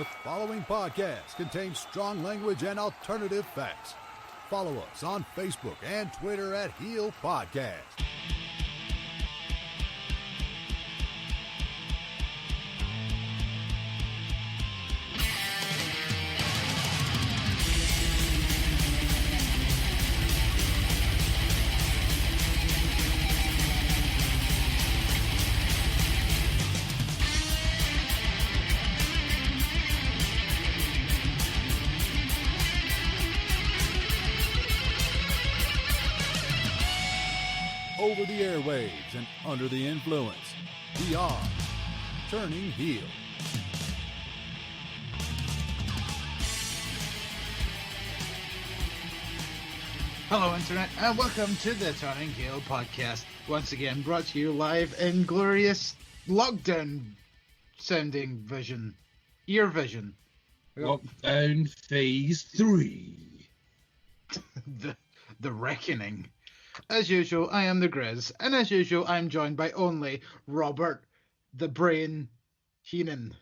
The following podcast contains strong language and alternative facts. Follow us on Facebook and Twitter at Heel Podcast. Over the airwaves and under the influence, we are Turning Heel. Hello Internet and welcome to the Turning Heel podcast, once again brought to you live in glorious lockdown sounding vision, ear vision. Lockdown Phase 3. the Reckoning. As usual, I am the Griz, and as usual, I'm joined by only Robert, the Brain Heenan.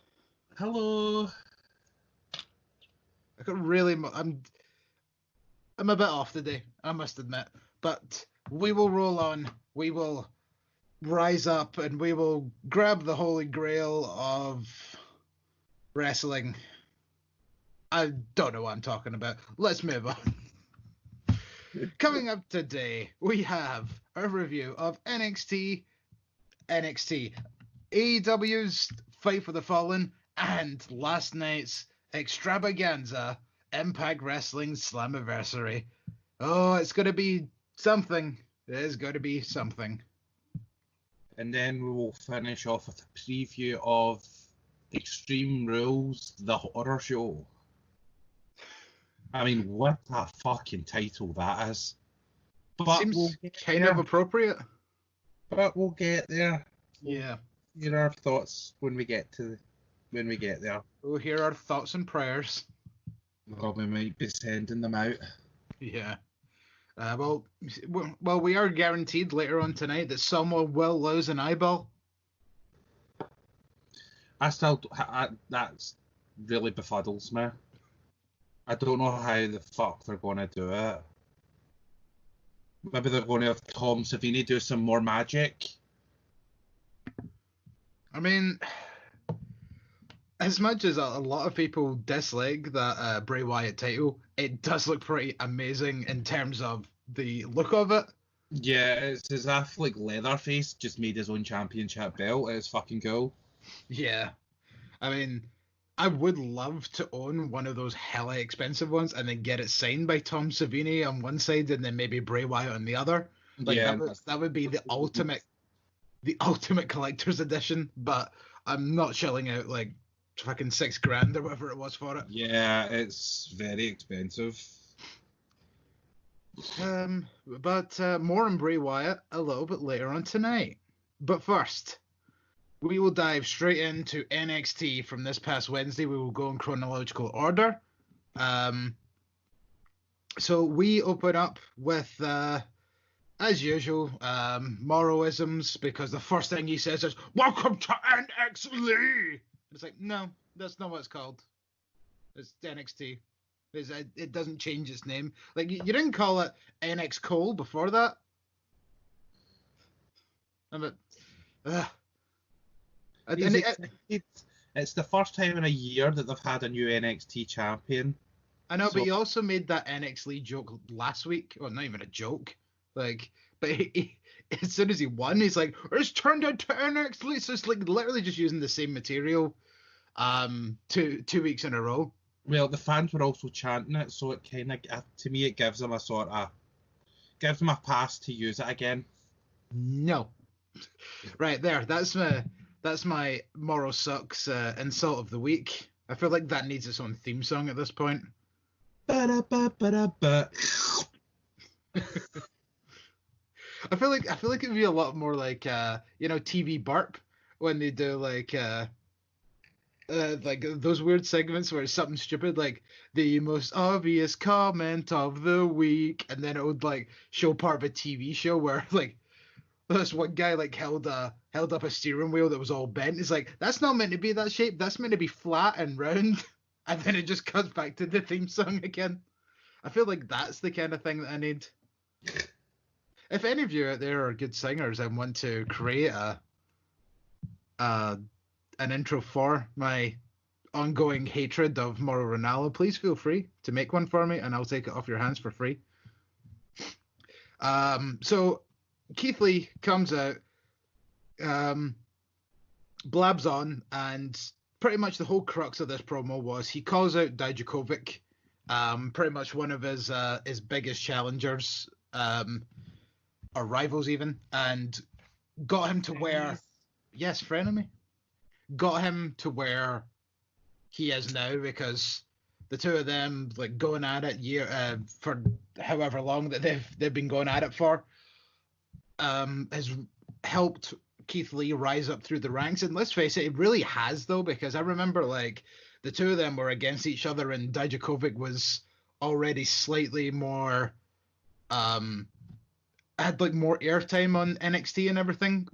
Hello. I'm a bit off today, I must admit, but we will roll on. We will rise up, and we will grab the holy grail of wrestling. I don't know what I'm talking about. Let's move on. Coming up today, we have a review of NXT, AEW's Fight for the Fallen, and last night's extravaganza, Impact Wrestling Slammiversary. Oh, it's going to be something. It is going to be something. And then we will finish off with a preview of Extreme Rules, the horror show. I mean, what a fucking title that is. But seems kind of appropriate. But we'll get there. Yeah. Hear our thoughts when we get there. We'll hear our thoughts and prayers. Or we might be sending them out. Yeah. Well, we are guaranteed later on tonight that someone will lose an eyeball. That's really befuddles me. I don't know how the fuck they're going to do it. Maybe they're going to have Tom Savini do some more magic. I mean, as much as a lot of people dislike that Bray Wyatt title, it does look pretty amazing in terms of the look of it. Yeah, it's as if like Leatherface just made his own championship belt. It's fucking cool. Yeah. I mean, I would love to own one of those hella expensive ones and then get it signed by Tom Savini on one side and then maybe Bray Wyatt on the other. Like, yeah, that would be the ultimate collector's edition, but I'm not shelling out like fucking $6,000 or whatever it was for it. Yeah, it's very expensive. But more on Bray Wyatt a little bit later on tonight. But first, we will dive straight into NXT from this past Wednesday. We will go in chronological order. So we open up with, as usual, Morrowisms, because the first thing he says is, "Welcome to NXT." It's like, no, that's not what it's called. It's NXT. It doesn't change its name. Like, you didn't call it NX Cole before that. It's the first time in a year that they've had a new NXT champion. I know, but he also made that NXT joke last week. Well, not even a joke. Like, but as soon as he won, he's like, "It's turned into NXT." So it's like literally just using the same material, 2 weeks in a row. Well, the fans were also chanting it, so it kind of, to me, it gives them a pass to use it again. No, right there. That's my Morrow Sucks insult of the week. I feel like that needs its own theme song at this point. Ba-da-ba-ba-da-ba. I feel like it'd be a lot more like TV burp when they do like those weird segments where it's something stupid like the most obvious comment of the week, and then it would like show part of a TV show where like this one guy like held up a steering wheel that was all bent. He's like, that's not meant to be that shape. That's meant to be flat and round. And then it just cuts back to the theme song again. I feel like that's the kind of thing that I need. If any of you out there are good singers and want to create an intro for my ongoing hatred of Mauro Ranallo, please feel free to make one for me, and I'll take it off your hands for free. So Keith Lee comes out, blabs on, and pretty much the whole crux of this promo was he calls out Dijakovic, pretty much one of his biggest challengers, or rivals even, and got him to where, yes, frenemy, got him to where he is now, because the two of them like going at it for however long that they've been going at it for, has helped Keith Lee rise up through the ranks. And let's face it, it really has though, because I remember like the two of them were against each other and Dijakovic was already slightly more had like more airtime on NXT and everything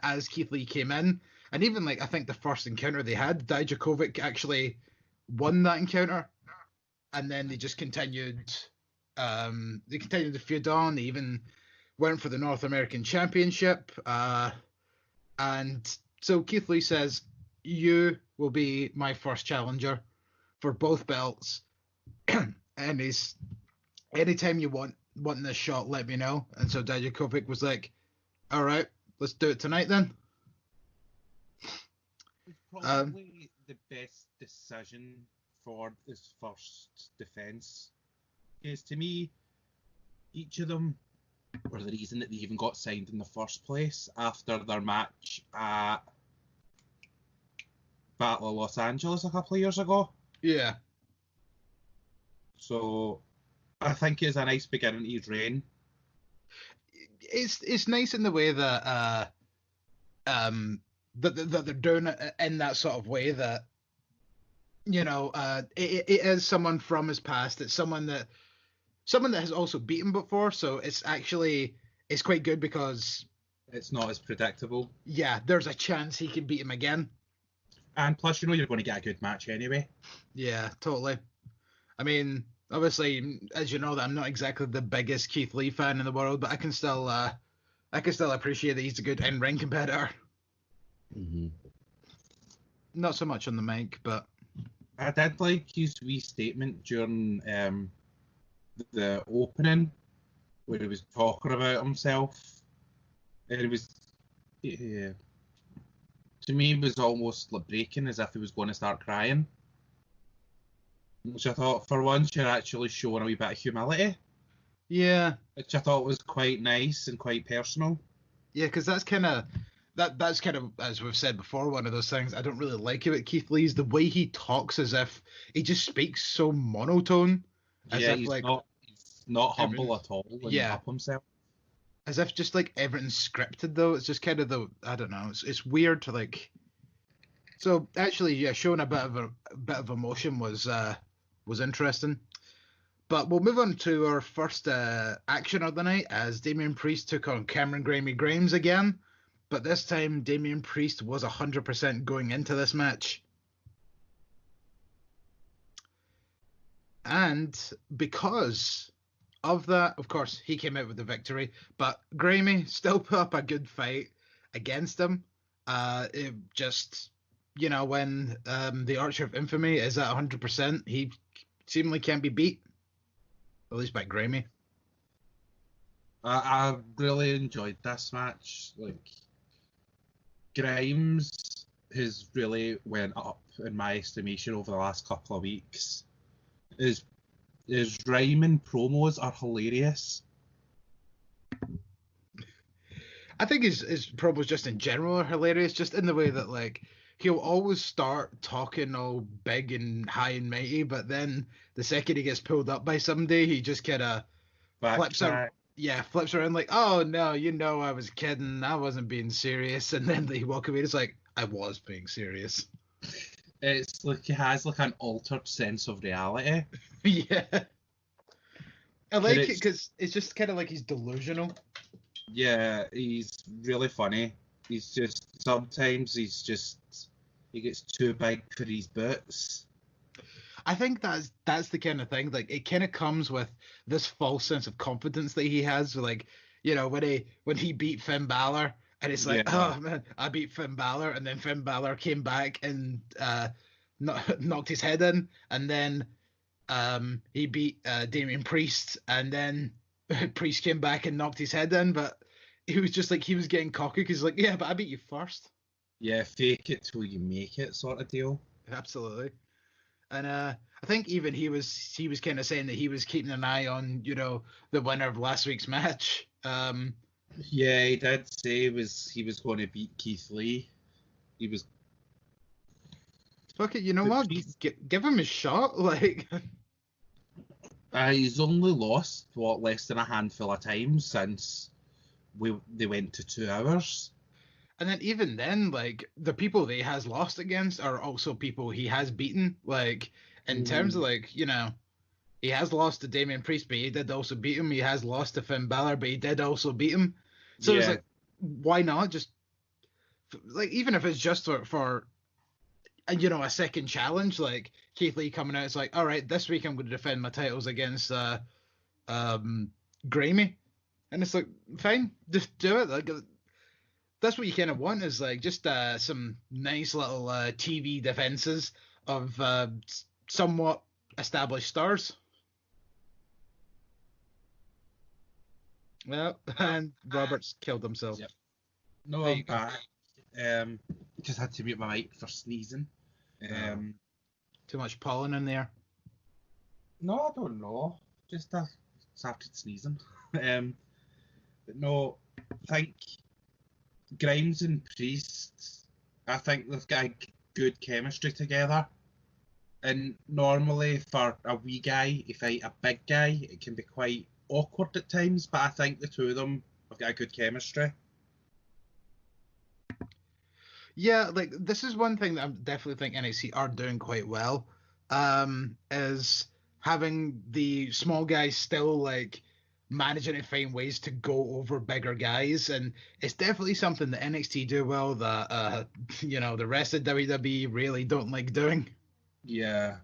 as Keith Lee came in. And even like I think the first encounter they had, Dijakovic actually won that encounter, and then they just continued. They continued to feud on. They even went for the North American Championship. And so Keith Lee says, "You will be my first challenger for both belts, and he's anytime you want this shot, let me know." And so Dijakovic was like, "All right, let's do it tonight then." Probably the best decision for his first defense, because to me, each of them were the reason that they even got signed in the first place after their match at Battle of Los Angeles a couple of years ago. Yeah. So I think it's a nice beginning to his reign. It's nice in the way that that they're doing it in that sort of way that, you know, it is someone from his past. It's someone that has also beaten before, so it's quite good because it's not as predictable. Yeah, there's a chance he can beat him again. And plus, you know, you're going to get a good match anyway. Yeah, totally. I mean, obviously, as you know, that I'm not exactly the biggest Keith Lee fan in the world, but I can still appreciate that he's a good in-ring competitor. Mm-hmm. Not so much on the mic, but I did like his wee statement during the opening where he was talking about himself, and it was to me it was almost like breaking, as if he was going to start crying, which I thought for once you're actually showing a wee bit of humility. Yeah, which I thought was quite nice and quite personal. Yeah, because that's kind of, as we've said before, one of those things I don't really like about Keith Lee is the way he talks, as if he just speaks so monotone. As yeah, if, he's not humble at all. Yeah. Up himself. As if just like everything's scripted though. It's just kind of I don't know. It's weird to like. So actually, yeah, showing a bit of emotion was interesting. But we'll move on to our first action of the night as Damian Priest took on Cameron Grimes again. But this time, Damian Priest was 100% going into this match. And because of that, of course, he came out with the victory. But Gramey still put up a good fight against him. It just, you know, when the Archer of Infamy is at 100%, he seemingly can't be beat. At least by Gramey. I really enjoyed this match. Like, Grimes has really went up in my estimation over the last couple of weeks. His rhyming promos are hilarious. I think his promos just in general are hilarious, just in the way that like he'll always start talking all big and high and mighty, but then the second he gets pulled up by somebody, he just kind of flips around like, "Oh no, you know I was kidding. I wasn't being serious." And then they walk away. It's like, I was being serious. It's like he has like an altered sense of reality. Yeah. I like it because it's just kind of like he's delusional. Yeah, he's really funny. He's just sometimes he gets too big for his boots. I think that's the kind of thing. Like it kind of comes with this false sense of confidence that he has. Like, when he beat Finn Balor, and it's like, Yeah. oh man, I beat Finn Balor, and then Finn Balor came back and knocked his head in, and then he beat Damian Priest, and then Priest came back and knocked his head in, but he was just like he was getting cocky because like, yeah, but I beat you first. Yeah, fake it till you make it sort of deal. Absolutely. And I think even he was kind of saying that he was keeping an eye on, the winner of last week's match. Yeah, he did say he was going to beat Keith Lee. He was. Fuck it, you know what? Give him a shot. Like, He's only lost less than a handful of times since they went to 2 hours. and then even then, like the people that he has lost against are also people he has beaten. Like in terms of like, he has lost to Damian Priest, but he did also beat him. He has lost to Finn Balor, but he did also beat him. So it's like, why not just like, even if it's just for a second challenge, like Keith Lee coming out, it's like, all right, this week I'm going to defend my titles against Gramey, and it's like, fine, just do it. Like that's what you kind of want, is like just some nice little TV defenses of somewhat established stars. Well, and Roberts killed himself. Yep. No, I'm back. Just had to mute my mic for sneezing. Too much pollen in there. No, I don't know. Just started sneezing. But no, I think Grimes and Priest, I think they've got good chemistry together. And normally for a wee guy to fight a big guy, it can be quite awkward at times, but I think the two of them have got a good chemistry. Yeah, like this is one thing that I definitely think NXT are doing quite well, is having the small guys still like managing to find ways to go over bigger guys, and it's definitely something that NXT do well that the rest of WWE really don't like doing. Yeah,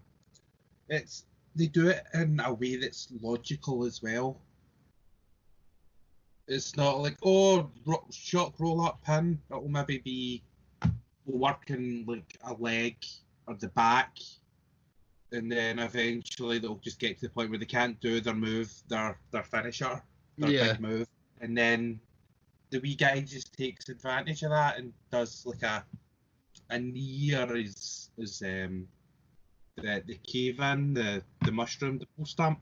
they do it in a way that's logical as well. It's not like, shock roll up pin. It'll maybe be working like a leg or the back, and then eventually they'll just get to the point where they can't do their move, their finisher, their big move, and then the wee guy just takes advantage of that and does like a knee or the cave in, the mushroom, the post stamp.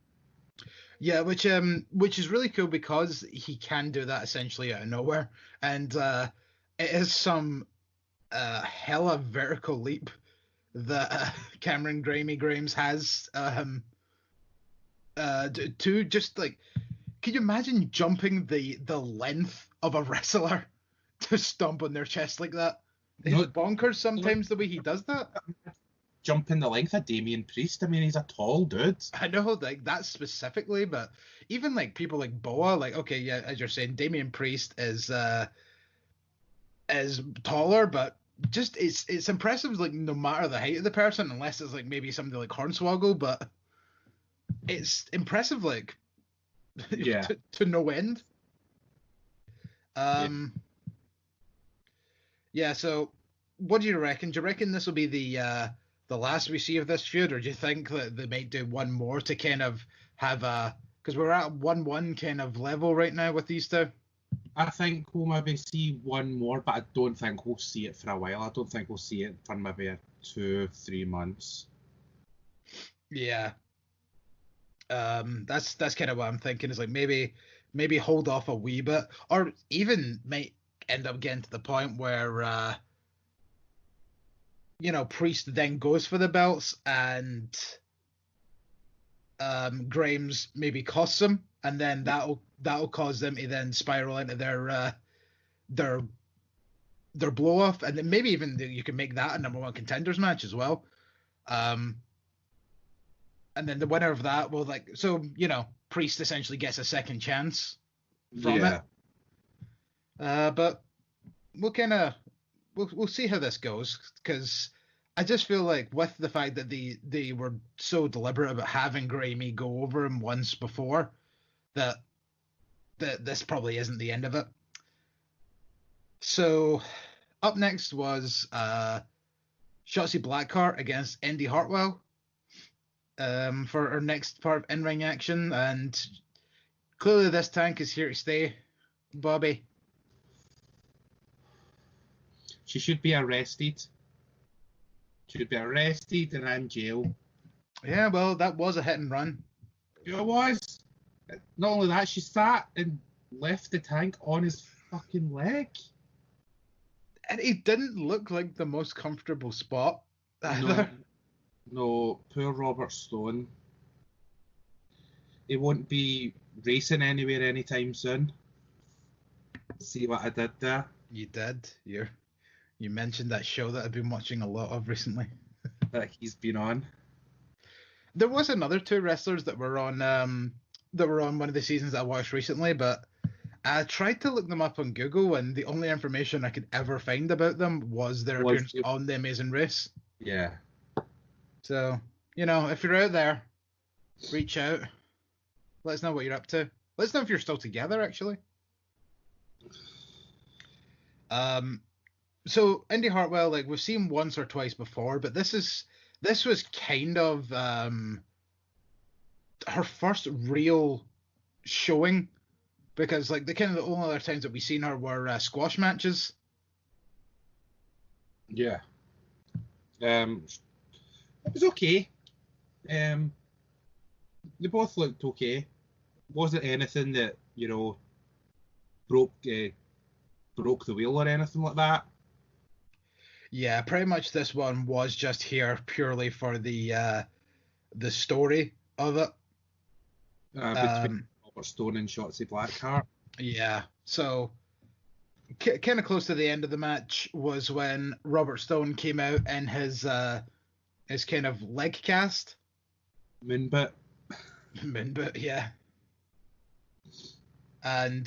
Yeah, which is really cool because he can do that essentially out of nowhere, and it is some hella vertical leap that Cameron Grimes has to just like, can you imagine jumping the length of a wrestler to stomp on their chest like that? It's bonkers sometimes the way he does that. Jumping the length of Damian Priest. I mean, he's a tall dude. I know, like that specifically, but even like people like Boa, like, okay, yeah, as you're saying, Damian Priest is taller, but just it's impressive, like no matter the height of the person, unless it's like maybe somebody like Hornswoggle, but it's impressive, like to no end. Yeah. So what do you reckon? Do you reckon this will be the last we see of this feud, or do you think that they might do one more to kind of have because we're at 1-1 kind of level right now with these two? I think we'll maybe see one more, but I don't think we'll see it for a while. I don't think we'll see it for maybe 2-3 months. Yeah. That's kind of what I'm thinking, is like maybe hold off a wee bit, or even might end up getting to the point where Priest then goes for the belts and Grimes maybe costs him, and then that'll cause them to then spiral into their blow off, and then maybe even you can make that a number 1 contenders match as well. And then the winner of that will Priest essentially gets a second chance from it. But we'll see how this goes, because I just feel like with the fact that they were so deliberate about having Grammy go over him once before, that this probably isn't the end of it. So up next was Shotzi Blackheart against Indy Hartwell for our next part of in-ring action, and clearly this tank is here to stay, Bobby. She should be arrested. Should be arrested and in jail. Yeah, well, that was a hit and run. It was. Not only that, she sat and left the tank on his fucking leg. And it didn't look like the most comfortable spot either. No, poor Robert Stone. He won't be racing anywhere anytime soon. See what I did there? You did. You mentioned that show that I've been watching a lot of recently. That he's been on. There was another two wrestlers that were on one of the seasons that I watched recently, but I tried to look them up on Google, and the only information I could ever find about them was their appearance on The Amazing Race. Yeah. So, if you're out there, reach out. Let us know what you're up to. Let us know if you're still together, actually. So Indy Hartwell, like, we've seen once or twice before, but this was kind of her first real showing, because like the only other times that we've seen her were squash matches. Yeah. It was okay. They both looked okay. Wasn't anything that broke the wheel or anything like that. Yeah, pretty much this one was just here purely for the story of it. Between Robert Stone and Shotzi Blackheart. Yeah, so kind of close to the end of the match was when Robert Stone came out in his kind of leg cast. Moonboot, yeah. And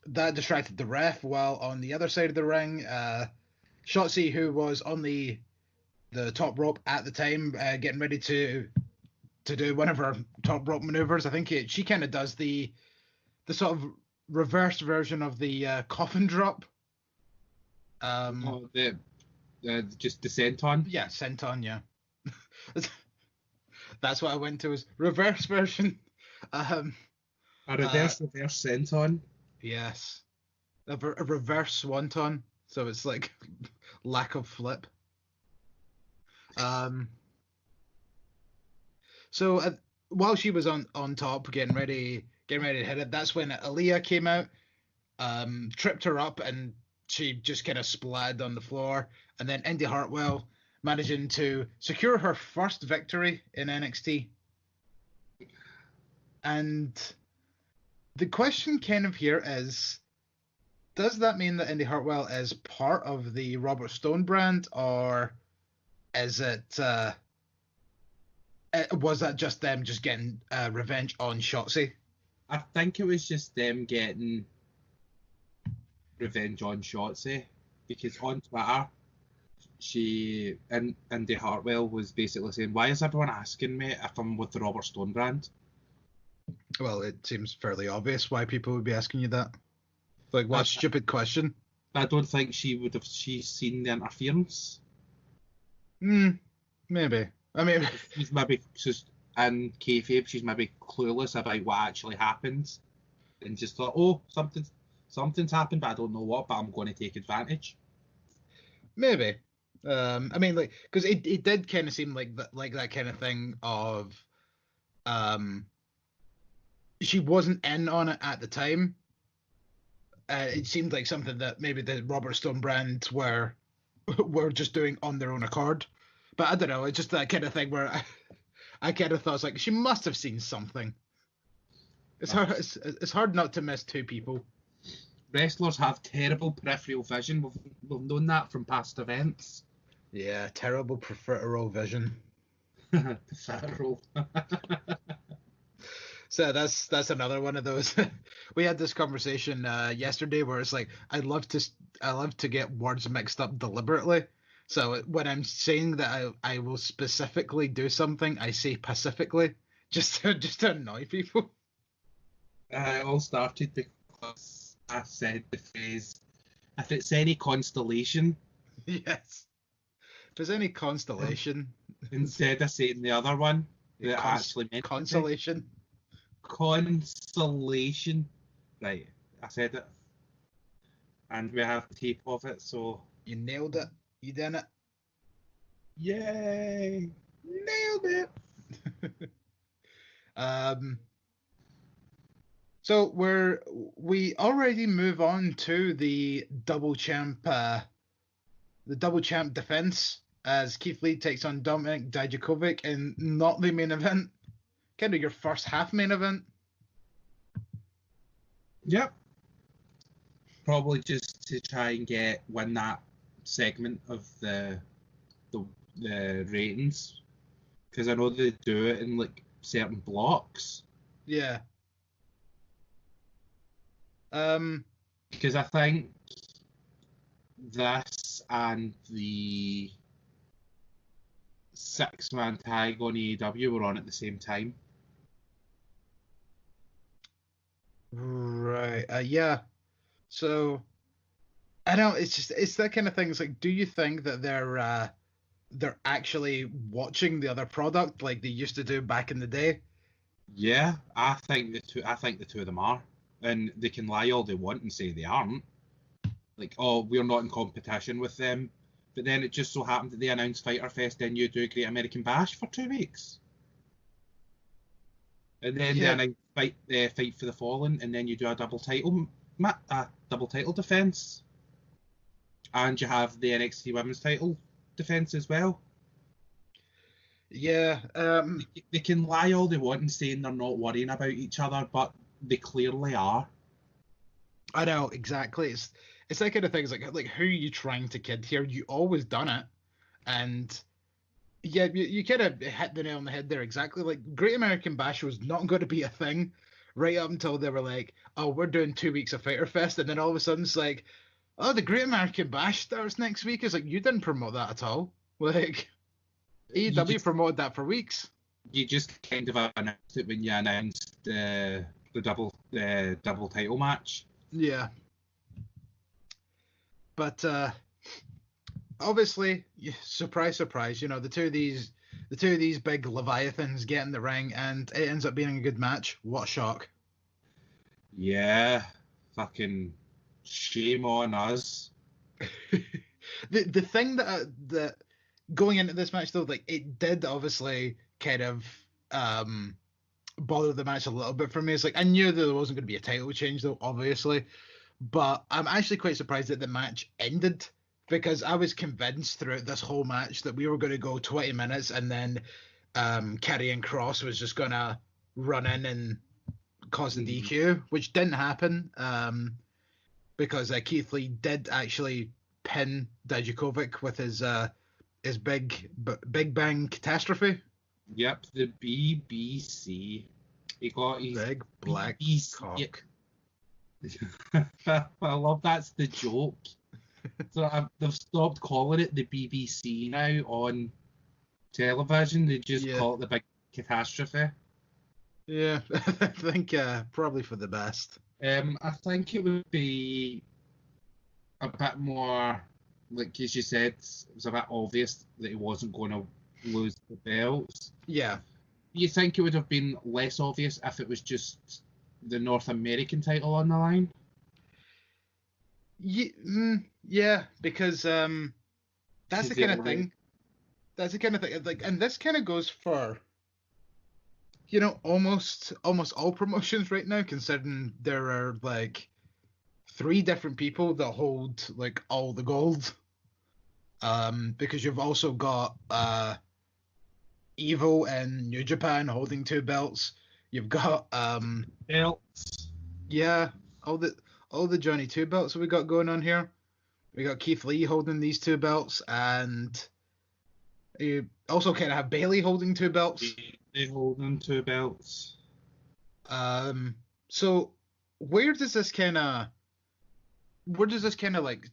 that distracted the ref, while on the other side of the ring, Shotzi, who was on the top rope at the time, getting ready to do one of her top rope maneuvers. I think she kind of does the sort of reverse version of the coffin drop. Just the senton. Yeah, senton. Yeah, that's what I went to, was reverse version. A reverse senton. Yes, a reverse swanton. So it's like lack of flip. So while she was on top, getting ready to hit it, that's when Aaliyah came out, tripped her up, and she just kind of splatted on the floor. And then Indy Hartwell managing to secure her first victory in NXT. And the question kind of here is, does that mean that Indy Hartwell is part of the Robert Stone brand, or is it was that just them just getting revenge on Shotzi? I think it was just them getting revenge on Shotzi, because on Twitter, Indy Hartwell was basically saying, "Why is everyone asking me if I'm with the Robert Stone brand?" Well, it seems fairly obvious why people would be asking you that. Like, what stupid question? I don't think she's seen the interference. Maybe. I mean, she's maybe in kayfabe, she's maybe clueless about what actually happened, and just thought, "Oh, something's happened, but I don't know what. But I'm going to take advantage." Maybe. I mean, like, because it did kind of seem like that kind of thing of, she wasn't in on it at the time. It seemed like something that maybe the Robert Stone brand were just doing on their own accord. But I don't know, it's just that kind of thing where I kind of thought, it's like, she must have seen something. It's hard not to miss two people. Wrestlers have terrible peripheral vision. We've known that from past events. Yeah, terrible peripheral vision. Peripheral. So that's another one of those. We had this conversation yesterday where it's like I love to get words mixed up deliberately. So when I'm saying that I will specifically do something, I say pacifically just to annoy people. It all started because I said the phrase, if it's any constellation. Yes. If there's any constellation. Instead of saying the other one that I actually meant. Consolation. Consolation. Right, I said it. And we have the tape of it, so. You nailed it. You done it. Yay! Nailed it. So we already move on to the double champ defense as Keith Lee takes on Dominik Dijakovic in not the main event, kind of your first half main event. Yep. Probably just to try and win that segment of the ratings, because I know they do it in like certain blocks. Yeah. Because I think this and the 6-man tag on AEW were on at the same time. Right. Yeah. So I know it's that kind of thing. It's like, do you think that they're actually watching the other product like they used to do back in the day? Yeah, I think the two of them are, and they can lie all they want and say they aren't. Like, oh, we're not in competition with them, but then it just so happened that they announced Fyter Fest, and you do Great American Bash for 2 weeks, and then they announce Fight for the Fallen, and then you do a double title defense, and you have the NXT Women's Title defense as well. Yeah, they can lie all they want and saying they're not worrying about each other, but they clearly are. I know, exactly. It's that kind of thing. It's like who are you trying to kid here? You always done it, and yeah, you kind of hit the nail on the head there. Exactly. Like Great American Bash was not going to be a thing right up until they were like, oh, we're doing 2 weeks of Fyter Fest, and then all of a sudden it's like, oh, the Great American Bash starts next week. It's like, you didn't promote that at all. Like, AEW promoted that for weeks. You just kind of announced it when you announced the double title match. Yeah. But obviously, surprise, surprise, you know, the two of these big leviathans get in the ring, and it ends up being a good match. What a shock! Yeah, fucking shame on us. the thing that going into this match though, like, it did obviously kind of bother the match a little bit for me. It's like I knew that there wasn't going to be a title change though, obviously, but I'm actually quite surprised that the match ended, because I was convinced throughout this whole match that we were going to go 20 minutes and then Karrion Kross was just going to run in and cause the DQ, which didn't happen, because Keith Lee did actually pin Dijakovic with his big bang catastrophe. Yep, the BBC. He got his big black BBC. cock. I love that's the joke. So they've stopped calling it the BBC now on television. They just call it the big catastrophe. Yeah, I think probably for the best. I think it would be a bit more, like as you said, it was a bit obvious that he wasn't going to lose the belts. Yeah. You think it would have been less obvious if it was just the North American title on the line? Yeah, because that's the kind of thing. That's the kind of thing. Like, and this kind of goes for, you know, almost all promotions right now, considering there are like 3 different people that hold like all the gold. Because you've also got Evil and New Japan holding 2 belts. You've got belts. Yeah, all the Johnny 2 belts that we got going on here. We got Keith Lee holding these 2 belts, and you also kind of have Bailey holding 2 belts. They holding 2 belts. So where does this kind of like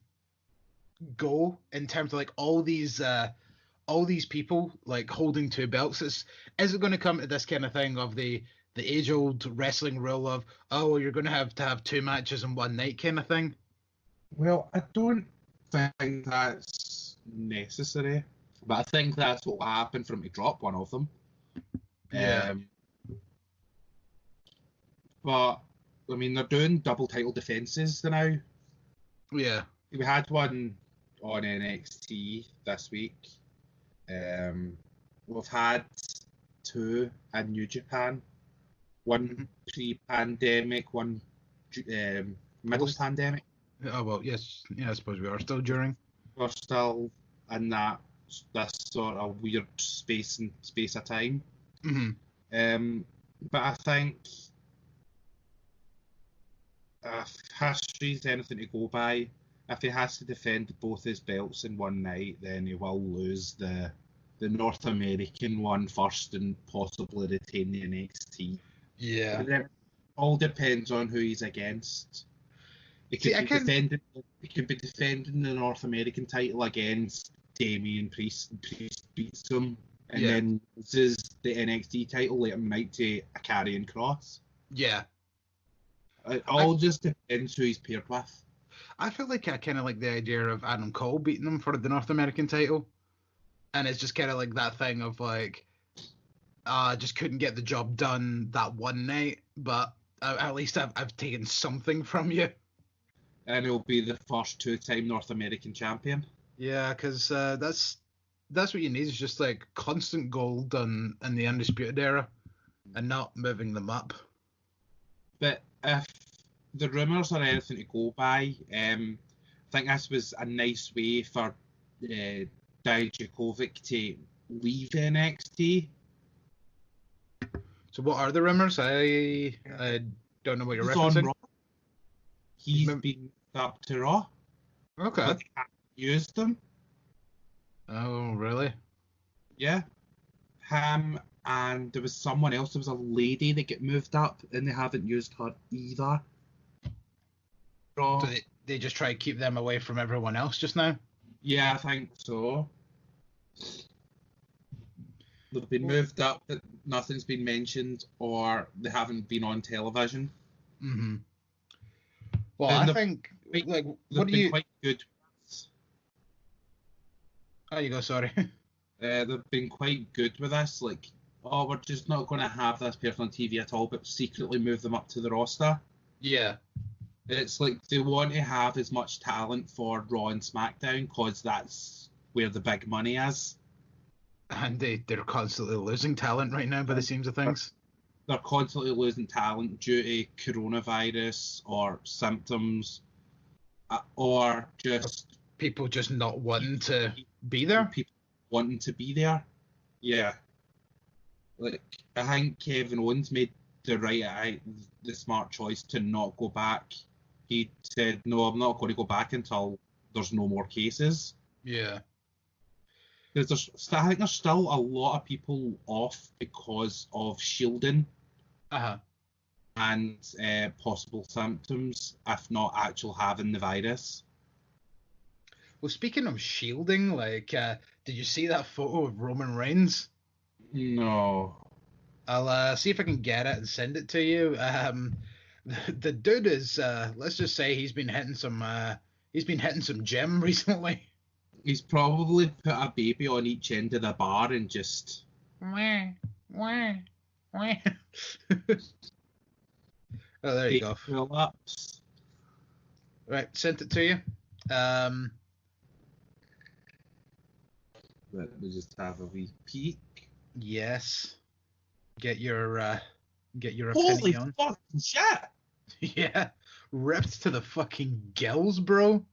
go in terms of like all these people like holding two belts? Is it going to come to this kind of thing of the age old wrestling rule of, oh, you're going to have two matches in one night kind of thing? Well, I don't think that's necessary, but I think that's what will happen for him to drop one of them. Yeah. But I mean, they're doing double title defenses now. Yeah. We had one on NXT this week. We've had two in New Japan. One pre-pandemic, one middle pandemic. Oh well, yes, yeah. I suppose we are still during. We're still in this sort of weird space of time. Mm-hmm. But I think if history's anything to go by, if he has to defend both his belts in one night, then he will lose the North American one first and possibly retain the NXT. Yeah. But it all depends on who he's against. He could be defending the North American title against Damian Priest. Priest beats him, and then loses the NXT title later night to a Karrion Kross. Yeah. It all just depends who he's paired with. I feel like I kind of like the idea of Adam Cole beating him for the North American title, and it's just kind of like that thing of like, just couldn't get the job done that one night, but at least I've taken something from you. And he'll be the first two-time North American champion. Yeah, because that's what you need, is just like constant gold in the Undisputed Era and not moving them up. But if the rumours are anything to go by, I think this was a nice way for Dijakovic to leave NXT. So what are the rumours? I don't know what you're referencing. He's been up to Raw. Okay. But they haven't used them. Oh, really? Yeah. Him, and there was someone else. There was a lady that got moved up, and they haven't used her either. So they just try to keep them away from everyone else just now? Yeah, I think so. They've been moved up, but nothing's been mentioned, or they haven't been on television. Mm-hmm. Well, I think, like, what do you... quite good. Oh, you go, sorry. They've been quite good with this, like, oh, we're just not going to have this person on TV at all, but secretly move them up to the roster. Yeah. It's like they want to have as much talent for Raw and SmackDown, because that's where the big money is. And they're constantly losing talent right now by the seams of things. They're constantly losing talent due to coronavirus or symptoms, or just people just not wanting to be there. People wanting to be there. Yeah. Like, I think Kevin Owens made the smart choice to not go back. He said, no, I'm not going to go back until there's no more cases. Yeah. Because I think there's still a lot of people off because of shielding. And possible symptoms, if not actual having the virus. Well, speaking of shielding, like, did you see that photo of Roman Reigns? No. I'll see if I can get it and send it to you. The dude is, let's just say he's been hitting some gym recently. He's probably put a baby on each end of the bar and just... Oh, there you go. Pull-ups. Right, sent it to you. Let me just have a wee peek. Yes. Get your opinion Holy on. fucking shit! Yeah, ripped to the fucking gills, bro.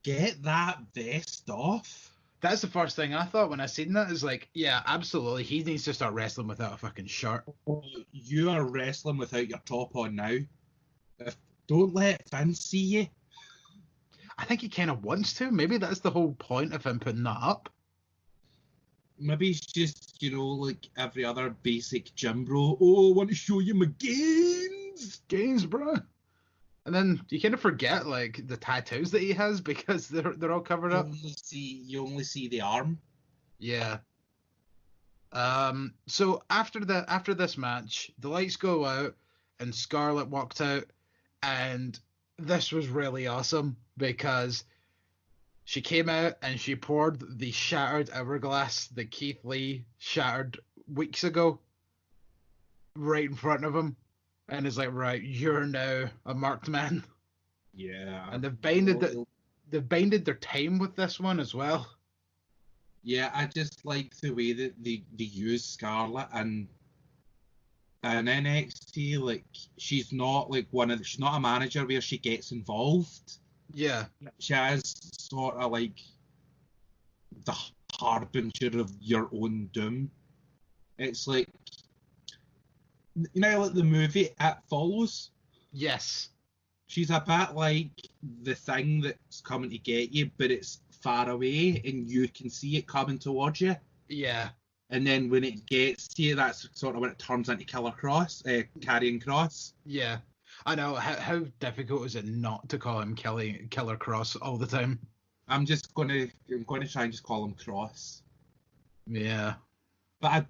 Get that vest off. That's the first thing I thought when I seen that. Is like, yeah, absolutely. He needs to start wrestling without a fucking shirt. You are wrestling without your top on now. Don't let Finn see you. I think he kind of wants to. Maybe that's the whole point of him putting that up. maybe he's just, like every other basic gym bro. Oh, I want to show you my gains, bro. And then you kind of forget like the tattoos that he has because they're all covered up. You only see the arm. Yeah. So after this match, the lights go out and Scarlett walked out, and this was really awesome because she came out and she poured the shattered hourglass that Keith Lee shattered weeks ago right in front of him, and is like, right, you're now a marked man. Yeah. And they've binded their time with this one as well. Yeah, I just like the way that they use Scarlett and NXT. Like, she's not like she's not a manager where she gets involved. Yeah. She has sort of like the harbinger of your own doom. It's like, like the movie It Follows? Yes. She's a bit like the thing that's coming to get you, but it's far away and you can see it coming towards you. Yeah. And then when it gets to you, that's sort of when it turns into Karrion Kross. Yeah. I know. How difficult is it not to call him Killer Cross all the time? I'm going to try and just call him Cross. Yeah. But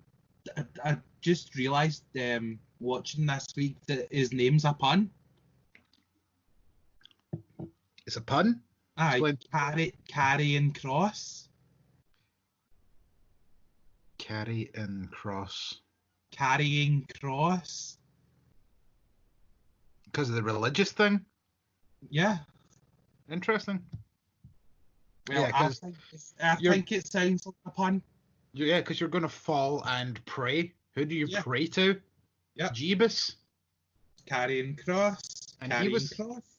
I just realised watching this week that his name's a pun. It's a pun? Aye, Karrion Kross. Karrion Kross. Carrying Cross. Because of the religious thing? Yeah. Interesting. Well, yeah, I think it sounds like a pun. Yeah, because you're going to fall and pray. Who do you pray to? Yeah. Jeebus. Karrion Kross. And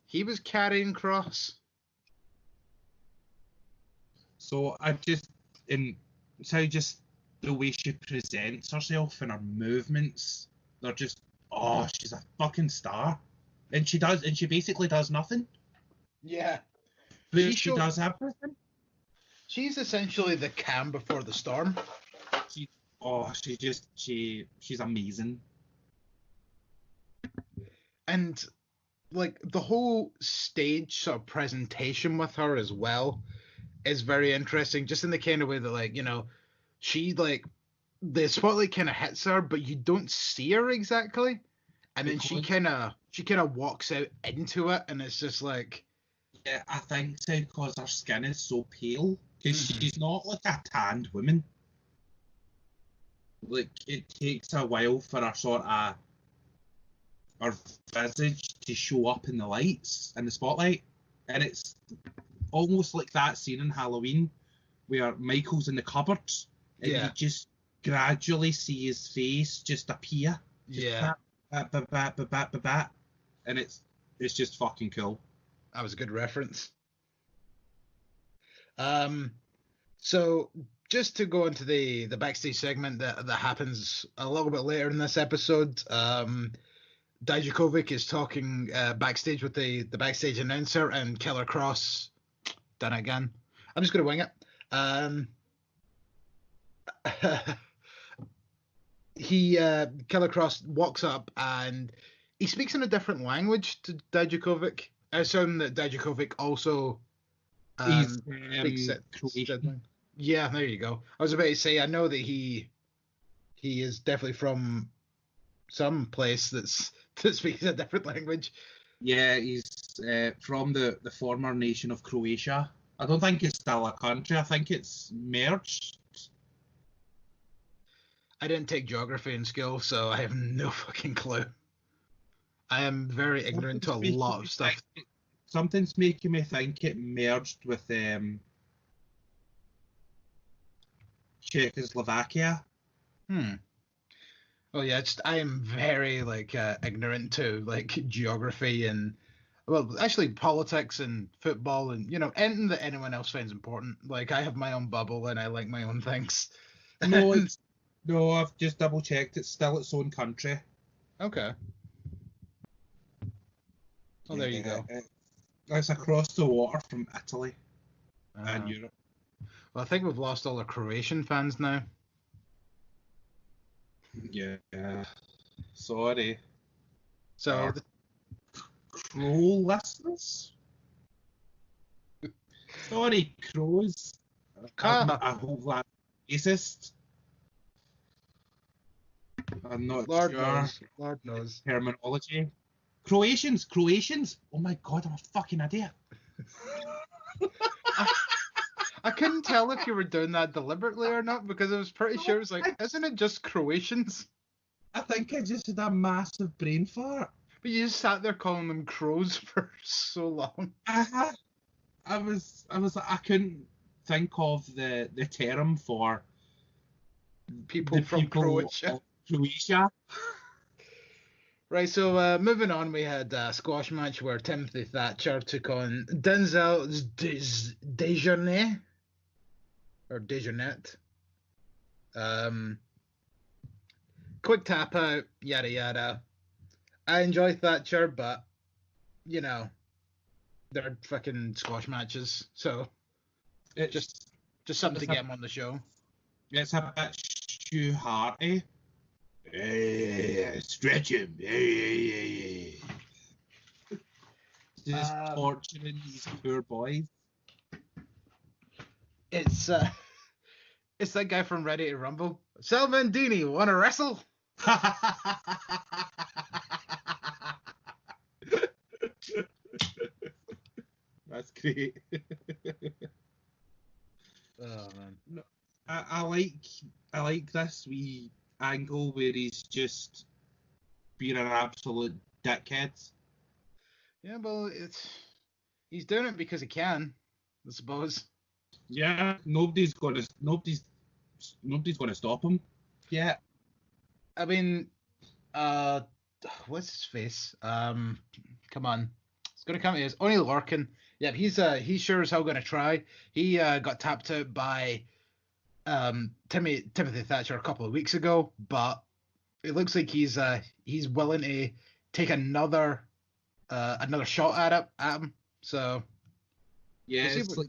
he was carrying Cross. So just the way she presents herself and her movements, they're just, she's a fucking star. And she basically does nothing. Yeah. But she does everything. She's essentially the calm before the storm. She's amazing. And like the whole stage sort of presentation with her as well is very interesting, just in the kind of way that, like, she, like, the spotlight kind of hits her, but you don't see her exactly, and then she kind of walks out into it, and it's just like, yeah, I think so, because her skin is so pale, because she's not like a tanned woman. Like, it takes a while for her visage to show up in the lights and the spotlight, and it's almost like that scene in Halloween where Michael's in the cupboards and you just gradually see his face just appear. And it's just fucking cool. That was a good reference. So just to go into the backstage segment that happens a little bit later in this episode, Dijakovic is talking backstage with the backstage announcer, and Killer Kross done it again. I'm just going to wing it. Killer Kross walks up and he speaks in a different language to Dijakovic. I assume that Dijakovic also speaks it. Croatian. Yeah, there you go. I was about to say, I know that he is definitely from some place that speaks a different language. Yeah, he's from the former nation of Croatia. I don't think it's still a country. I think it's merged. I didn't take geography in school, so I have no fucking clue. I am very ignorant to a lot of stuff. Something's making me think it merged with Czechoslovakia. Oh yeah, I am very ignorant to geography and, well, actually politics and football and anything that anyone else finds important. Like, I have my own bubble and I like my own things. No, I've just double checked. It's still its own country. Okay. Oh, there you go. It's across the water from Italy and Europe. Well, I think we've lost all our Croatian fans now. Yeah. Sorry. So Crow listeners. Sorry, crows. I hope that's racist. I'm not Lord sure. knows. Lord knows. Terminology. Croatians. Oh my god, I'm a fucking idiot. I couldn't tell if you were doing that deliberately or not because I was pretty sure it was like, isn't it just Croatians? I think I just had a massive brain fart. But you just sat there calling them crows for so long. I couldn't think of the term for People from Croatia. Croatia. Right, so moving on, we had a squash match where Timothy Thatcher took on Denzel Desjardins or Desjardins. Quick tap out, yada yada. I enjoy Thatcher, but you know, they're fucking squash matches, so it's just something to get him on the show. It's a bit Stu Hardy. Stretch him. Just torturing these poor boys. It's that guy from Ready to Rumble. Salvandini, wanna wrestle? That's great. Oh man. No, I like this wee angle where he's just being an absolute dickhead. Yeah, well, he's doing it because he can, I suppose. Yeah, nobody's gonna stop him. Yeah. I mean, what's his face? Come on, it's gonna come. It's Only Larkin. Yeah, he's sure as hell gonna try. He got tapped out by Timothy Thatcher a couple of weeks ago, but it looks like he's willing to take another shot at him. So yeah, it's like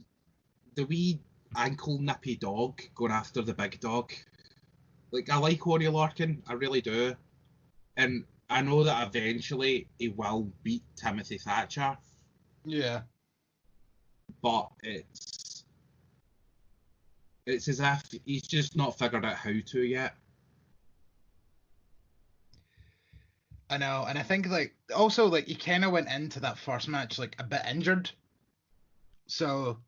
the wee ankle nippy dog going after the big dog. Like, I like Oney Larkin, I really do, and I know that eventually he will beat Timothy Thatcher. Yeah, but it's as if he's just not figured out how to yet. I know, and I think like also like he kind of went into that first match like a bit injured, so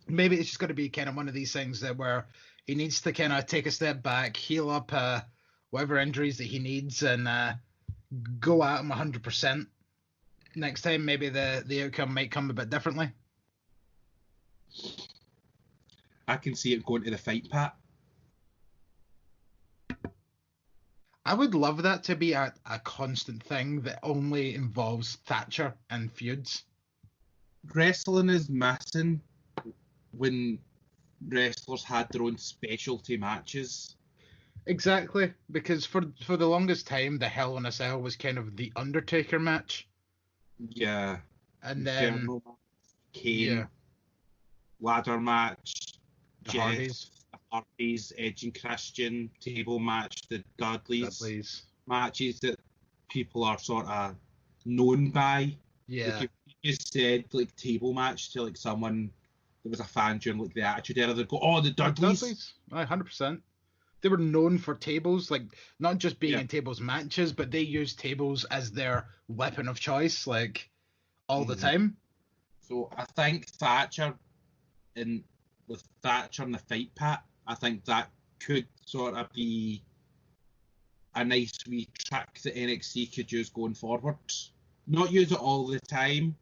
maybe it's just going to be kind of one of these things that where he needs to kind of take a step back, heal up whatever injuries that he needs, and go at him 100%. Next time, maybe the outcome might come a bit differently. I can see it going to the fight pit. I would love that to be a constant thing that only involves Thatcher and feuds. Wrestling is missing when wrestlers had their own specialty matches. Exactly, because for the longest time, the Hell in a Cell was kind of the Undertaker match. Yeah. And then Kane, ladder match, the Hardys, Edge and Christian, table match, the Dudleys. Matches that people are sort of known by. Yeah. Like, if you just said like table match to like someone that was a fan during like the Attitude Era, they'd go, "Oh, the Dudleys." 100%. They were known for tables, like not just being in tables matches, but they used tables as their weapon of choice, like all the time. So I think Thatcher, with Thatcher in the fight pit, I think that could sort of be a nice wee trick that NXT could use going forward. Not use it all the time,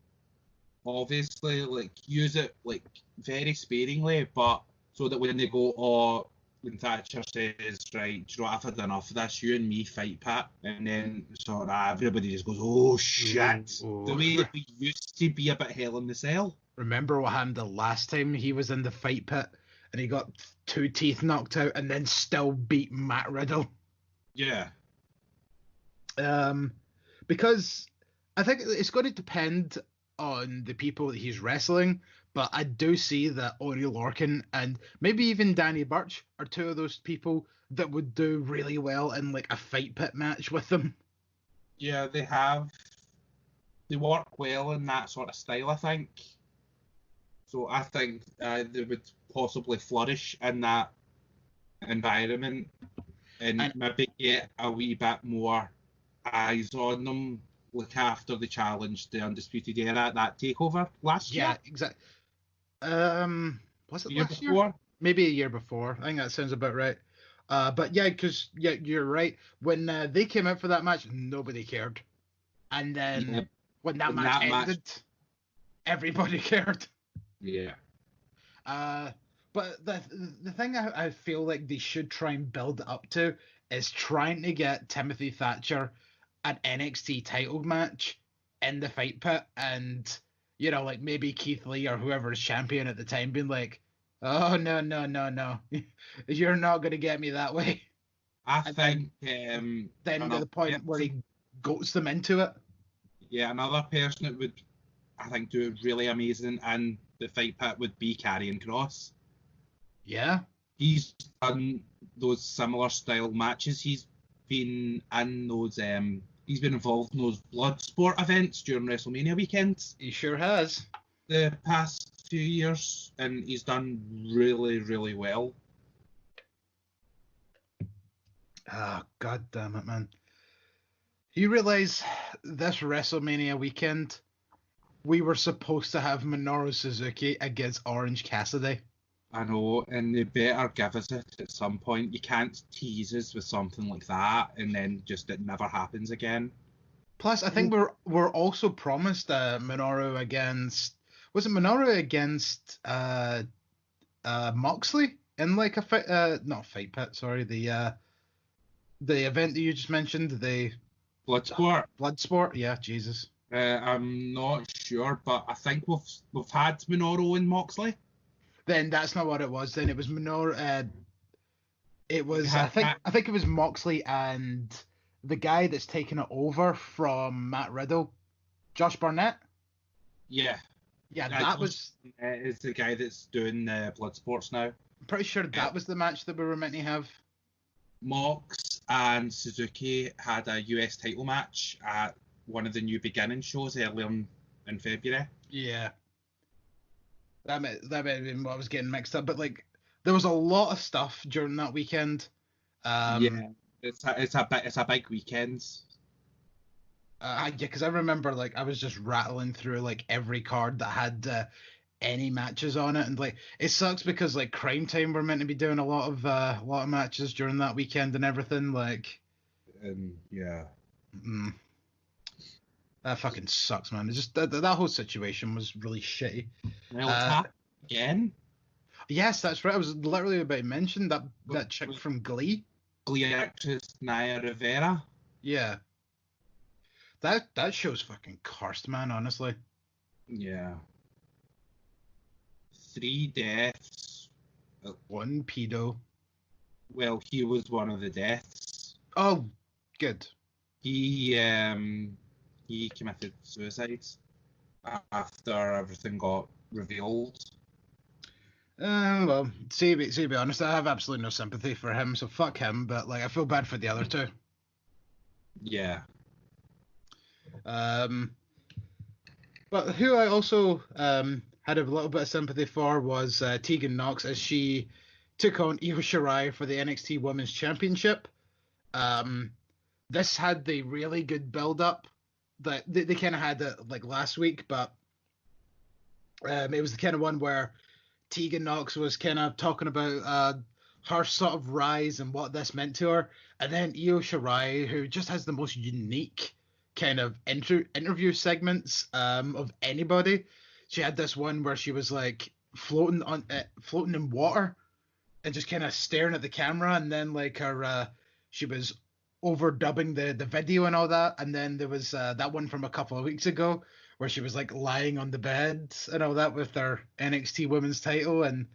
obviously, like use it like very sparingly, but so that when they go, when Thatcher says, right, you know, I've had enough of this, you and me fight pit, and then sort of everybody just goes, oh shit. The way that we used to be a bit Hell in the Cell. Remember what happened the last time he was in the fight pit and he got 2 teeth knocked out and then still beat Matt Riddle? Yeah. Because I think it's going to depend on the people that he's wrestling, but I do see that Oney Lorcan and maybe even Danny Burch are two of those people that would do really well in like a fight pit match with them. Yeah, they work well in that sort of style, I think. So I think they would possibly flourish in that environment and maybe get a wee bit more eyes on them. Look after the challenge, the Undisputed Era at that takeover last year. Yeah, exactly. Was it last year? Maybe a year before. I think that sounds about right. But yeah, because you're right. When they came out for that match, nobody cared, and then when that match ended, everybody cared. Yeah. But the thing I feel like they should try and build up to is trying to get Timothy Thatcher an NXT title match in the fight pit, and like maybe Keith Lee or whoever is champion at the time being like, oh no, you're not gonna get me that way. I think then to the point where he goats them into it. Yeah, another person that would, I think, do it really amazing in the fight pit would be Karrion Kross. Yeah. He's done those similar style matches. He's been in those he's been involved in those Bloodsport events during WrestleMania weekends. He sure has. The past few years, and he's done really, really well. Oh, god damn it, man. You realize this WrestleMania weekend we were supposed to have Minoru Suzuki against Orange Cassidy? I know, and they better give us it at some point. You can't tease us with something like that and then just it never happens again. Plus, I think we're also promised Minoru against... Was it Minoru against Moxley in like a fight? Not fight pit, sorry. The event that you just mentioned, the Bloodsport. Bloodsport, yeah, Jesus. I'm not sure, but I think we've had Minoru and Moxley. Then that's not what it was. Then it was Minoru. It was I think it was Moxley and the guy that's taken it over from Matt Riddle, Josh Barnett. Yeah. Yeah, that was. Is the guy that's doing Bloodsports now. I'm pretty sure that was the match that we were meant to have. Mox and Suzuki had a US title match at one of the New Beginning shows earlier in February. Yeah. That may have been what I was getting mixed up, but like there was a lot of stuff during that weekend. Yeah, it's a big weekend. Yeah, because I remember like I was just rattling through like every card that had any matches on it, and like it sucks because like Crime Time were meant to be doing a lot of matches during that weekend and everything. Like, yeah. That fucking sucks, man. It's just that whole situation was really shitty. Well, again? Yes, that's right. I was literally about to mention that chick from Glee. Glee actress Naya Rivera. Yeah. That show's fucking cursed, man, honestly. Yeah. 3 deaths. 1 pedo. Well, he was one of the deaths. Oh, good. He committed suicide after everything got revealed. Well, to be honest, I have absolutely no sympathy for him, so fuck him, but like I feel bad for the other two. Yeah. But who I also had a little bit of sympathy for was Tegan Nox as she took on Io Shirai for the NXT Women's Championship. This had the really good build-up that they kind of had it like last week, but it was the kind of one where Tegan Nox was kind of talking about her sort of rise and what this meant to her, and then Io Shirai, who just has the most unique kind of interview segments of anybody. She had this one where she was like floating in water and just kind of staring at the camera, and then like her she was overdubbing the video and all that, and then there was that one from a couple of weeks ago where she was like lying on the bed and all that with her NXT Women's title, and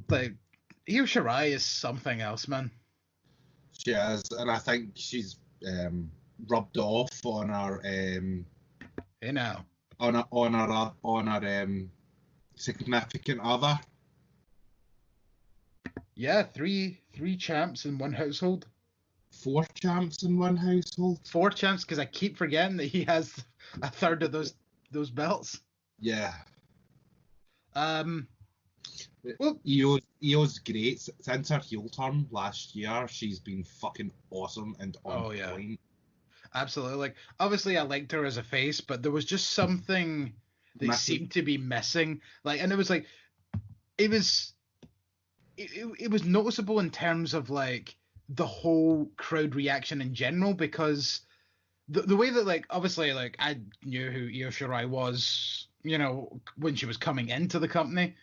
like Io Shirai is something else, man. She is, and I think she's rubbed off on her on her significant other. Yeah, three champs in one household. 4 champs in one household. 4 champs, because I keep forgetting that he has a third of those belts. Yeah. Well, Io's great. Since her heel turn last year, she's been fucking awesome and on point. Absolutely. Like, obviously, I liked her as a face, but there was just something that seemed to be missing. Like, and it was like, it was noticeable in terms of like the whole crowd reaction in general, because the way that, like, obviously, like, I knew who Io Shirai was, you know, when she was coming into the company.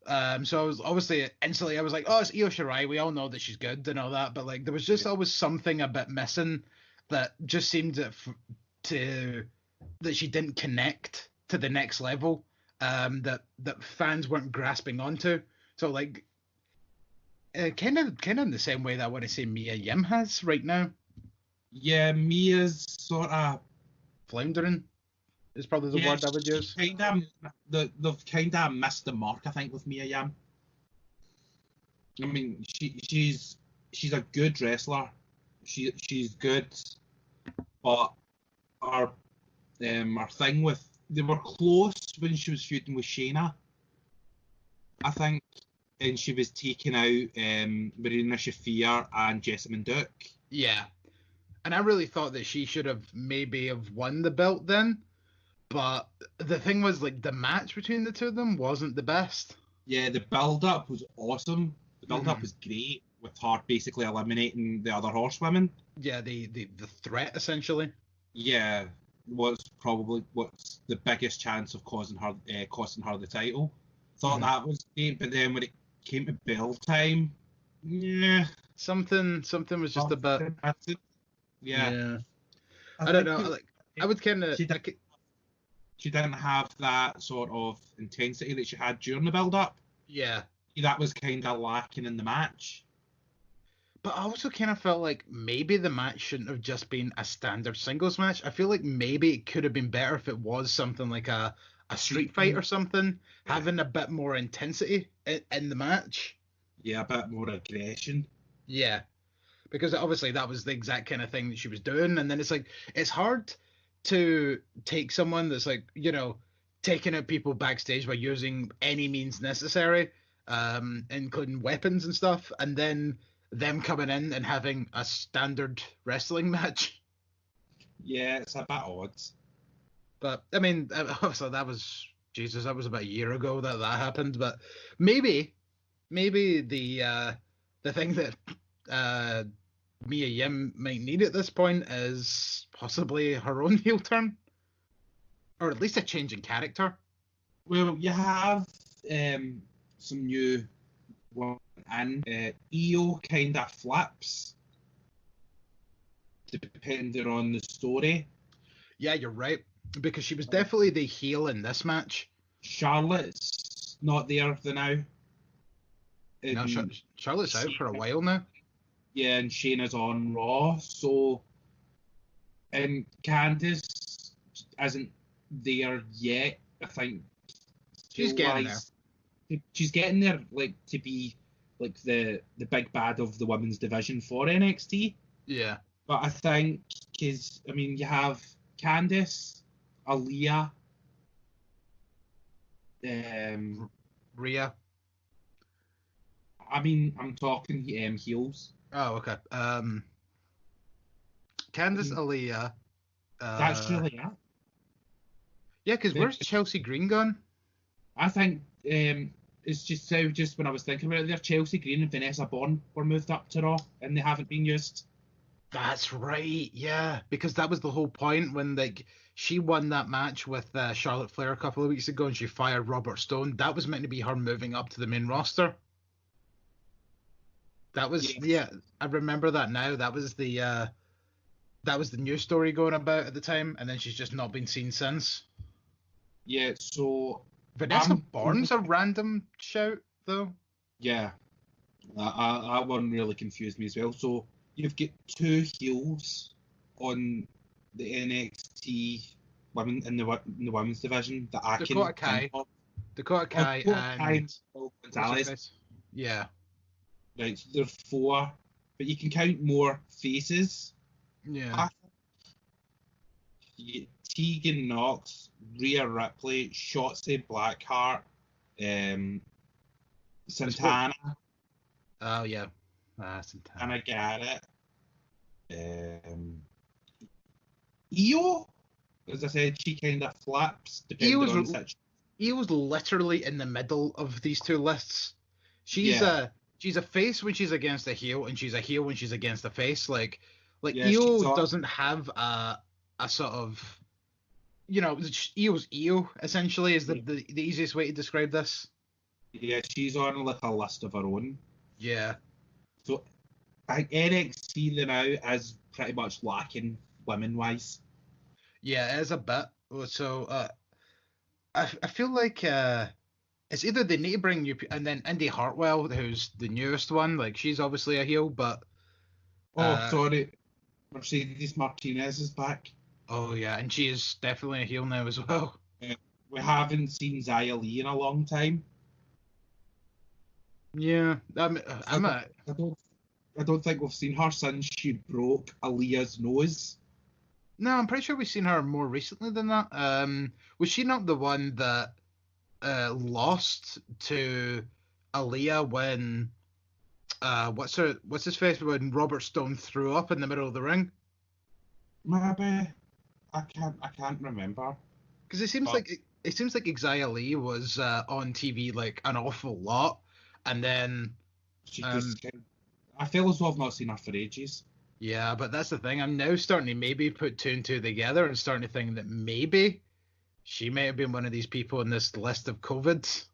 So I was obviously instantly, I was like, oh, it's Io Shirai. We all know that she's good and all that, but like there was just always something a bit missing that just seemed that she didn't connect to the next level, that fans weren't grasping onto. So like, kind of in the same way that I want to say Mia Yim has right now. Yeah, Mia's sort of floundering is probably the word I would use. They've kind of missed the mark, I think, with Mia Yim. I mean, she's a good wrestler. She's good, but our thing with, they were close when she was feuding with Shayna, I think, and she was taking out Marina Shafir and Jessamine Duke. Yeah, and I really thought that she should have maybe won the belt then. But the thing was, like, the match between the two of them wasn't the best. Yeah, the build-up was awesome. The build-up was great, with her basically eliminating the other horsewomen. Yeah, the threat, essentially. Yeah, what's the biggest chance of costing her the title. Thought that was great, but then when it came to bell time, yeah, something was just a bit. Yeah. I don't know. Like, I would kind of. She didn't have that sort of intensity that she had during the build-up. Yeah. That was kind of lacking in the match. But I also kind of felt like maybe the match shouldn't have just been a standard singles match. I feel like maybe it could have been better if it was something like a street fight or something, having a bit more intensity in the match. Yeah, a bit more aggression. Yeah. Because obviously that was the exact kind of thing that she was doing. And then it's like, it's hard to take someone that's, like, you know, taking out people backstage by using any means necessary, including weapons and stuff, and then them coming in and having a standard wrestling match. Yeah, it's a bit odd. But I mean, obviously that was about a year ago that happened. But maybe the thing that Mia Yim might need at this point is possibly her own heel turn, or at least a change in character. Well, you have some new one, and Io kind of flips depending on the story. Yeah, you're right, because she was definitely the heel in this match. Charlotte's not there for now. No, Charlotte's out for a while now. Yeah, and Shayna's on Raw, so, and Candice isn't there yet. I think she's getting there. She's getting there, like, to be like the big bad of the women's division for NXT. Yeah, but I think, because I mean, you have Candice, Aaliyah, Rhea. I mean, I'm talking heels. Oh, okay. Candice, Aaliyah. That's really it. Yeah, because where's Chelsea Green gone? I think it's just when I was thinking about it there, Chelsea Green and Vanessa Bourne were moved up to Raw, and they haven't been used. That's right, yeah. Because that was the whole point when, like, she won that match with Charlotte Flair a couple of weeks ago, and she fired Robert Stone. That was meant to be her moving up to the main roster. That was I remember that now. That was the news story going about at the time, and then she's just not been seen since. Yeah, so Vanessa Bourne's a random shout though. Yeah, that one really confused me as well. So you've got 2 heels on the NXT women in the women's division that I Dakota can think Kai. of. Dakota Kai and Gonzalez. Yeah. Right, so there's 4, but you can count more faces. Yeah. Tegan Knox, Rhea Ripley, Shotzi Blackheart, Santana. Oh yeah, Santana. And I get it. Io, as I said, she kind of flaps depending on the situation. Io's literally in the middle of these two lists. She's a face when she's against a heel, and she's a heel when she's against a face. Like Io doesn't have a sort of, Io's Io essentially is the easiest way to describe this. Yeah, she's on like a list of her own. Yeah. So I think NXT now is pretty much lacking women-wise. Yeah, it is a bit. So I feel like it's either they need to bring new and then Indy Hartwell, who's the newest one, like she's obviously a heel, but sorry, Mercedes Martinez is back. Oh yeah, and she is definitely a heel now as well. We haven't seen Xia Li in a long time. Yeah, I don't think we've seen her since she broke Aaliyah's nose. No, I'm pretty sure we've seen her more recently than that. Was she not the one that lost to Aaliyah when what's his face when Robert Stone threw up in the middle of the ring? Maybe I can't remember. Because it seems like Xia Li was on TV like an awful lot, and then I feel as though I've not seen her for ages. Yeah, but that's the thing. I'm now starting to maybe put 2 and 2 together and starting to think that maybe she may have been one of these people in this list of COVID.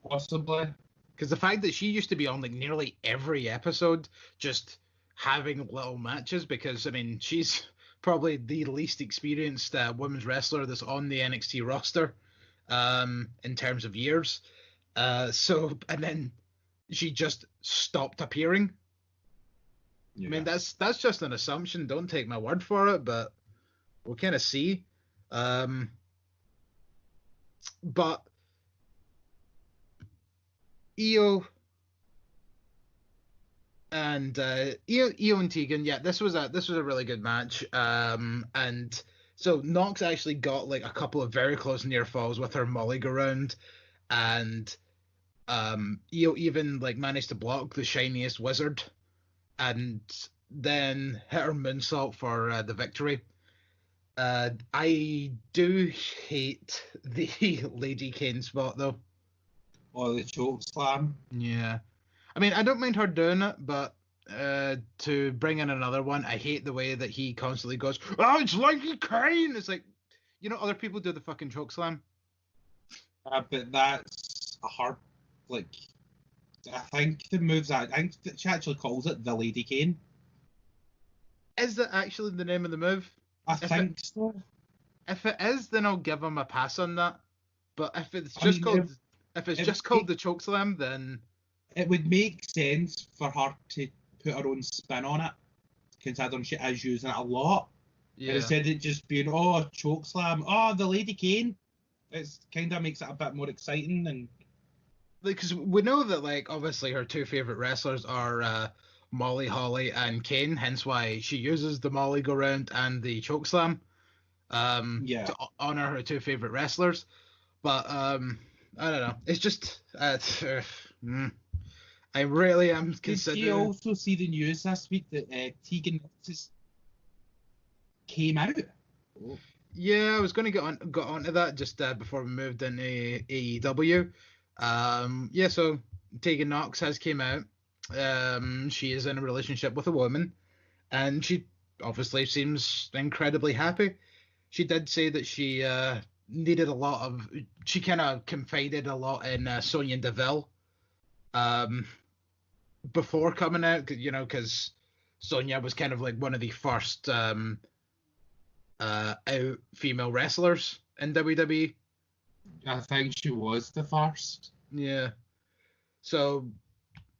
Possibly. Because the fact that she used to be on like nearly every episode just having little matches, because, I mean, she's probably the least experienced women's wrestler that's on the NXT roster in terms of years. And then she just stopped appearing. Yeah. I mean, that's just an assumption. Don't take my word for it, but we'll kind of see. But Io and Tegan, yeah, this was a really good match. And so Nox actually got like a couple of very close near falls with her Molly go round, and Io even like managed to block the shiniest wizard, and then hit her moonsault for the victory. I do hate the Lady Kane spot though. Or the choke slam. Yeah. I mean, I don't mind her doing it, but to bring in another one, I hate the way that he constantly goes, "Oh, it's Lady Kane!" It's like, other people do the fucking choke slam. But that's a hard, like, I think the moves, I think she actually calls it the Lady Kane. Is that actually the name of the move? I think so. If it is, then I'll give him a pass on that. But if it's just called the chokeslam, then it would make sense for her to put her own spin on it, considering she is using it a lot. Yeah. Instead of just being chokeslam, the Lady Kane. It's kind of makes it a bit more exciting, and because we know that like obviously her 2 favorite wrestlers are Molly Holly and Kane, hence why she uses the Molly go round and the chokeslam to honor her 2 favorite wrestlers. But I don't know, it's just I really am considering. Did you also see the news this week that Tegan came out? Oh. Yeah, I was going to get onto that just before we moved into AEW. So Tegan Knox has came out. She is in a relationship with a woman, and she obviously seems incredibly happy. She did say that she needed a lot of. She kind of confided a lot in Sonya Deville before coming out, because Sonya was kind of like one of the first out female wrestlers in WWE. I think she was the first. Yeah. So,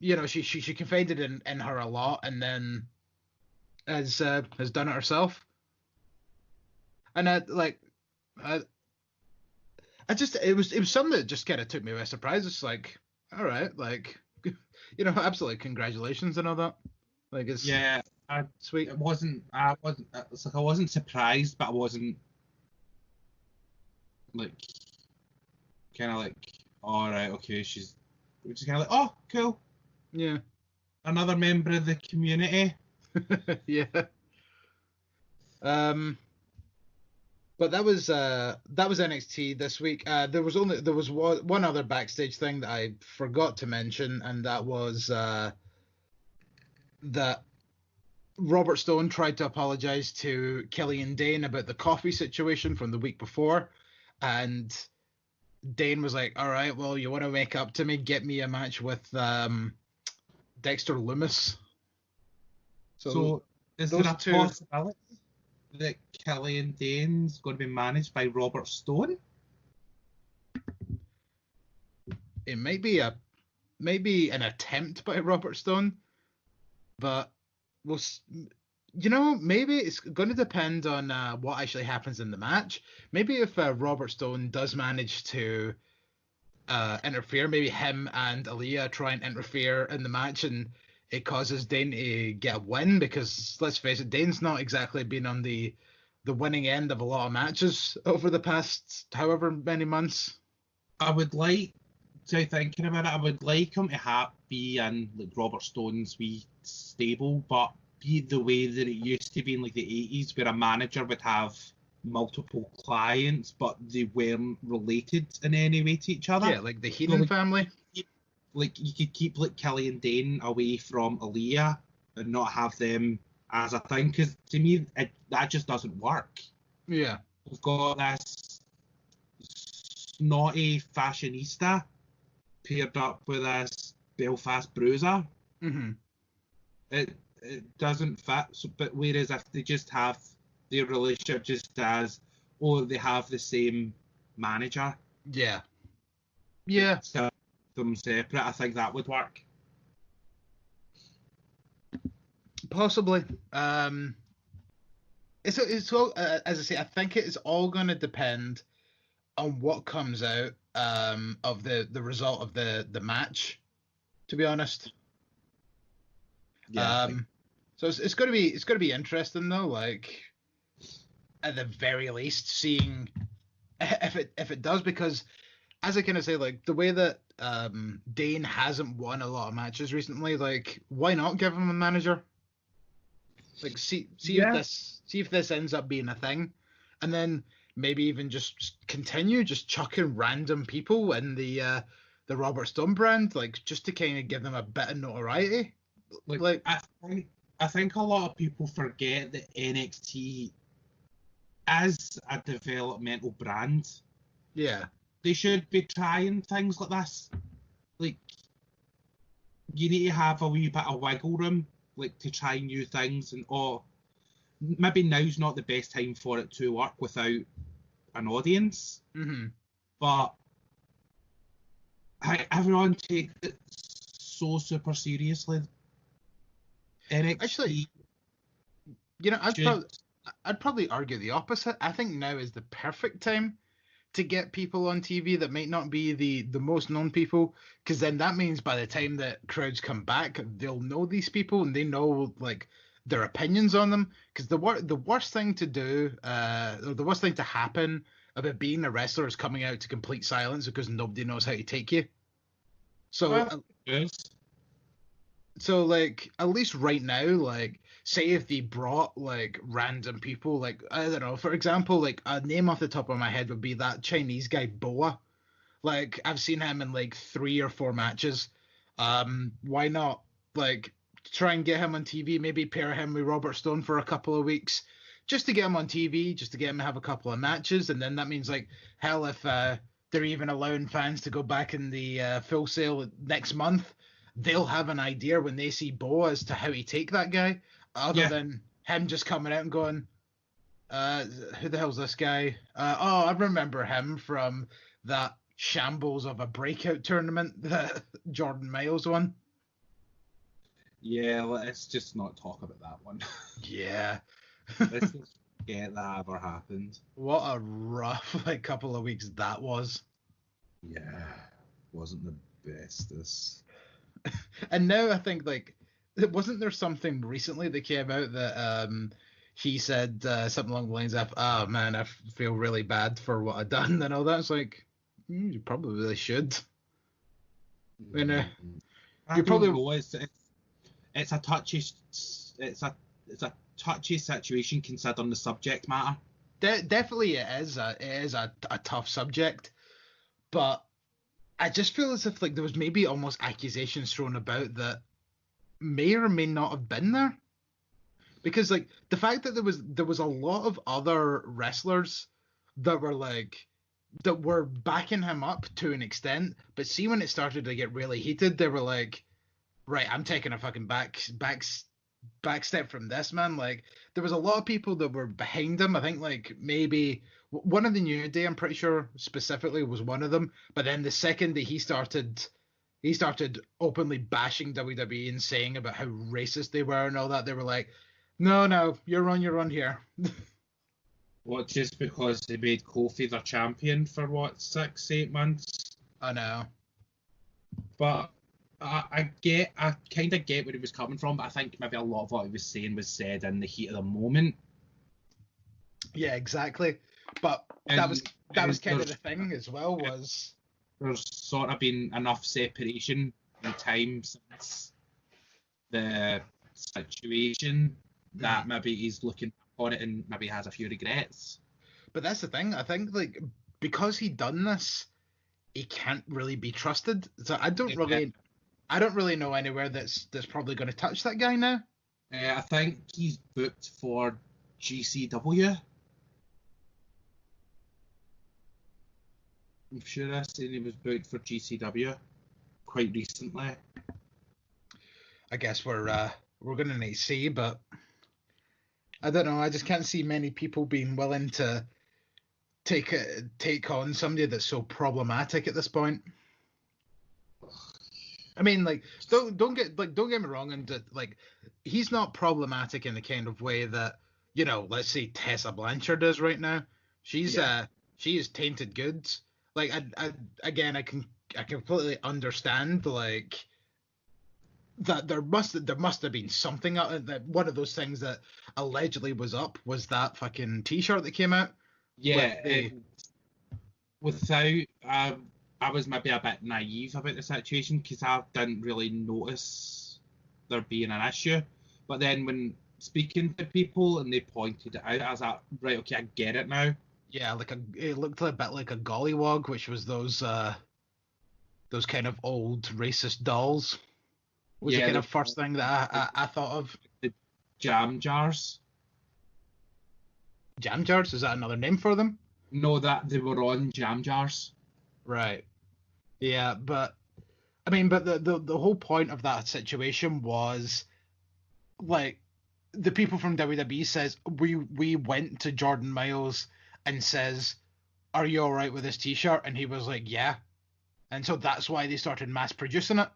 she confided in her a lot, and then has done it herself. And I it was something that just kind of took me by surprise. It's like, all right, like, absolutely congratulations and all that. Like, it's sweet. It's like I wasn't surprised, but I wasn't like kind of like, all right, okay, she's just kind of like, oh, cool. Yeah. Another member of the community. Yeah. But that was NXT this week. There was one other backstage thing that I forgot to mention, and that was that Robert Stone tried to apologize to Killian Dane about the coffee situation from the week before, and Dane was like, "All right, well, you want to make up to me? Get me a match with Dexter Lumis." So is there a possibility that Killian Dane's going to be managed by Robert Stone? It might be an attempt by Robert Stone, but maybe it's going to depend on what actually happens in the match. Maybe if Robert Stone does manage to interfere, maybe him and Aaliyah try and interfere in the match, and it causes Dane to get a win, because let's face it, Dane's not exactly been on the winning end of a lot of matches over the past however many months. I would like thinking about it, I would like him to be in like Robert Stone's wee stable, but be the way that it used to be in like the 80s, where a manager would have multiple clients, but they weren't related in any way to each other. Yeah, like the Heenan family. Like you could keep like Killian Dane away from Aaliyah and not have them as a thing, because to me that just doesn't work. Yeah, we've got this snotty fashionista paired up with this Belfast bruiser. Mm-hmm. It doesn't fit. So, but whereas if they just have their relationship just as, or they have the same manager. Yeah. So them separate, I think that would work. Possibly. It's all, as I say, I think it is all going to depend on what comes out of the result of the match, to be honest. Yeah. So it's going to be interesting though, like at the very least seeing if it does, because as I kind of say, like the way that Dane hasn't won a lot of matches recently, like why not give him a manager? Like see if this ends up being a thing, and then maybe even just continue just chucking random people in the Robert Stone brand, like just to kind of give them a bit of notoriety. Like I think a lot of people forget that NXT is a developmental brand. Yeah. They should be trying things like this. Like, you need to have a wee bit of wiggle room, like to try new things, and maybe now's not the best time for it to work without an audience. Mm-hmm. But everyone takes it so super seriously. NXT, actually, I'd probably argue the opposite. I think now is the perfect time to get people on TV that might not be the most known people, because then that means by the time that crowds come back, they'll know these people and they know like their opinions on them. Because the worst thing to do, or the worst thing to happen about being a wrestler is coming out to complete silence because nobody knows how to take you. So, so like at least right now, like say if they brought like random people, like I don't know, for example, like a name off the top of my head would be that Chinese guy Boa. Like I've seen him in like 3 or 4 matches. Why not like try and get him on TV? Maybe pair him with Robert Stone for a couple of weeks, just to get him on TV, just to get him to have a couple of matches, and then that means like hell if they're even allowing fans to go back in the Full Sail next month, they'll have an idea when they see Boa as to how he take that guy, other than him just coming out and going, who the hell's this guy? Oh, I remember him from that shambles of a breakout tournament that Jordan Miles won. Yeah, let's just not talk about that one. Yeah. forget that ever happened. What a rough couple of weeks that was. Yeah, wasn't the bestest. And now I think wasn't there something recently that came out that he said something along the lines of, "Oh man, I feel really bad for what I've done," and all that. It's like, you probably should. You know, you probably know it's a touchy situation considering the subject matter. Definitely, it is a tough subject, but I just feel as if there was maybe almost accusations thrown about that may or may not have been there, because the fact that there was a lot of other wrestlers that were backing him up to an extent, but see when it started to get really heated, they were like, right, I'm taking a fucking back step from this, man. There was a lot of people that were behind him. I think maybe one of the New Day, I'm pretty sure specifically, was one of them. But then the second that he started openly bashing WWE and saying about how racist they were and all that, they were like, no, you're on here. What, just because they made Kofi their champion for 6-8 months? I know. But I kind of get where he was coming from, but I think maybe a lot of what he was saying was said in the heat of the moment. Yeah, exactly. But that was kind of the thing as well, was there's sort of been enough separation in time since the situation that maybe he's looking on it and maybe has a few regrets. But that's the thing. I think because he done this, he can't really be trusted. So I don't really know anywhere that's probably going to touch that guy now. I think he's booked for GCW. I'm sure I seen he was booked for GCW quite recently. I guess we're going to need to see, but I don't know. I just can't see many people being willing to take on somebody that's so problematic at this point. I mean, don't get me wrong, and he's not problematic in the kind of way that, let's say Tessa Blanchard is right now. She is tainted goods. I completely understand that there must have been something that one of those things that allegedly was up was that fucking T-shirt that came out. Yeah, I was maybe a bit naive about the situation because I didn't really notice there being an issue. But then when speaking to people and they pointed it out, I was like, right, okay, I get it now. Yeah, it looked a bit like a gollywog, which was those kind of old racist dolls. Was the kind of first thing that I thought of. The jam jars. Jam jars? Is that another name for them? No, that they were on jam jars. Right. Yeah, but I mean, but the whole point of that situation was the people from WWE says we went to Jordan Miles and says, "Are you all right with this T-shirt?" And he was like, "Yeah." And so that's why they started mass producing it.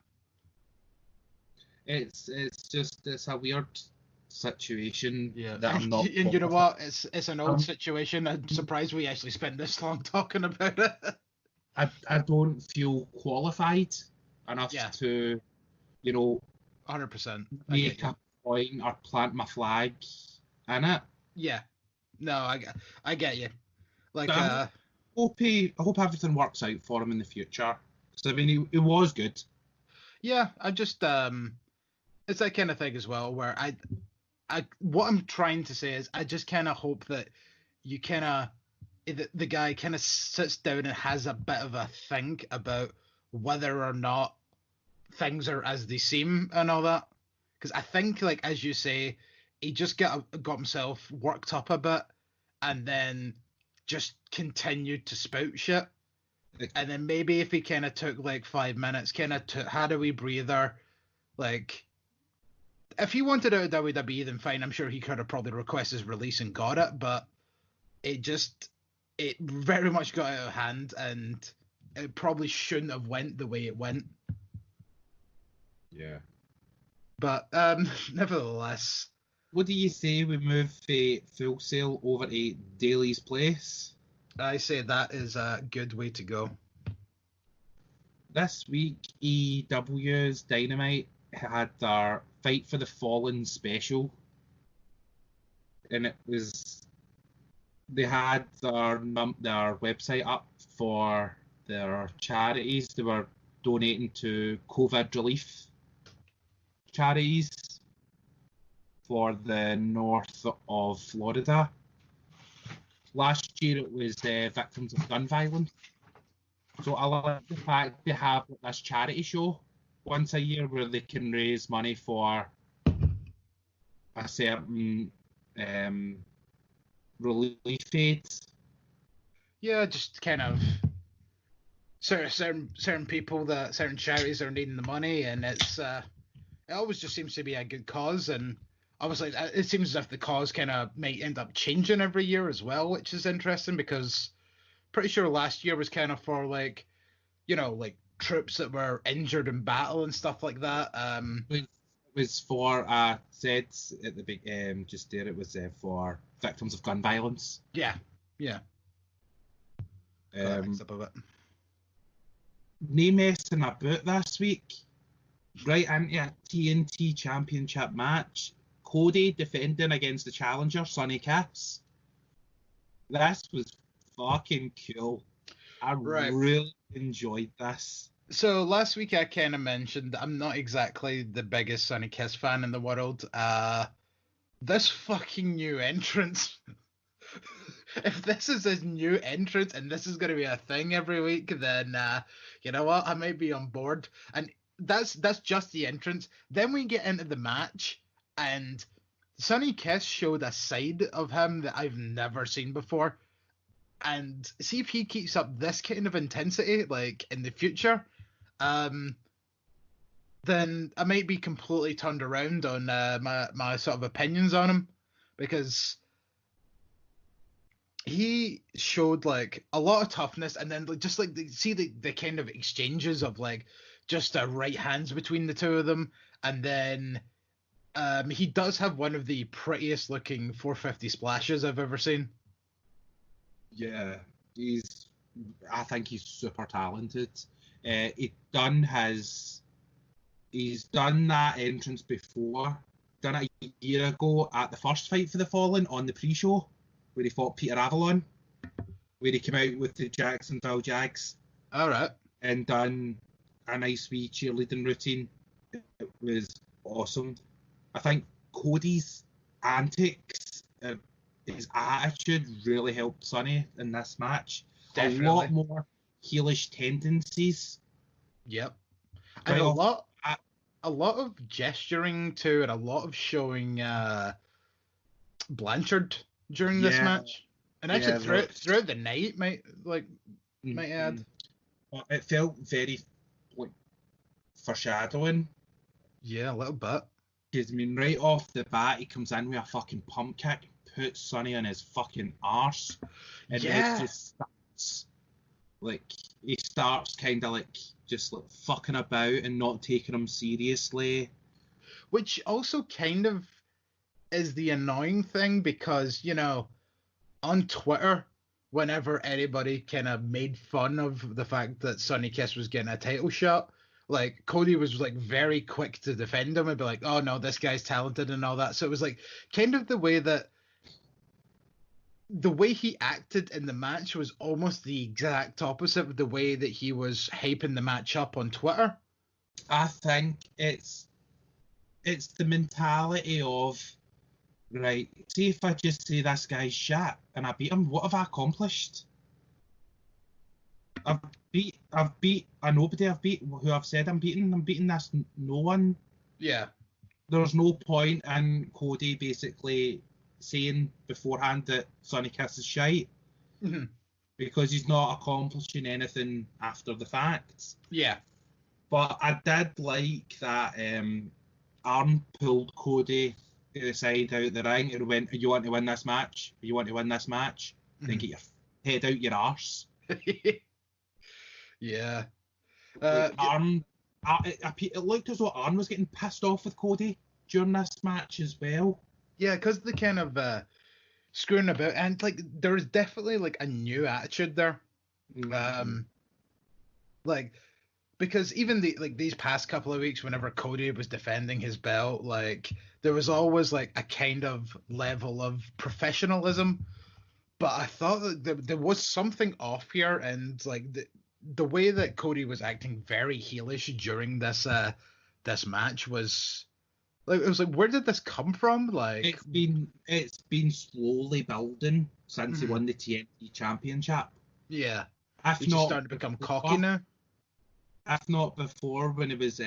It's a weird situation. Yeah. That I'm not. And you know what? It's an old situation. I'm surprised we actually spent this long talking about it. I don't feel qualified enough to, 100%. make a point or plant my flag in it. Yeah. No, I get you. I hope everything works out for him in the future. So I mean, he was good. Yeah, I just it's that kind of thing as well where I what I'm trying to say is I just kind of hope that you kind of the guy kind of sits down and has a bit of a think about whether or not things are as they seem and all that. Because I think, as you say, he just got himself worked up a bit and then just continued to spout shit. And then maybe if he kind of took 5 minutes, had a wee breather, if he wanted out of WWE, then fine. I'm sure he could have probably requested his release and got it, but it very much got out of hand, and it probably shouldn't have went the way it went. Yeah. But nevertheless, what do you say we move Full Sail over to Daly's Place? I say that is a good way to go. This week, EW's Dynamite had their Fight for the Fallen special, and they had their website up for their charities. They were donating to COVID relief charities for the north of Florida. Last year it was victims of gun violence. So I like the fact they have this charity show once a year where they can raise money for a certain relief aids. Yeah, just kind of certain people that certain charities are needing the money, and it always just seems to be a good cause. And obviously, it seems as if the cause kind of might end up changing every year as well, which is interesting because pretty sure last year was kind of for like troops that were injured in battle and stuff like that. It was for said at the big just there. It was for victims of gun violence. Yeah. No messing about this week. Right into a TNT Championship match. Cody defending against the challenger, Sonny Kiss. This was fucking cool. I really enjoyed this. So last week I kind of mentioned I'm not exactly the biggest Sonny Kiss fan in the world. This fucking new entrance. If this is his new entrance and this is going to be a thing every week, then you know what? I might be on board. And that's just the entrance. Then we get into the match, and Sonny Kiss showed a side of him that I've never seen before. And see if he keeps up this kind of intensity, like in the future, then I might be completely turned around on my sort of opinions on him, because he showed like a lot of toughness, and then just like see the kind of exchanges of like just right hands between the two of them, and then he does have one of the prettiest looking 450 splashes I've ever seen. Yeah, I think he's super talented. He's done that entrance before. Done it a year ago at the first Fight for the Fallen on the pre-show, where he fought Peter Avalon, where he came out with the Jacksonville Jags. All right. And done a nice wee cheerleading routine. It was awesome. I think Cody's antics, his attitude really helped Sonny in this match. Definitely. A lot more heelish tendencies. Yep. And a lot of gesturing too, and a lot of showing Blanchard during this match. And actually throughout the night, might add. It felt very like foreshadowing. Yeah, a little bit. Because I mean, right off the bat, he comes in with a fucking pump kick, puts Sonny on his fucking arse, and then it just starts he starts kind of like just like fucking about and not taking him seriously. Which also kind of is the annoying thing, because on Twitter, whenever anybody kind of made fun of the fact that Sonny Kiss was getting a title shot, like Cody was like very quick to defend him and be like, oh no, this guy's talented and all that. So it was like kind of the way he acted in the match was almost the exact opposite of the way that he was hyping the match up on Twitter. I think it's the mentality of, right, see if I just say this guy's shit and I beat him, what have I accomplished? I've beat a nobody. Who I've said I'm beating this no one. Yeah. There's no point in Cody basically saying beforehand that Sonny Kiss is shite, because he's not accomplishing anything after the fact. Yeah. But I did like that Arn pulled Cody to the side out the ring and went, you want to win this match? You want to win this match? Then get your head out your arse. Yeah. Arn, it looked as though Arn was getting pissed off with Cody during this match as well. Yeah, because the kind of screwing about, and like there's definitely like a new attitude there. Like, because even these past couple of weeks, whenever Cody was defending his belt, like there was always like a kind of level of professionalism. But I thought that there was something off here, and like the way that Cody was acting very heelish during this match was like, it was like, where did this come from? Like, it's been slowly building since he won the TNT Championship. Yeah, he's just starting to become cocky now. If not before, when he was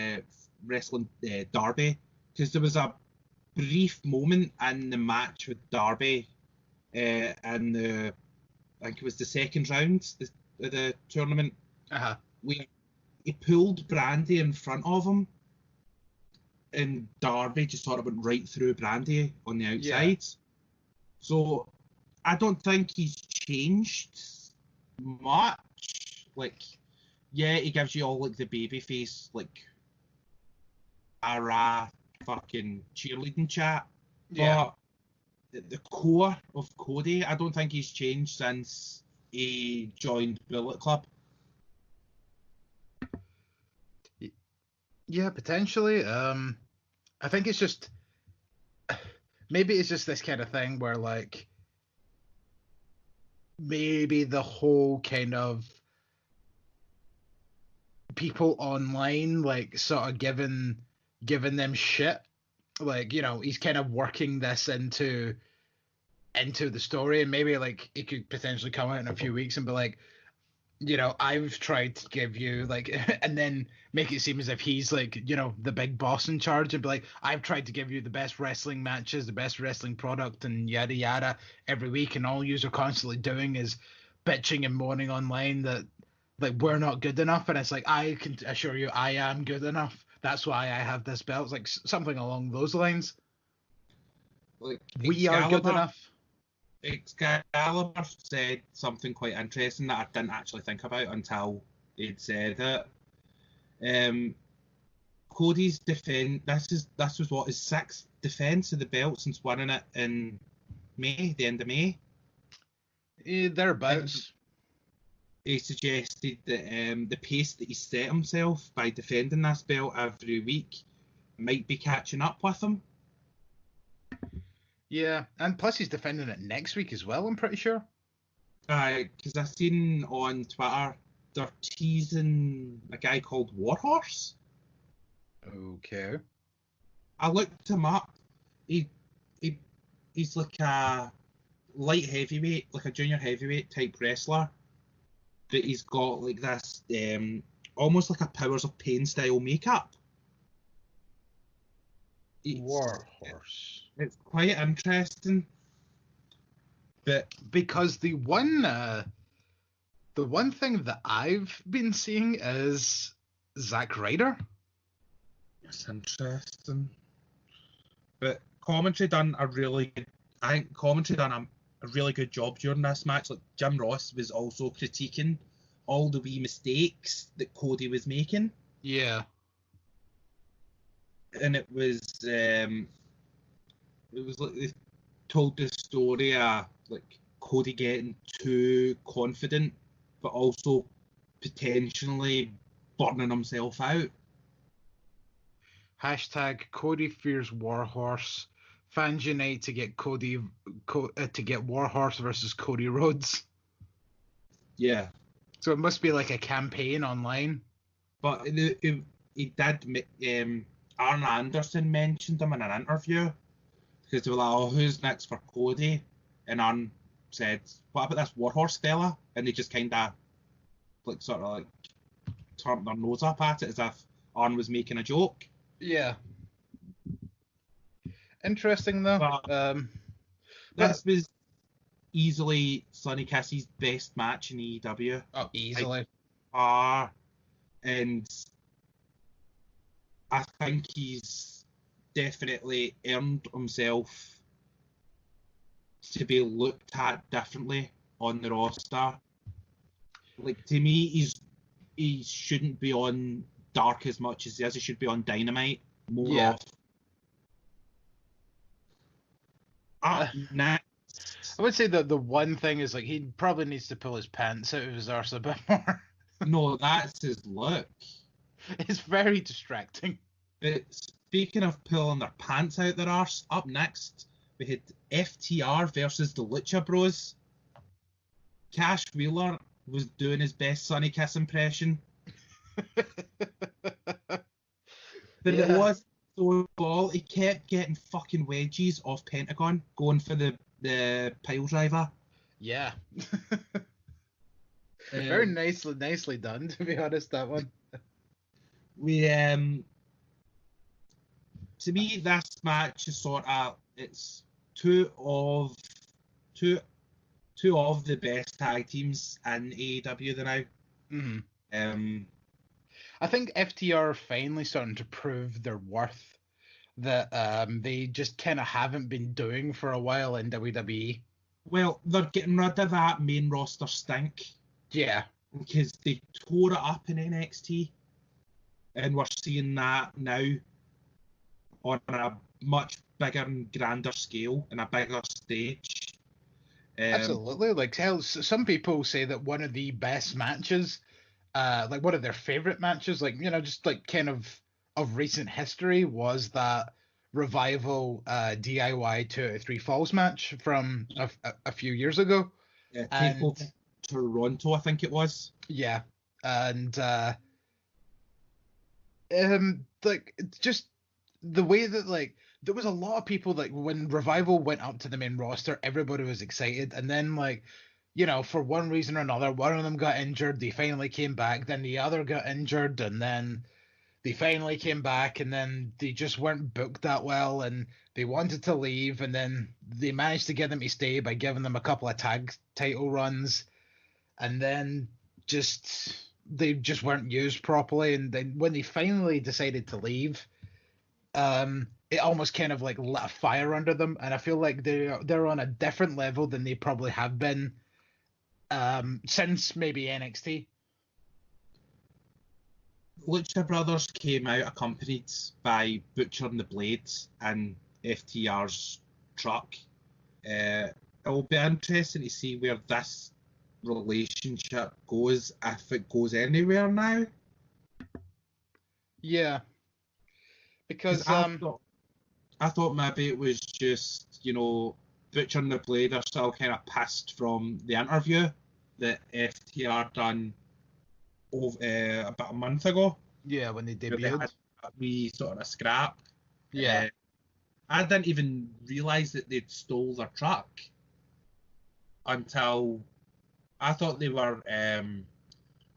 wrestling Darby, because there was a brief moment in the match with Darby, and I think it was the second round of the tournament, where he pulled Brandy in front of him, and Darby just sort of went right through Brandy on the outside. Yeah. So I don't think he's changed much. Like, yeah, he gives you all like the baby face, like fucking cheerleading chat. Yeah. But the core of Cody, I don't think he's changed since he joined Bullet Club. Yeah, potentially. I think it's just, maybe it's just this kind of thing where like maybe the whole kind of people online like sort of giving them shit, like, you know, he's kind of working this into the story, and maybe like it could potentially come out in a few weeks and be like, you know, I've tried to give you like, and then make it seem as if he's like, you know, the big boss in charge, and be like, I've tried to give you the best wrestling matches, the best wrestling product, and yada yada every week, and all you're constantly doing is bitching and moaning online that like we're not good enough. And it's like, I can assure you I am good enough. That's why I have this belt. It's like something along those lines. Like, we are good enough. Excalibur said something quite interesting that I didn't actually think about until he'd said it. Cody's defense. This was what, his sixth defense of the belt since winning it in May, the end of May. Thereabouts. He suggested that the pace that he set himself by defending this belt every week might be catching up with him. Yeah, and plus he's defending it next week as well, I'm pretty sure. Because I've seen on Twitter they're teasing a guy called Warhorse. Okay. I looked him up. He's like a light heavyweight, like a junior heavyweight type wrestler. But he's got like this, almost like a Powers of Pain style makeup. Warhorse. It's quite interesting. But because the one thing that I've been seeing is Zack Ryder. It's interesting. But commentary done a really good job during this match. Like, Jim Ross was also critiquing all the wee mistakes that Cody was making. Yeah. And it was like they told the story of like Cody getting too confident, but also potentially burning himself out. Hashtag Cody fears Warhorse. Fans unite to get to get Warhorse versus Cody Rhodes. Yeah. So it must be like a campaign online. But he did. Arn Anderson mentioned him in an interview because they were like, "Oh, who's next for Cody?" And Arn said, "What about this Warhorse fella?" And they just kind of like sort of like turned their nose up at it as if Arn was making a joke. Yeah. Interesting though. This was easily Sonny Kiss's best match in AEW. Oh, easily. And I think he's definitely earned himself to be looked at differently on the roster. Like, to me, he shouldn't be on Dark as much as he is. He should be on Dynamite more often. Up next. I would say that the one thing is, like, he probably needs to pull his pants out of his arse a bit more. No, that's his look. It's very distracting. But speaking of pulling their pants out their arse, up next we had FTR versus the Lucha Bros. Cash Wheeler was doing his best Sonny Kiss impression. But it was so ball. He kept getting fucking wedges off Pentagon, going for the pile driver. Yeah. Very nicely done, to be honest, that one. We to me, this match is sort of, it's two of the best tag teams in AEW now. Mm-hmm. I think FTR are finally starting to prove their worth that they just kind of haven't been doing for a while in WWE. Well, they're getting rid of that main roster stink. Yeah. Because they tore it up in NXT. And we're seeing that now on a much bigger and grander scale and a bigger stage. Absolutely. Like, hell, some people say that one of the best matches, like one of their favorite matches, like, you know, just like kind of recent history, was that Revival DIY 2 out of 3 Falls match from a few years ago. Yeah, Takeover Toronto, I think it was. Yeah. And like, just the way that, like, there was a lot of people, like, when Revival went up to the main roster, everybody was excited, and then, like, you know, for one reason or another, one of them got injured, they finally came back, then the other got injured, and then they finally came back, and then they just weren't booked that well, and they wanted to leave, and then they managed to get them to stay by giving them a couple of tag title runs, and then they just weren't used properly, and then when they finally decided to leave, it almost kind of like lit a fire under them, and I feel like they're on a different level than they probably have been since maybe NXT. Lucha Brothers came out accompanied by Butcher and the Blades and FTR's truck. It will be interesting to see where this relationship goes, if it goes anywhere now. Yeah. Because I thought maybe it was just, you know, Butcher and the Blade are still kind of pissed from the interview that FTR done about a month ago. Yeah, when they debuted. They had we sort of scrap. Yeah. I didn't even realise that they'd stole their truck until I thought they were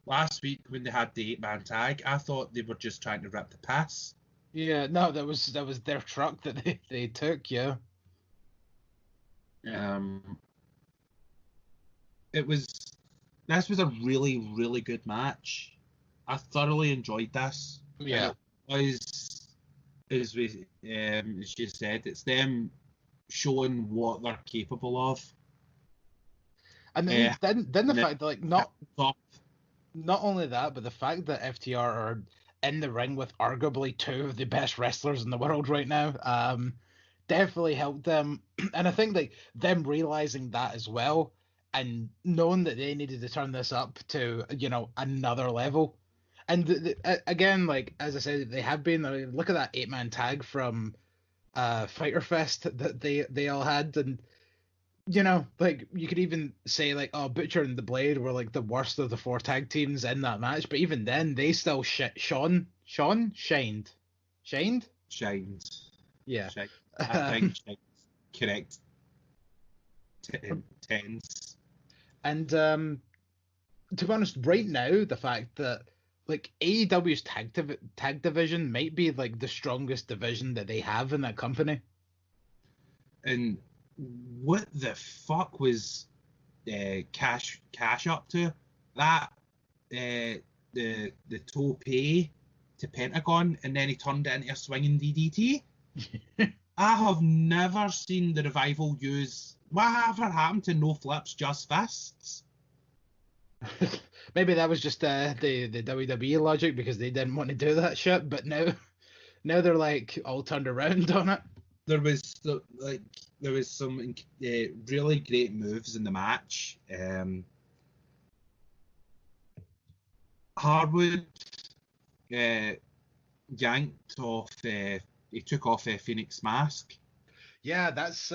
last week when they had the 8-man tag. I thought they were just trying to rip the piss. Yeah, no, that was their truck that they took. Yeah. This was a really, really good match. I thoroughly enjoyed this. Yeah. It was, as you said, it's them showing what they're capable of. And then the fact that, like, not only that, but the fact that FTR are in the ring with arguably 2 of the best wrestlers in the world right now, definitely helped them. And I think, like, them realizing that as well, and knowing that they needed to turn this up to, you know, another level. And again, like, as I said, they have been. Look at that 8-man tag from Fyter Fest that they all had, and, you know, like, you could even say, like, oh, Butcher and the Blade were, like, the worst of the 4 tag teams in that match, but even then, they still shined. Yeah. Shined. I think correct. Tense. And to be honest, right now, the fact that, like, AEW's tag division might be, like, the strongest division that they have in that company. And what the fuck was Cash up to? That the tope to Pentagon, and then he turned it into a swinging DDT. I have never seen the Revival use. Whatever happened to no flips, just fists? Maybe that was just the WWE logic, because they didn't want to do that shit, but now they're, like, all turned around on it. There was, like, there was some really great moves in the match. Harwood yanked off. He took off Phoenix's mask. Yeah, that's.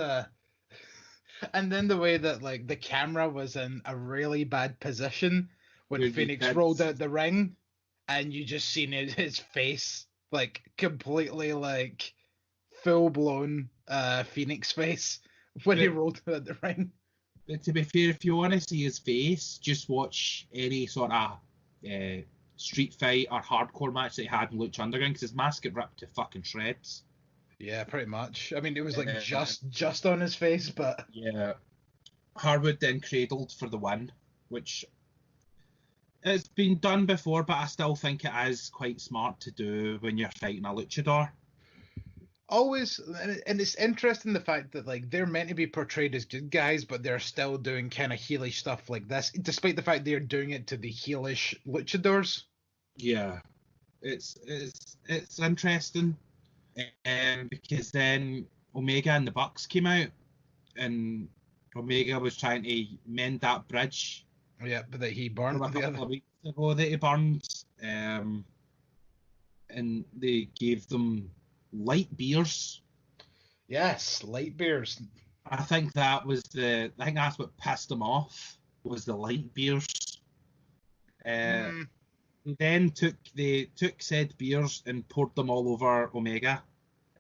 And then the way that like the camera was in a really bad position when Phoenix rolled out the ring, and you just seen his face like completely like full blown Phoenix face when he rolled out the ring. But to be fair, if you want to see his face, just watch any sort of street fight or hardcore match that he had in Lucha Underground, because his mask got ripped to fucking shreds. Yeah, pretty much. I mean, it was like just on his face, but yeah. Harwood then cradled for the win, which it's been done before, but I still think it is quite smart to do when you're fighting a luchador. Always, and it's interesting the fact that like they're meant to be portrayed as good guys, but they're still doing kind of heelish stuff like this, despite the fact they're doing it to the heelish luchadors. Yeah, it's interesting, because then Omega and the Bucks came out, and Omega was trying to mend that bridge. Yeah, but that he burned a couple of weeks ago that he burned, and they gave them light beers. Yes, light beers. I think that's what pissed them off, was the light beers. Then they took said beers and poured them all over Omega,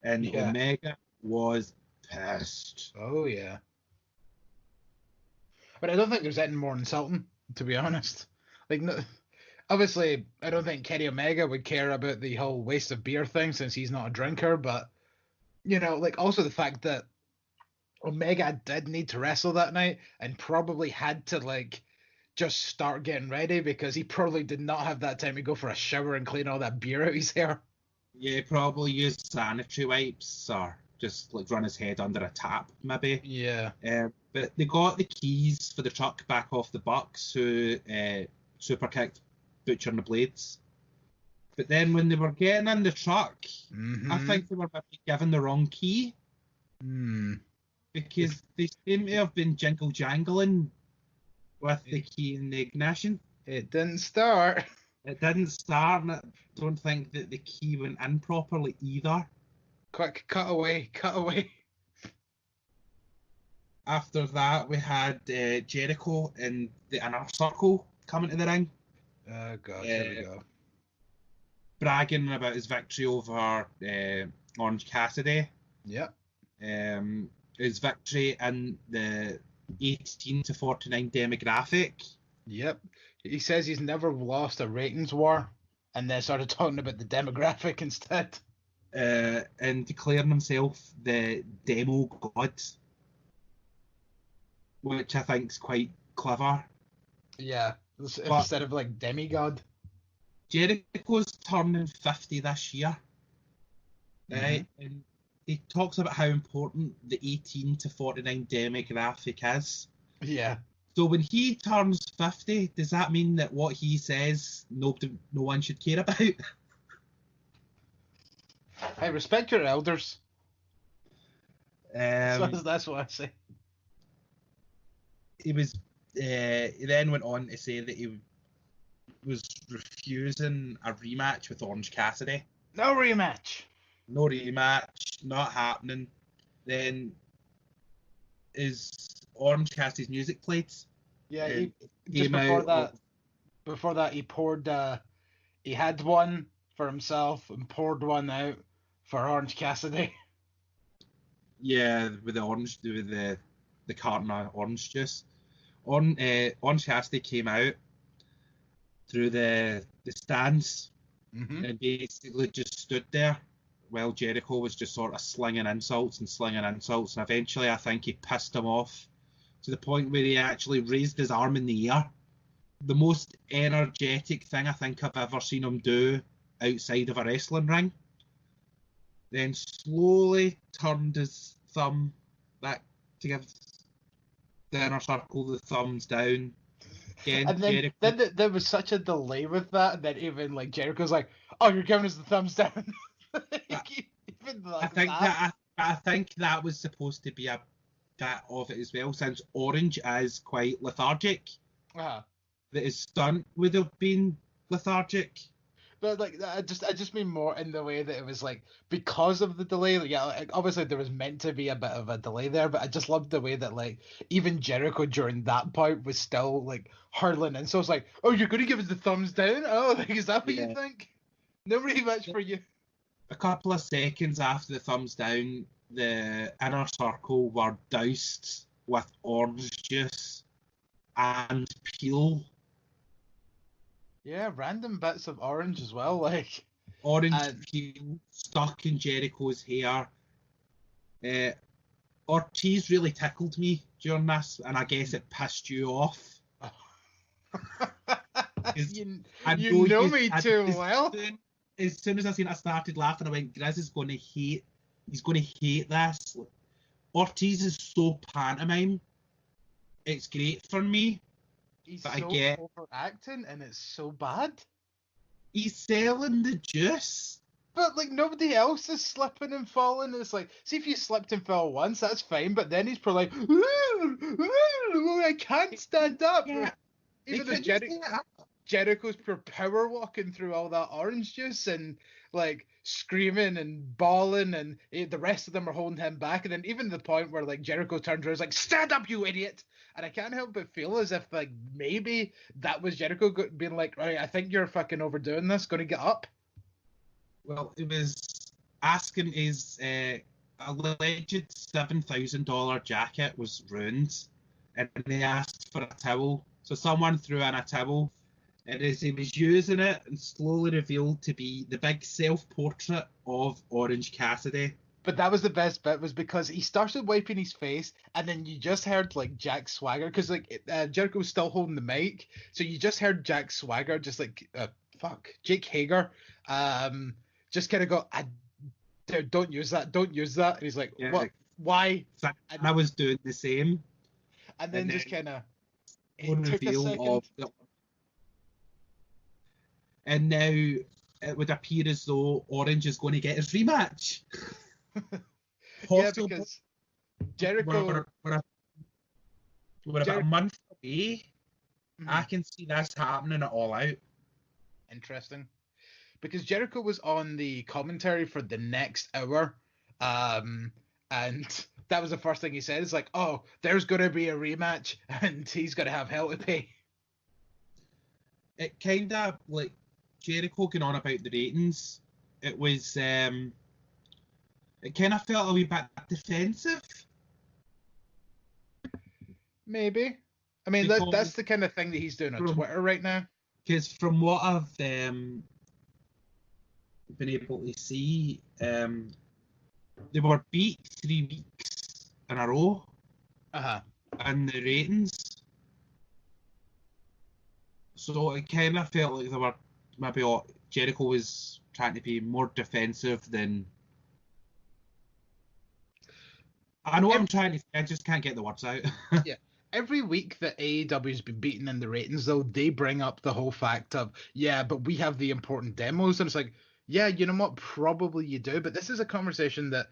and Omega was pissed. Oh yeah. But I don't think there's anything more insulting, to be honest. Like, no, obviously, I don't think Kenny Omega would care about the whole waste of beer thing since he's not a drinker, but, you know, like, also the fact that Omega did need to wrestle that night and probably had to, like, just start getting ready because he probably did not have that time to go for a shower and clean all that beer out his hair. Yeah, probably used sanitary wipes or just, like, run his head under a tap, maybe. Yeah. But they got the keys for the truck back off the Bucks, who super kicked Butcher and the Blades. But then when they were getting in the truck, I think they were maybe given the wrong key. Because they seem to have been jingle-jangling with the key in the ignition. It didn't start. It didn't start, and I don't think that the key went in properly either. Quick, cut away. After that, we had Jericho in the inner circle coming to the ring. Oh, God, here we go. Bragging about his victory over Orange Cassidy. Yep. His victory in the 18 to 49 demographic. Yep. He says he's never lost a ratings war, and then started talking about the demographic instead. And declaring himself the demo god, which I think is quite clever. Yeah, instead of like demigod. Jericho's turning 50 this year, right? And he talks about how important the 18 to 49 demographic is. Yeah. So when he turns 50, does that mean that what he says no one should care about? I respect your elders. That's what I say. He then went on to say that he was refusing a rematch with Orange Cassidy. No rematch, not happening. Then is Orange Cassidy's music played? Yeah, before that he poured he had one for himself and poured one out for Orange Cassidy. Yeah, with the carton of orange juice. Orange Cassidy came out through the stands and basically just stood there while Jericho was just sort of slinging insults, and eventually I think he pissed him off to the point where he actually raised his arm in the air. The most energetic thing I think I've ever seen him do outside of a wrestling ring. Then slowly turned his thumb back to give the inner circle the thumbs down. Again, and then there was such a delay with that even like Jericho's like, "Oh, you're giving us the thumbs down." I think that was supposed to be a that of it as well, since Orange is quite lethargic. Uh-huh. That his stunt would have been lethargic. But like, I just mean more in the way that it was like because of the delay. Like, yeah, like, obviously there was meant to be a bit of a delay there, but I just loved the way that like even Jericho during that point was still like hurling, and so it's like, oh, you're gonna give us the thumbs down? Oh, like, is that what you think? No rematch for you. A couple of seconds after the thumbs down, the inner circle were doused with orange juice and peel. Yeah, random bits of orange as well, like Orange peel stuck in Jericho's hair. Ortiz really tickled me during this, and I guess it pissed you off. you know me too well. As soon as I seen it, I started laughing. I went, Griz is going to hate. He's going to hate this. Ortiz is so pantomime. It's great for me. He's but so I get overacting, and it's so bad. He's selling the juice. But like nobody else is slipping and falling. It's like, see, if you slipped and fell once, that's fine. But then he's probably like, I can't stand up. Yeah. Even though Jericho's pure power walking through all that orange juice and like screaming and bawling, and the rest of them are holding him back. And then even the point where like Jericho turns around, is like, stand up, you idiot! And I can't help but feel as if like maybe that was Jericho being like, right, I think you're fucking overdoing this. Going to get up. Well, it was asking his alleged $7,000 jacket was ruined, and they asked for a towel. So someone threw in a towel, and as he was using it, and slowly revealed to be the big self-portrait of Orange Cassidy. But that was the best bit, was because he started wiping his face, and then you just heard like Jack Swagger, because like Jericho was still holding the mic, so you just heard Jack Swagger, just like Jake Hager, just kind of go, don't use that, don't use that, and he's like, yeah, what? Why? And I was doing the same, and then just kind of reveal of and now it would appear as though Orange is going to get his rematch. Yeah, because Jericho... We're about a month away. Mm-hmm. I can see this happening at All Out. Interesting. Because Jericho was on the commentary for the next hour, and that was the first thing he said. It's like, oh, there's going to be a rematch, and he's going to have hell to pay. It kind of, like, Jericho going on about the ratings, it was... It kind of felt a wee bit defensive. Maybe. I mean, that's the kind of thing that he's doing on Twitter right now. Because from what I've been able to see, they were beat 3 weeks in a row. And the ratings. So it kind of felt like they were maybe Jericho was trying to be more defensive than. I know what I'm trying to say, I just can't get the words out. Yeah. Every week that AEW's been beaten in the ratings, though, they bring up the whole fact of, yeah, but we have the important demos. And it's like, yeah, you know what? Probably you do. But this is a conversation that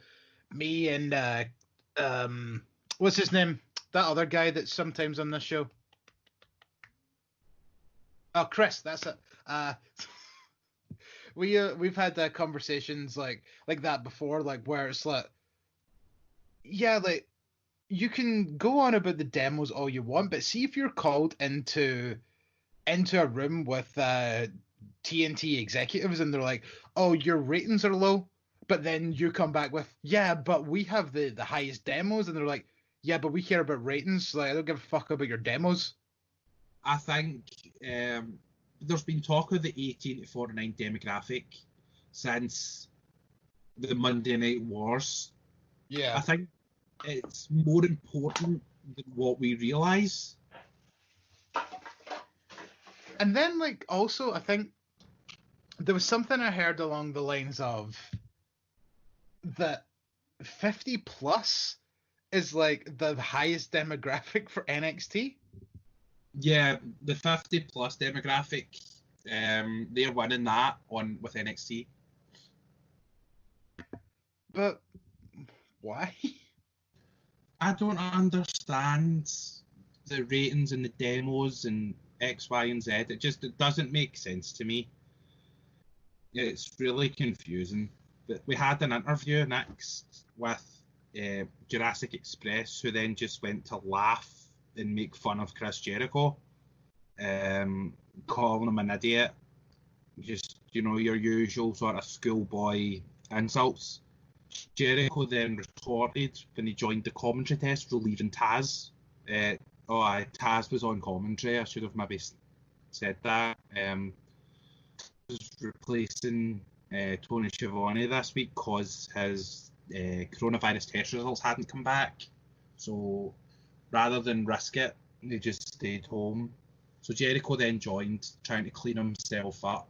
me and, what's his name? That other guy that's sometimes on this show. Oh, Chris, that's it. We've had conversations like that before, like where it's like, yeah, like you can go on about the demos all you want, but see if you're called into a room with TNT executives and they're like, oh, your ratings are low, but then you come back with, yeah, but we have the highest demos, and they're like, yeah, but we care about ratings. Like, I don't give a fuck about your demos. I think there's been talk of the 18 to 49 demographic since the Monday Night Wars. Yeah. I think it's more important than what we realise. And then, like, also, I think there was something I heard along the lines of that 50 plus is, like, the highest demographic for NXT. Yeah, the 50 plus demographic, they're winning that with NXT. But why? I don't understand the ratings and the demos and X, Y, and Z. It doesn't make sense to me. It's really confusing. But we had an interview next with Jurassic Express, who then just went to laugh and make fun of Chris Jericho, calling him an idiot. Just, your usual sort of schoolboy insults. Jericho then retorted when he joined the commentary test, relieving Taz. Taz was on commentary. I should have maybe said that. Was replacing Tony Schiavone this week because his coronavirus test results hadn't come back. So rather than risk it, they just stayed home. So Jericho then joined, trying to clean himself up.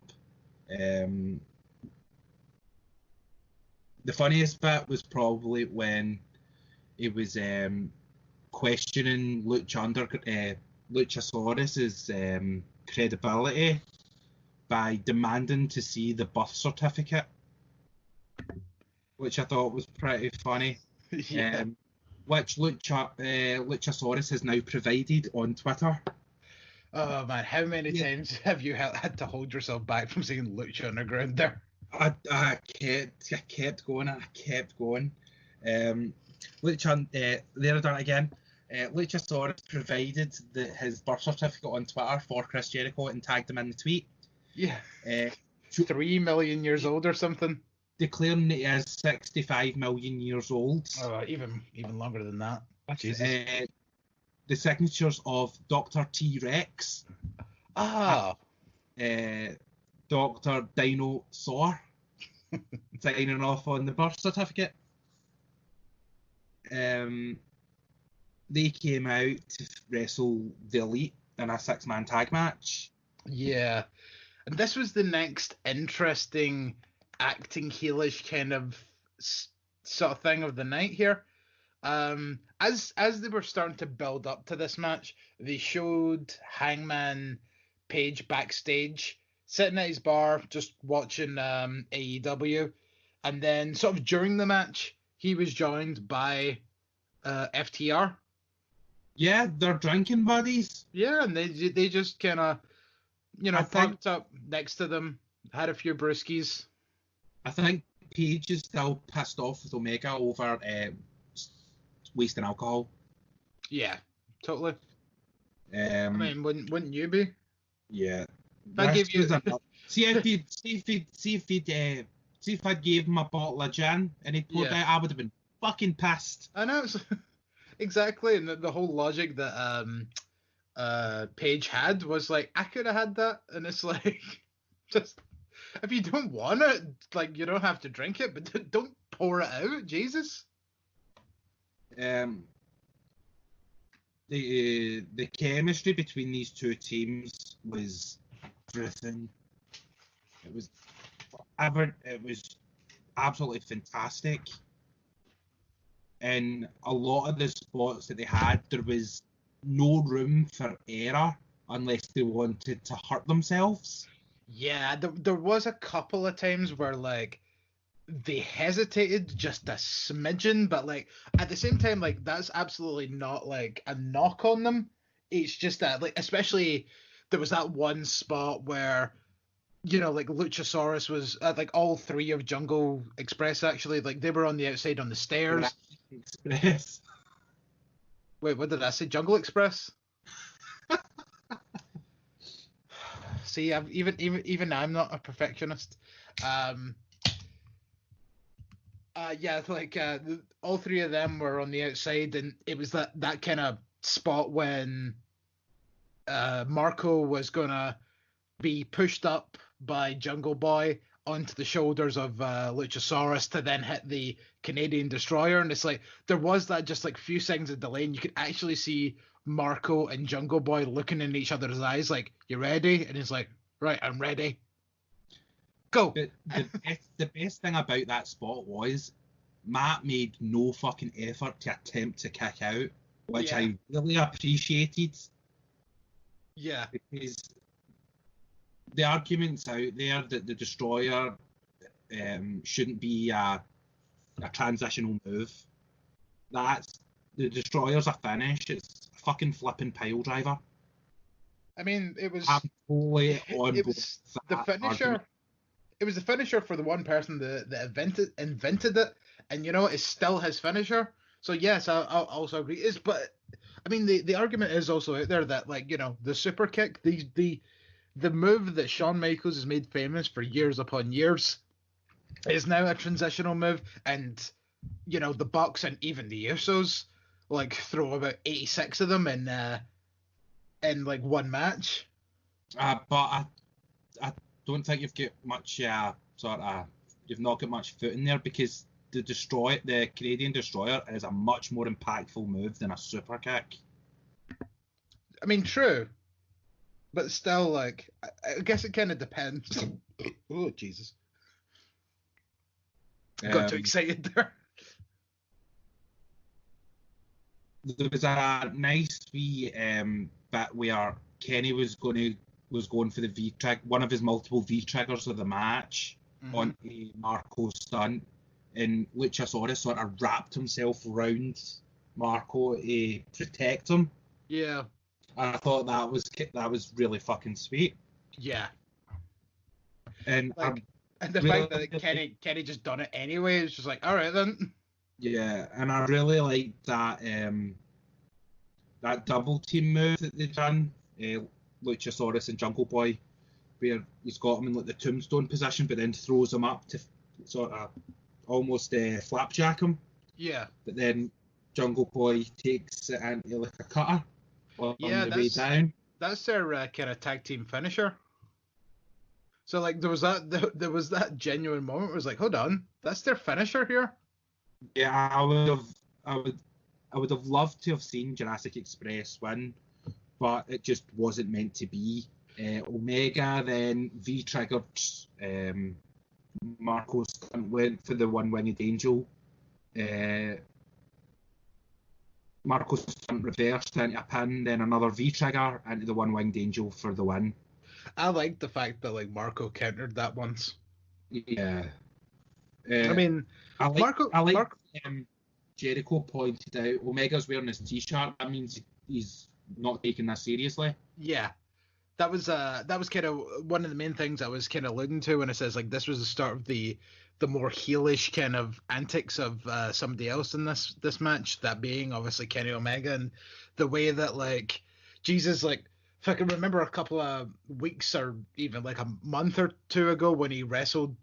The funniest bit was probably when he was questioning Luchasaurus's credibility by demanding to see the birth certificate, which I thought was pretty funny. Yeah. Which Luchasaurus has now provided on Twitter. Oh man, how many times have you had to hold yourself back from saying Lucha Underground there? I kept going. There I done it again. Luchasaurus provided his birth certificate on Twitter for Chris Jericho and tagged him in the tweet. Yeah. 3 million years old or something. Declaring that he is 65 million years old. Oh, even longer than that. Jesus. The signatures of Dr. T-Rex. Dr. Dinosaur signing off on the birth certificate. They came out to wrestle the Elite in a 6-man tag match. Yeah. And this was the next interesting acting heelish kind of sort of thing of the night here. As they were starting to build up to this match, they showed Hangman Page backstage, sitting at his bar, just watching AEW. And then sort of during the match, he was joined by FTR. Yeah, they're drinking buddies. Yeah, and they just kind of, parked up next to them, had a few brewskis. I think Page is still pissed off with Omega over wasting alcohol. Yeah, totally. I mean, wouldn't you be? Yeah. I give you. See if I gave him a bottle of gin and he poured out, I would have been fucking pissed. I know, exactly, and the whole logic that Paige had was like, I could have had that, and it's like, just if you don't want it, like, you don't have to drink it, but don't pour it out, Jesus. The chemistry between these two teams was everything. It was absolutely fantastic. In a lot of the spots that they had, there was no room for error unless they wanted to hurt themselves. Yeah, there was a couple of times where, like, they hesitated just a smidgen, but, like, at the same time, like, that's absolutely not, like, a knock on them. It's just that, like, especially there was that one spot where, like, Luchasaurus was, like, all three of Jungle Express, actually, like, they were on the outside on the stairs. Express. Wait, what did I say? Jungle Express? See, even I'm not a perfectionist. All three of them were on the outside, and it was that kind of spot when Marco was gonna be pushed up by Jungle Boy onto the shoulders of Luchasaurus to then hit the Canadian Destroyer, and it's like there was that just like few seconds of delay, and you could actually see Marco and Jungle Boy looking in each other's eyes like, you ready? And he's like, right, I'm ready. Go. The best thing about that spot was Matt made no fucking effort to attempt to kick out, which I really appreciated. Yeah. Because the argument's out there that the Destroyer shouldn't be a transitional move. That's the Destroyer's a finish. It's a fucking flipping pile driver. I mean, it was absolutely on it was the finisher. Argument. It was the finisher for the one person that invented it, and you know it's still his finisher. So yes, I'll also agree. But I mean the argument is also out there that, like, you know, the super kick, the move that Shawn Michaels has made famous for years upon years, is now a transitional move, and you know the Bucks and even the Usos like throw about 86 of them in like one match. But I don't think you've got much you've not got much foot in there, because the Canadian Destroyer is a much more impactful move than a super kick. I mean, true, but still, like, I guess it kind of depends. Oh Jesus! Got too excited there. There was a nice wee bit where Kenny was going for the V-trigger, one of his multiple V-triggers of the match, on a Marco stunt, and Luchasaurus sort of wrapped himself around Marco to protect him. Yeah. And I thought that was really fucking sweet. Yeah. And the fact that Kenny just done it anyway, it's just like, all right then. Yeah, and I really like that that double team move that they done, Luchasaurus and Jungle Boy, where he's got him in like the tombstone position, but then throws him up to sort of almost flapjack him. Yeah. But then Jungle Boy takes it into like a cutter on the way down. That's their kind of tag team finisher. So like there was that genuine moment where it was like, hold on, that's their finisher here. Yeah, I would have loved to have seen Jurassic Express win, but it just wasn't meant to be. Omega then V-triggered Marco Stunt, went for the one-winged angel. Marco Stunt reversed into a pin, then another V-trigger into the one-winged angel for the win. I like the fact that like Marco countered that once. Yeah. I mean, Marco. Jericho pointed out Omega's wearing his t-shirt. That means he's not taking this seriously. Yeah, that was kind of one of the main things I was kind of alluding to when it says like this was the start of the more heelish kind of antics of somebody else in this match. That being obviously Kenny Omega, and the way that like Jesus, like if I can remember a couple of weeks or even like a month or two ago when he wrestled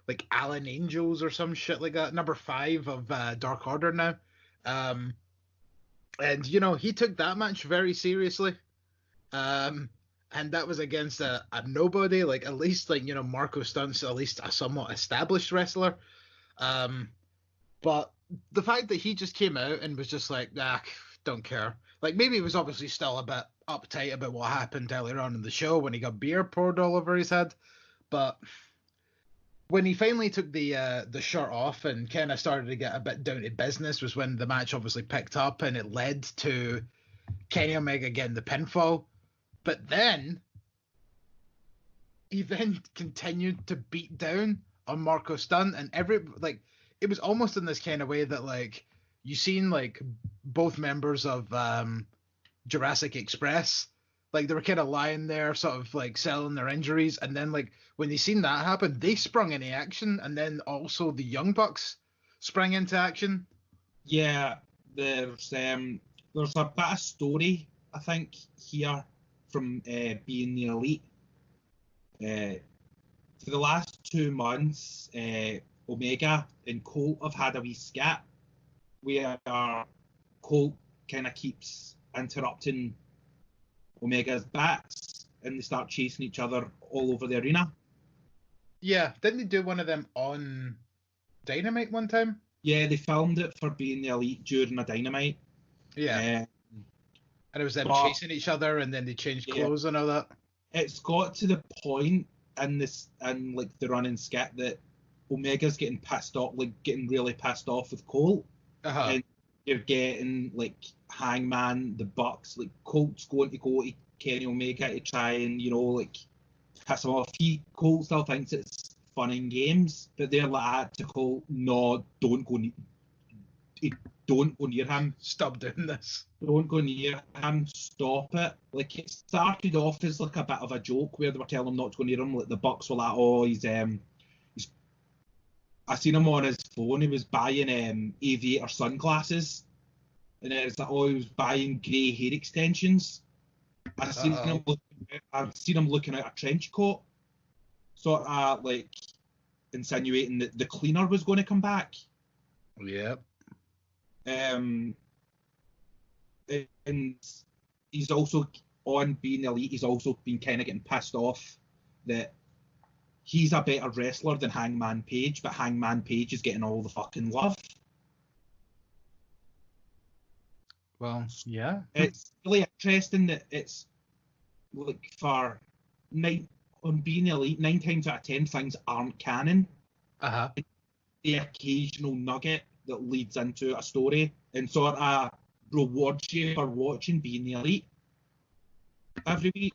like Alan Angels or some shit like that, number 5 of Dark Order now. And, you know, he took that match very seriously. And that was against a nobody, like at least like, you know, Marco Stunt's at least a somewhat established wrestler. But the fact that he just came out and was just like, don't care. Like maybe he was obviously still a bit uptight about what happened earlier on in the show when he got beer poured all over his head. But when he finally took the shirt off and kind of started to get a bit down to business was when the match obviously picked up and it led to Kenny Omega getting the pinfall. But then he then continued to beat down on Marco Stunt, and it was almost in this kind of way that like you seen like both members of Jurassic Express, like they were kind of lying there sort of like selling their injuries, and then like when they seen that happen, they sprung into action, and then also the Young Bucks sprang into action. Yeah, there's a bit of story I think here from being the Elite. For the last 2 months, Omega and Colt have had a wee scat where Colt kind of keeps interrupting Omega's bats and they start chasing each other all over the arena. Yeah, didn't they do one of them on Dynamite one time? Yeah, they filmed it for being the Elite during a Dynamite. Yeah. And it was them chasing each other and then they changed clothes and all that. It's got to the point in this, and like the running skit, that Omega's getting pissed off, like getting really pissed off with Colt. And you're getting like Hangman, the Bucks, like Colt's going to go to Kenny Omega to try and, you know, like piss him off. Colt still thinks it's fun and games, but they're like to Colt, no, don't go. don't go near him. Stop doing this. Don't go near him. Stop it. Like, it started off as like a bit of a joke where they were telling him not to go near him. Like, the Bucks were like, oh, he's I seen him on his phone. He was buying aviator sunglasses, and it's like, oh, he was buying grey hair extensions. I've seen him looking at a trench coat, sort of like insinuating that the cleaner was going to come back. Yep. And he's also on being elite. He's also been kind of getting pissed off that he's a better wrestler than Hangman Page, but Hangman Page is getting all the fucking love. Well, yeah. It's really interesting that it's like for on being elite, 9 times out of 10 things aren't canon. The occasional nugget that leads into a story and sort of rewards you for watching being the elite every week.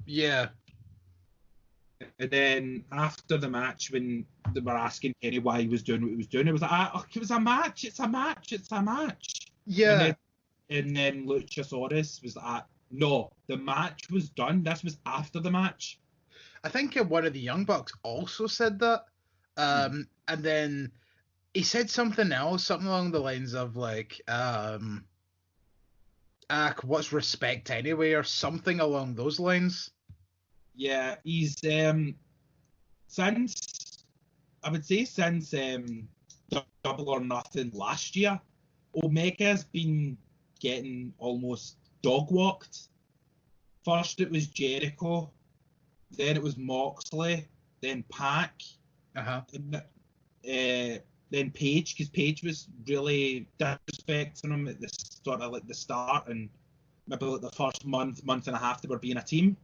Yeah. And then after the match, when they were asking Kenny why he was doing what he was doing, it was like, it was a match. It's a match. It's a match. Yeah. And then Luchasaurus was like, no, the match was done. This was after the match. I think one of the Young Bucks also said that. And then he said something else, something along the lines of like, what's respect anyway, or something along those lines. Yeah, he's since Double or Nothing last year, Omega's been getting almost dog walked. First it was Jericho, then it was Moxley, then Pac, and then Page, because Page was really disrespecting him at the sort of like the start, and maybe like the first month and a half they were being a team.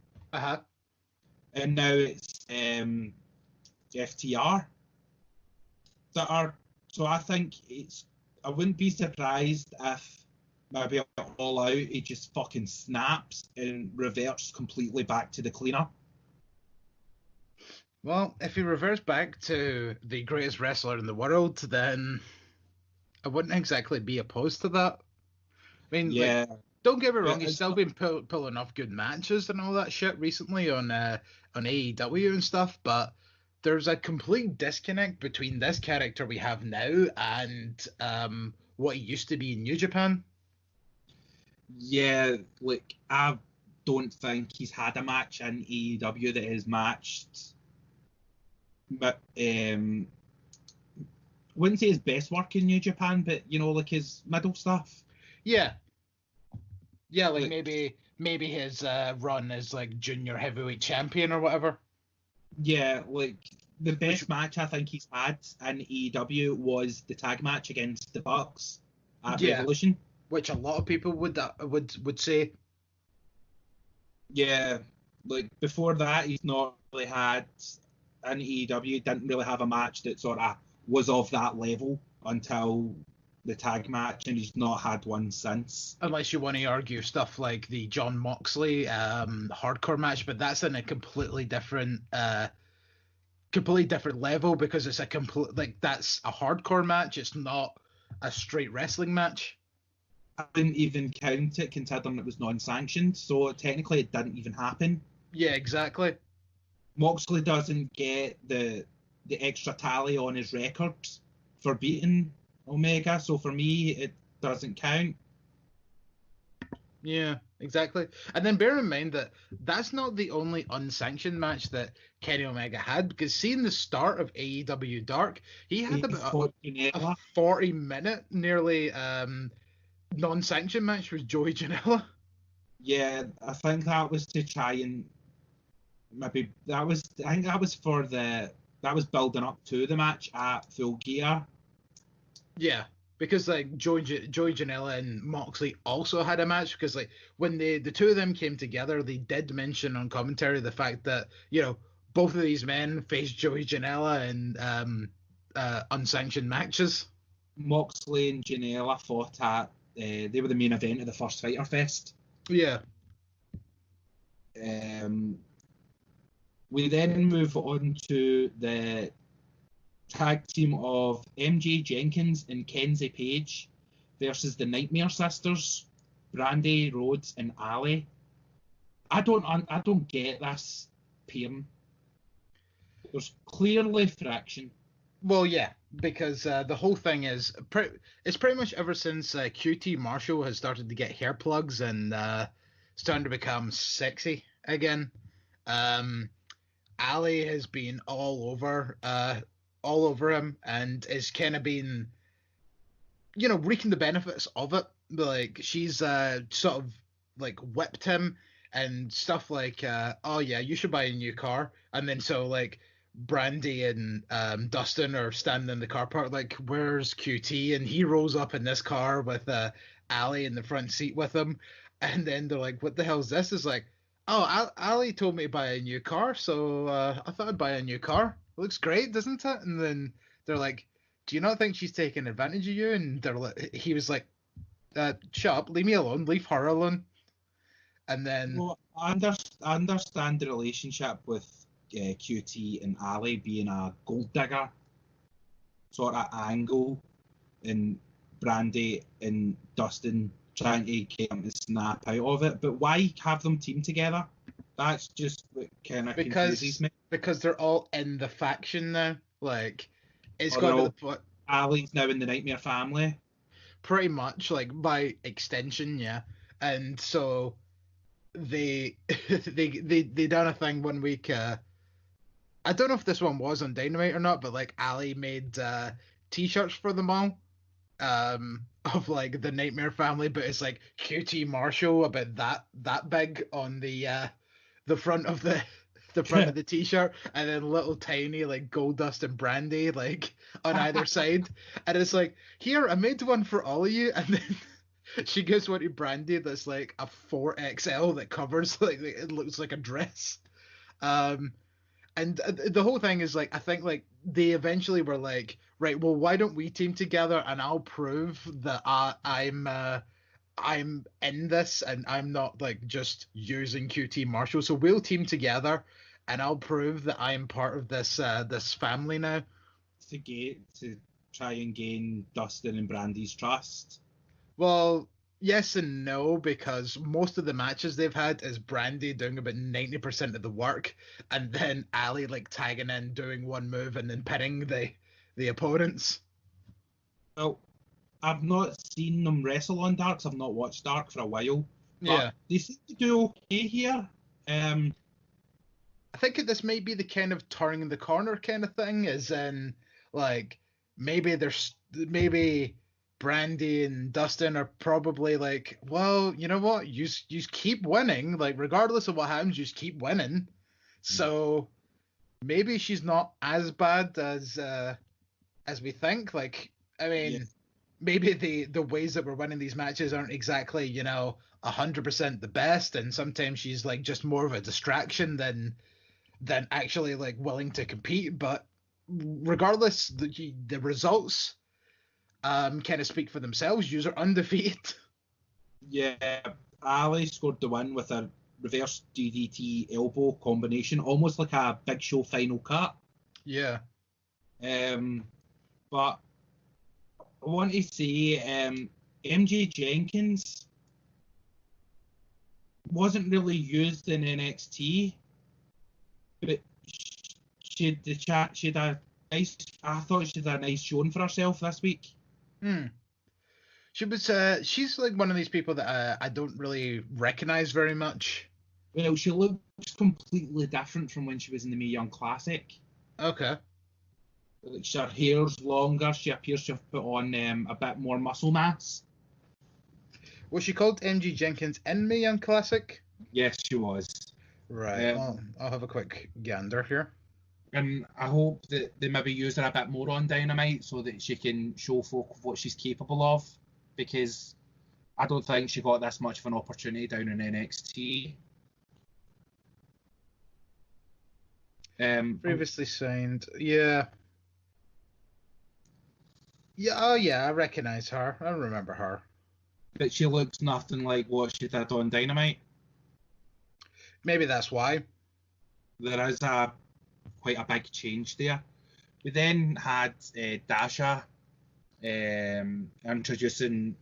And now it's FTR that are. So I think I wouldn't be surprised if maybe All Out he just fucking snaps and reverts completely back to the cleaner. Well, if he reverts back to the greatest wrestler in the world, then I wouldn't exactly be opposed to that. I mean, yeah. Like, don't get me wrong, he's still been pulling off good matches and all that shit recently on AEW and stuff, but there's a complete disconnect between this character we have now and what he used to be in New Japan. Yeah, like, I don't think he's had a match in AEW that has matched, but wouldn't say his best work in New Japan, but, you know, like his middle stuff. Yeah. Yeah, like maybe his run as like junior heavyweight champion or whatever. Yeah, like the best match I think he's had in AEW was the tag match against the Bucks at Revolution, which a lot of people would say. Yeah, like before that he's not really had in AEW. Didn't really have a match that sort of was of that level until the tag match, and he's not had one since. Unless you want to argue stuff like the John Moxley hardcore match, but that's in a completely different level because it's that's a hardcore match. It's not a straight wrestling match. I didn't even count it considering it was non-sanctioned, so technically it didn't even happen. Yeah, exactly. Moxley doesn't get the extra tally on his record for beating Omega, so for me it doesn't count. Yeah, exactly. And then bear in mind that that's not the only unsanctioned match that Kenny Omega had, because seeing the start of AEW Dark, he had about a 40-minute nearly non-sanctioned match with Joey Janela. Yeah, I think that was to try and maybe that was building up to the match at Full Gear. Yeah, because like Joey Janela and Moxley also had a match, because like when the two of them came together, they did mention on commentary the fact that, you know, both of these men faced Joey Janela in unsanctioned matches. Moxley and Janela fought at they were the main event of the first Fyter Fest. Yeah. We then move on to the tag team of MJ Jenkins and Kenzie Page versus the Nightmare Sisters, Brandy, Rhodes, and Ali. I don't get this pairing. There's clearly friction. Well, yeah, because the whole thing is it's pretty much ever since QT Marshall has started to get hair plugs and starting to become sexy again. Ali has been all over him, and is kind of been, reaping the benefits of it. Like, she's sort of like whipped him and stuff like, oh yeah, you should buy a new car, and then so like Brandy and Dustin are standing in the car park like, where's QT? And he rolls up in this car with Ali in the front seat with him, and then they're like, what the hell is this? It's like, oh, Ali told me to buy a new car, so I thought I'd buy a new car. It looks great, doesn't it? And then they're like, do you not think she's taking advantage of you? And he was like, shut up, leave me alone, leave her alone. And then, well, I understand the relationship with QT and Ali being a gold digger sort of angle, and Brandy and Dustin trying to get them to snap out of it. But why have them team together? That's just what kind of confuses me. Because they're all in the faction now. Like, it's got to the point. Ali's now in the Nightmare family. Pretty much, like, by extension, yeah. And so they done a thing one week. I don't know if this one was on Dynamite or not, but like Ali made T-shirts for them all, of like the Nightmare family, but it's like QT Marshall about that big on the front of the front of the T-shirt, and then little tiny like Goldust and Brandy like on either side, and it's like, here, I made one for all of you, and then she gives one to Brandy that's like a 4XL that covers, like, it looks like a dress. And the whole thing is like, I think like they eventually were like, right, well, why don't we team together and I'll prove that I'm in this and I'm not like just using QT Marshall. So we'll team together and I'll prove that I'm part of this family now. To try and gain Dustin and Brandy's trust. Well, yes and no, because most of the matches they've had is Brandy doing about 90% of the work, and then Ali like tagging in, doing one move, and then pinning the opponents. Well, I've not seen them wrestle on Dark, 'cause I've not watched Dark for a while. But they seem to do okay here. I think this might be the kind of turning the corner kind of thing, as in like maybe Brandy and Dustin are probably like, well, you know what? You keep winning. Like, regardless of what happens, you just keep winning. So maybe she's not as bad as we think. Like, I mean, maybe the ways that we're winning these matches aren't exactly, 100% the best, and sometimes she's like just more of a distraction than actually like willing to compete. But regardless, the results kind of speak for themselves. You're undefeated. Yeah, Ali scored the win with a reverse DDT elbow combination, almost like a Big Show final cut. Yeah. But I want to say MJ Jenkins wasn't really used in NXT, but she had a nice. I thought she had a nice showing for herself this week. She was. She's like one of these people that I don't really recognize very much. Well, she looks completely different from when she was in the Mae Young Classic. Okay. Like, her hair's longer. She appears to have put on a bit more muscle mass. Was she called MG Jenkins in Mae Young Classic? Yes, she was. Right. I'll have a quick gander here. And I hope that they maybe use her a bit more on Dynamite so that she can show folk what she's capable of, because I don't think she got this much of an opportunity down in NXT. Previously signed, yeah. Yeah, oh yeah, I recognize her. I remember her. But she looks nothing like what she did on Dynamite. Maybe that's why. There is quite a big change there. We then had Dasha introducing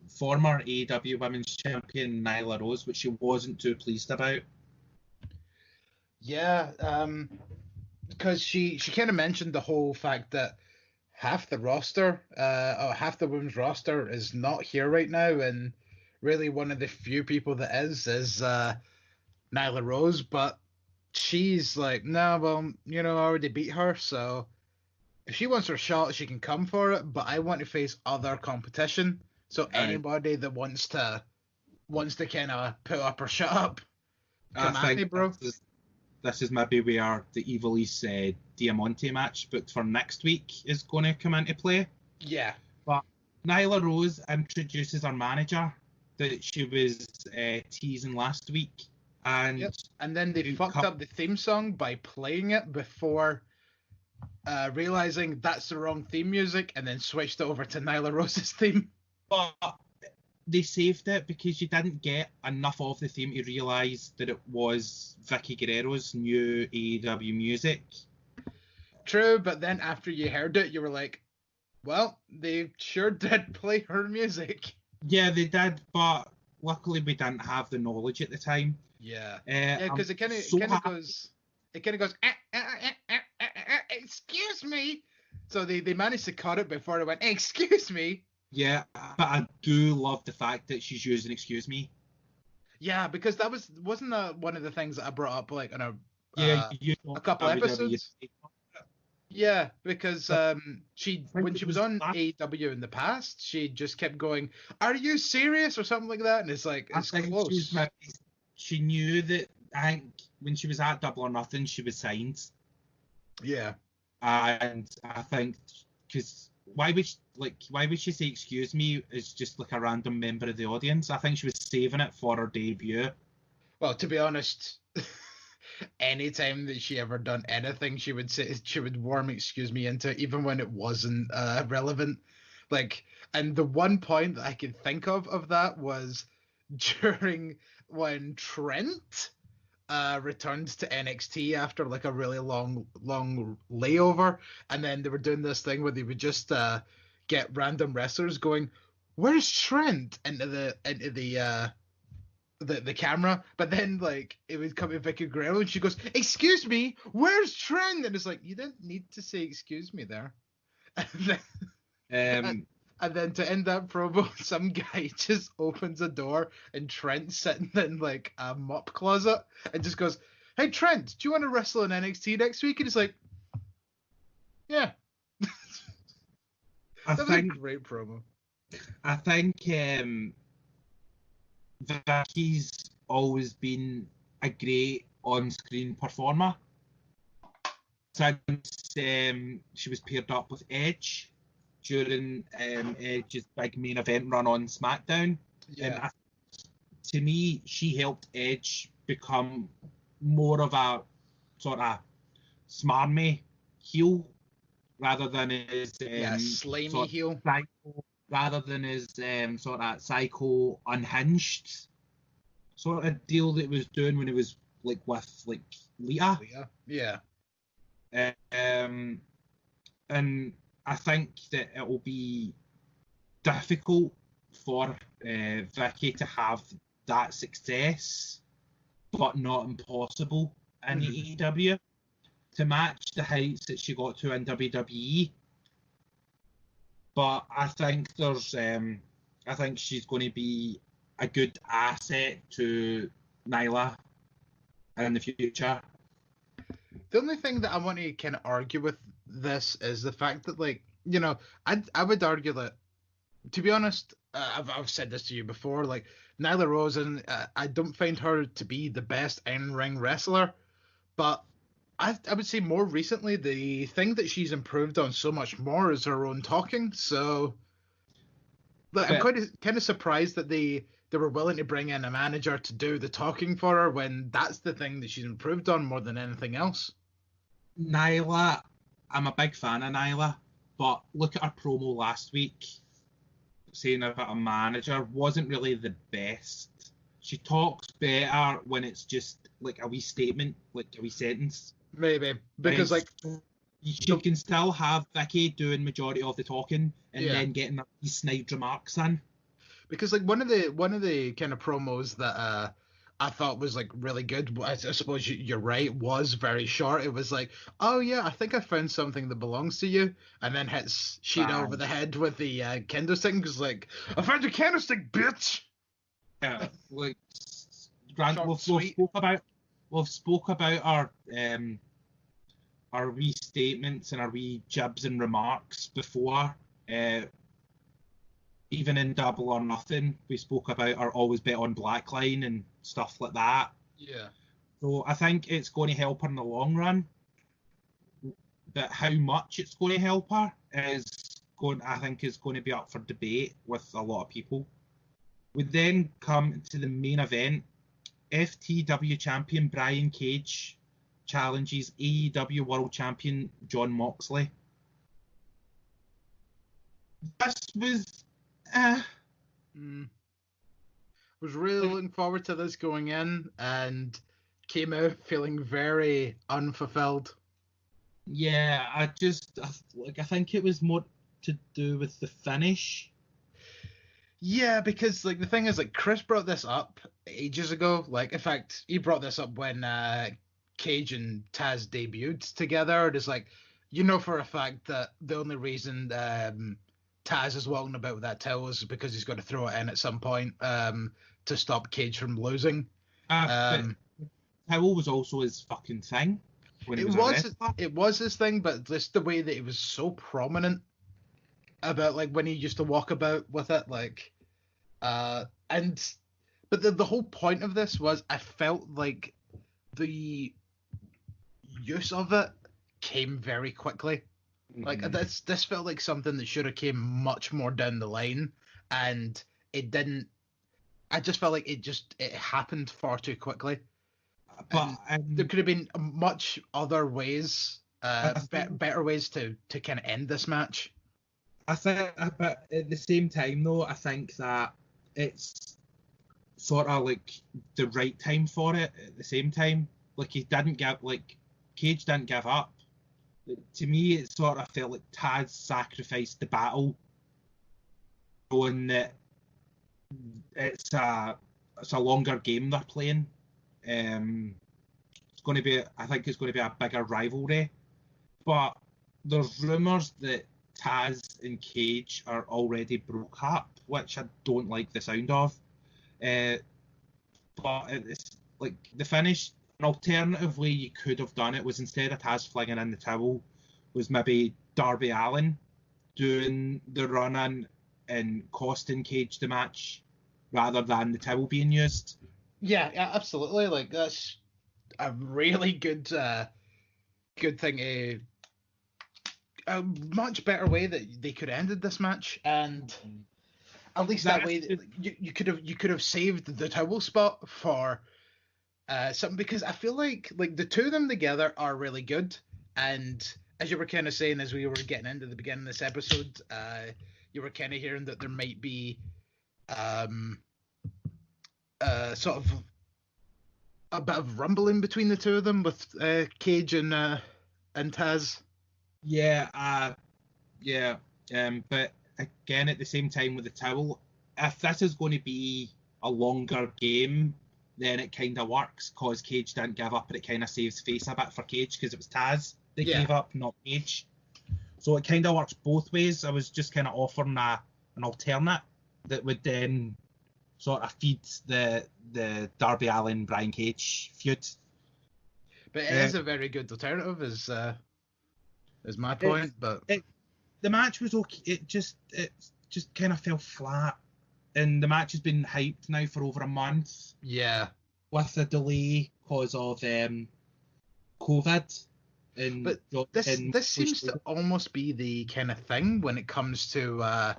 former AEW Women's Champion Nyla Rose, which she wasn't too pleased about. Yeah, because she kind of mentioned the whole fact that half the roster, or half the women's roster, is not here right now, and really one of the few people that is Nyla Rose. But she's like, no, well, I already beat her, so if she wants her shot, she can come for it. But I want to face other competition, so anybody that wants to kind of put up or shut up, come at me, bro. This is maybe where the Evil East Diamante match booked for next week is going to come into play. Yeah. But Nyla Rose introduces her manager that she was teasing last week. And and then they fucked up the theme song by playing it before realizing that's the wrong theme music, and then switched it over to Nyla Rose's theme. But they saved it because you didn't get enough of the theme to realise that it was Vicky Guerrero's new AEW music. True, but then after you heard it, you were like, well, they sure did play her music. Yeah, they did, but luckily we didn't have the knowledge at the time. Yeah. Because it kind of goes, excuse me. So they managed to cut it before it went, excuse me. Yeah, but I do love the fact that she's using "excuse me." Yeah, because wasn't that one of the things that I brought up like on a couple episodes. Yeah, because when she was on AEW in the past, she just kept going, "Are you serious?" or something like that, and it's like it's close. She knew that. I think when she was at Double or Nothing, she was signed. Yeah, and I think because. Why would she say "excuse me" as just like a random member of the audience? I think she was saving it for her debut. Well, to be honest, anytime that she ever done anything, she would worm "excuse me" into it, even when it wasn't relevant. Like, and the one point that I could think of that was during when Trent returned to NXT after like a really long layover, and then they were doing this thing where they would just get random wrestlers going, "Where's Trent?" into the camera, but then like it would come to Vicky Guerrero and she goes, "Excuse me, where's Trent?" And it's like, you didn't need to say "excuse me" there. And then to end that promo, some guy just opens a door and Trent's sitting in like a mop closet and just goes, "Hey Trent, do you want to wrestle in NXT next week?" And he's like, "Yeah." That was a great promo. I think Vicky's always been a great on-screen performer. Since she was paired up with Edge during Edge's big main event run on SmackDown. Yeah. To me, she helped Edge become more of a sort of smarmy heel rather than his slimy heel. Psycho, rather than his sort of psycho unhinged sort of deal that he was doing when he was like with like Lita. Yeah. And I think that it will be difficult for Vicky to have that success, but not impossible in AEW to match the heights that she got to in WWE. But I think I think she's going to be a good asset to Nyla in the future. The only thing that I want to kind of argue with this is the fact that, like, I would argue that, to be honest, I've said this to you before, like, Nyla Rose, and I don't find her to be the best in-ring wrestler, but I would say more recently, the thing that she's improved on so much more is her own talking, so I'm kind of surprised that they were willing to bring in a manager to do the talking for her when that's the thing that she's improved on more than anything else. Nyla, I'm a big fan of Nyla, but look at her promo last week saying about a manager wasn't really the best. She talks better when it's just like a wee statement, like a wee sentence. Maybe because like You can still have Vicky doing majority of the talking and then getting these snide remarks in. Because like one of the kind of promos that I thought was like really good. I suppose you're right. Was very short. It was like, oh yeah, I think I found something that belongs to you, and then hits Sheena over the head with the candlestick. Because like, I found your candlestick, bitch. Yeah, like Grant, we've spoke about our wee statements and our wee jibs and remarks before. Even in Double or Nothing, we spoke about our always bet on Blackline and stuff like that. Yeah. So I think it's going to help her in the long run. But how much it's going to help her is going to be up for debate with a lot of people. We then come to the main event. FTW champion Brian Cage challenges AEW World Champion Jon Moxley. This was was really looking forward to this going in, and came out feeling very unfulfilled. Yeah, I think it was more to do with the finish. Yeah, because like the thing is, like Chris brought this up ages ago. Like, in fact, he brought this up when Cage and Taz debuted together. It's like, you know for a fact that the only reason Taz is walking about with that towel is because he's got to throw it in at some point to stop Cage from losing. Towel was also his fucking thing. It was his thing, but just the way that it was so prominent about like when he used to walk about with it, like but the whole point of this was I felt like the use of it came very quickly. Like this felt like something that should have came much more down the line, and it didn't. I just felt like it happened far too quickly. But there could have been much other ways, better ways to kind of end this match. I think, but at the same time, though, I think that it's sort of like the right time for it. At the same time, like Cage didn't give up. To me, it sort of felt like Taz sacrificed the battle, knowing that it's a longer game they're playing. It's going to be, I think it's going to be a bigger rivalry, but there's rumours that Taz and Cage are already broke up, which I don't like the sound of. But it's like the finish. An alternative way you could have done it was, instead of Taz flinging in the towel, was maybe Darby Allin doing the run-in and costing Cage the match rather than the towel being used. Yeah, absolutely. Like, that's a really good thing. A much better way that they could have ended this match, and at least that way you could have saved the towel spot for something, because I feel like the two of them together are really good, and as you were kind of saying as we were getting into the beginning of this episode, you were kind of hearing that there might be sort of a bit of rumbling between the two of them with Cage and Taz. Yeah, but again, at the same time with the towel, if this is going to be a longer game, then it kind of works, because Cage didn't give up, and it kind of saves face a bit for Cage, because it was Taz that gave up, not Cage. So it kind of works both ways. I was just kind of offering an alternate that would then sort of feed the Darby Allin Brian Cage feud. But it is a very good alternative, is my point. The match was okay. It just kind of fell flat, and the match has been hyped now for over a month. Yeah, with a delay because of COVID. But this seems to almost be the kind of thing when it comes to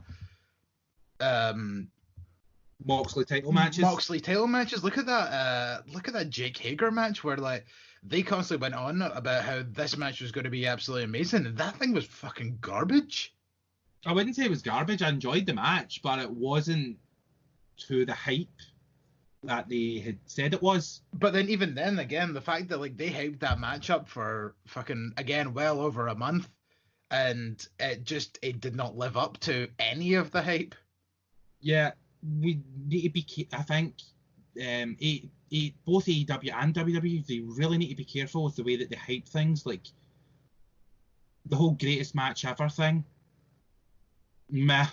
Moxley title matches. Look at that Jake Hager match where like they constantly went on about how this match was going to be absolutely amazing, and that thing was fucking garbage. I wouldn't say it was garbage. I enjoyed the match, but it wasn't to the hype that they had said it was. But then even then, again, the fact that like they hyped that match up for fucking again well over a month, and it did not live up to any of the hype. Yeah, we need to be. I think both AEW and WWE, they really need to be careful with the way that they hype things. Like the whole greatest match ever thing. Meh.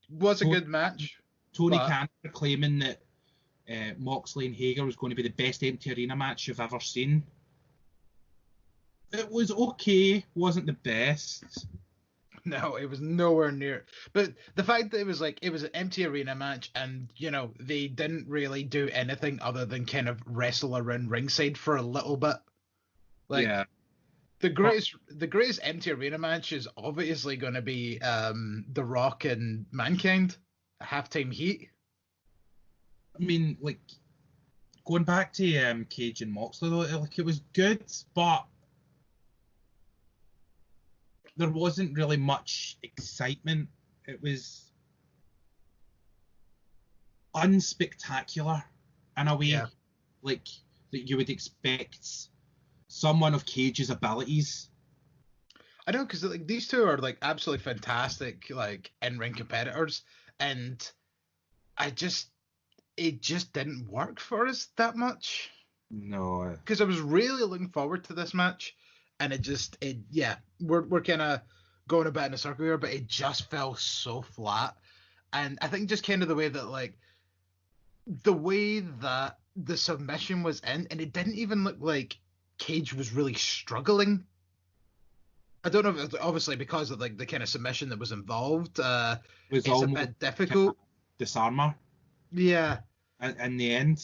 Was a good match. Tony Khan claiming that Moxley and Hager was going to be the best empty arena match you've ever seen. It was okay, wasn't the best. No, it was nowhere near. But the fact that it was an empty arena match, and they didn't really do anything other than kind of wrestle around ringside for a little bit. Yeah. The greatest empty arena match is obviously going to be The Rock and Mankind, halftime heat. I mean, like going back to Cage and Moxley though, it was good, but there wasn't really much excitement. It was unspectacular in a way, like that you would expect someone of Cage's abilities. I know, because like these two are like absolutely fantastic, like in-ring competitors, and it just didn't work for us that much. No, because I was really looking forward to this match, and we're kind of going a bit in a circle here, but it just fell so flat. And I think just kind of the way that the submission was in, and it didn't even look like Cage was really struggling. I don't know if it's obviously because of like the kind of submission that was involved. It's a bit difficult. Disarmer. Yeah. In the end.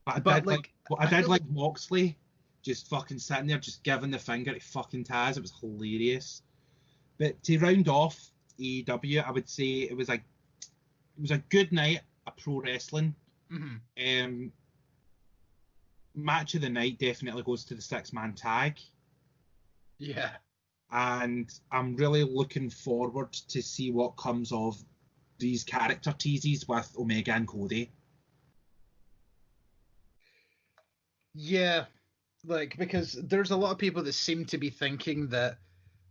But I did like Moxley just fucking sitting there, just giving the finger to fucking Taz. It was hilarious. But to round off AEW, I would say it was a good night of pro wrestling. Mm-hmm. Match of the night definitely goes to the 6-man tag. Yeah. And I'm really looking forward to see what comes of these character teases with Omega and Cody. Yeah, because there's a lot of people that seem to be thinking that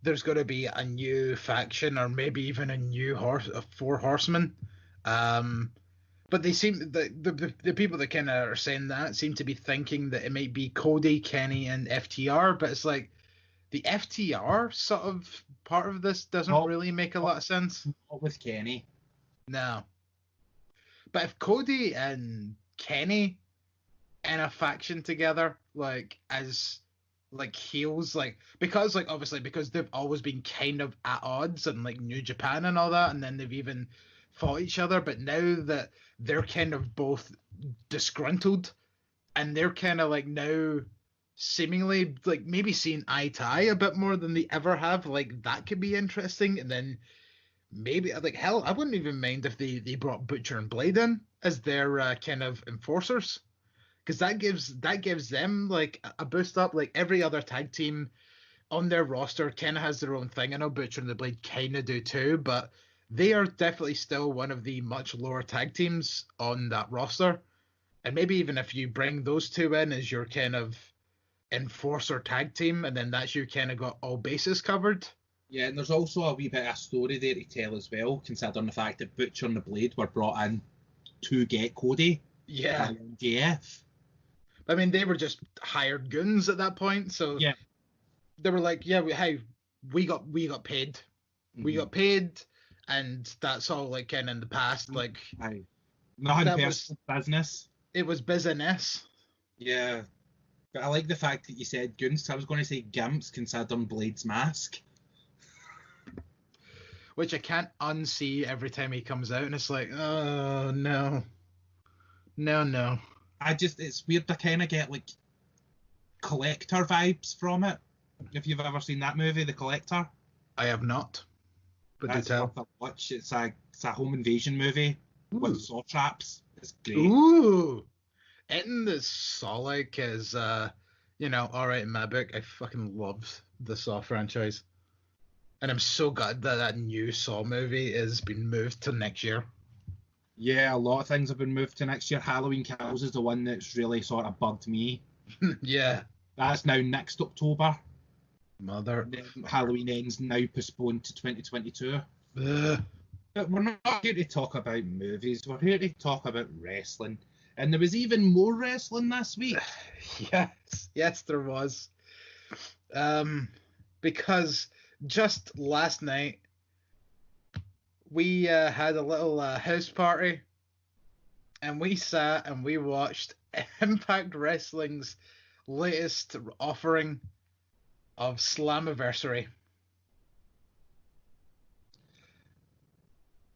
there's going to be a new faction or maybe even a new Four Horsemen. But they seem the people that kind of are saying that seem to be thinking that it might be Cody, Kenny, and FTR. But it's like the FTR sort of part of this doesn't really make a lot of sense. Not with Kenny. No. But if Cody and Kenny in a faction together, as heels, because obviously because they've always been kind of at odds in New Japan and all that, and then they've even fought each other, but now that they're kind of both disgruntled and they're kind of now seemingly maybe seeing eye to eye a bit more than they ever have, that could be interesting. And then maybe hell, I wouldn't even mind if they brought Butcher and Blade in as their kind of enforcers, because that gives them a boost up. Every other tag team on their roster kind of has their own thing. I know Butcher and the Blade kind of do too, but they are definitely still one of the much lower tag teams on that roster. And maybe even if you bring those two in as your kind of enforcer tag team, and then that's you kind of got all bases covered. Yeah, and there's also a wee bit of story there to tell as well, considering the fact that Butcher and the Blade were brought in to get Cody. Yeah. MJF. I mean, they were just hired goons at that point, so yeah, they were like, yeah, we got paid. Mm-hmm. We got paid, and that's all kind of in the past. Nothing personal business. It was business. Yeah. But I like the fact that you said goons. I was going to say gimps, considering Blade's mask. Which I can't unsee every time he comes out, and it's like, oh, no. No. It's weird to kind of get, Collector vibes from it. If you've ever seen that movie, The Collector. I have not. But that's do tell. Worth a watch. It's a home invasion movie. Ooh. With saw traps. It's great. Ooh! In the Saw is, all right in my book. I fucking love the Saw franchise. And I'm so glad that new Saw movie has been moved to next year. Yeah, a lot of things have been moved to next year. Halloween Kills is the one that's really sort of bugged me. Yeah. That's now next October. Mother. Halloween Ends now postponed to 2022. But we're not here to talk about movies. We're here to talk about wrestling. And there was even more wrestling this week. Yes, there was. Because just last night we had a little house party, and we sat and we watched Impact Wrestling's latest offering of Slammiversary.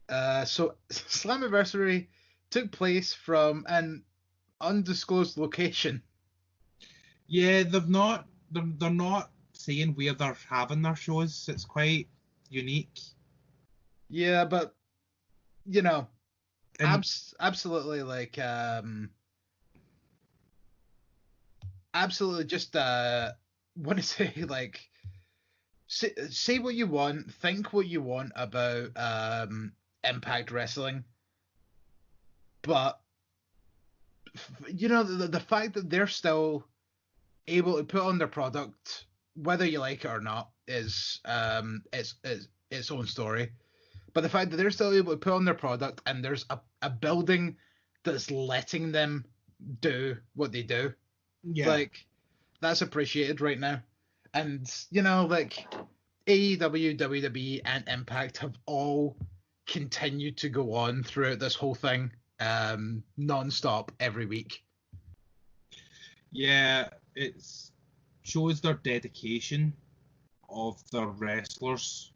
So Slammiversary took place from an undisclosed location. Yeah, they're not saying where they're having their shows. It's quite unique. Yeah, but you know, absolutely like absolutely just want to say like say what you want, think what you want about Impact Wrestling, but you know the fact that they're still able to put on their product, whether you like it or not, is its own story. But the fact that they're still able to put on their product and there's a building that's letting them do what they do, like that's appreciated right now. And you know, like AEW, WWE, and Impact have all continued to go on throughout this whole thing, non-stop every week. Yeah, it shows their dedication of their wrestlers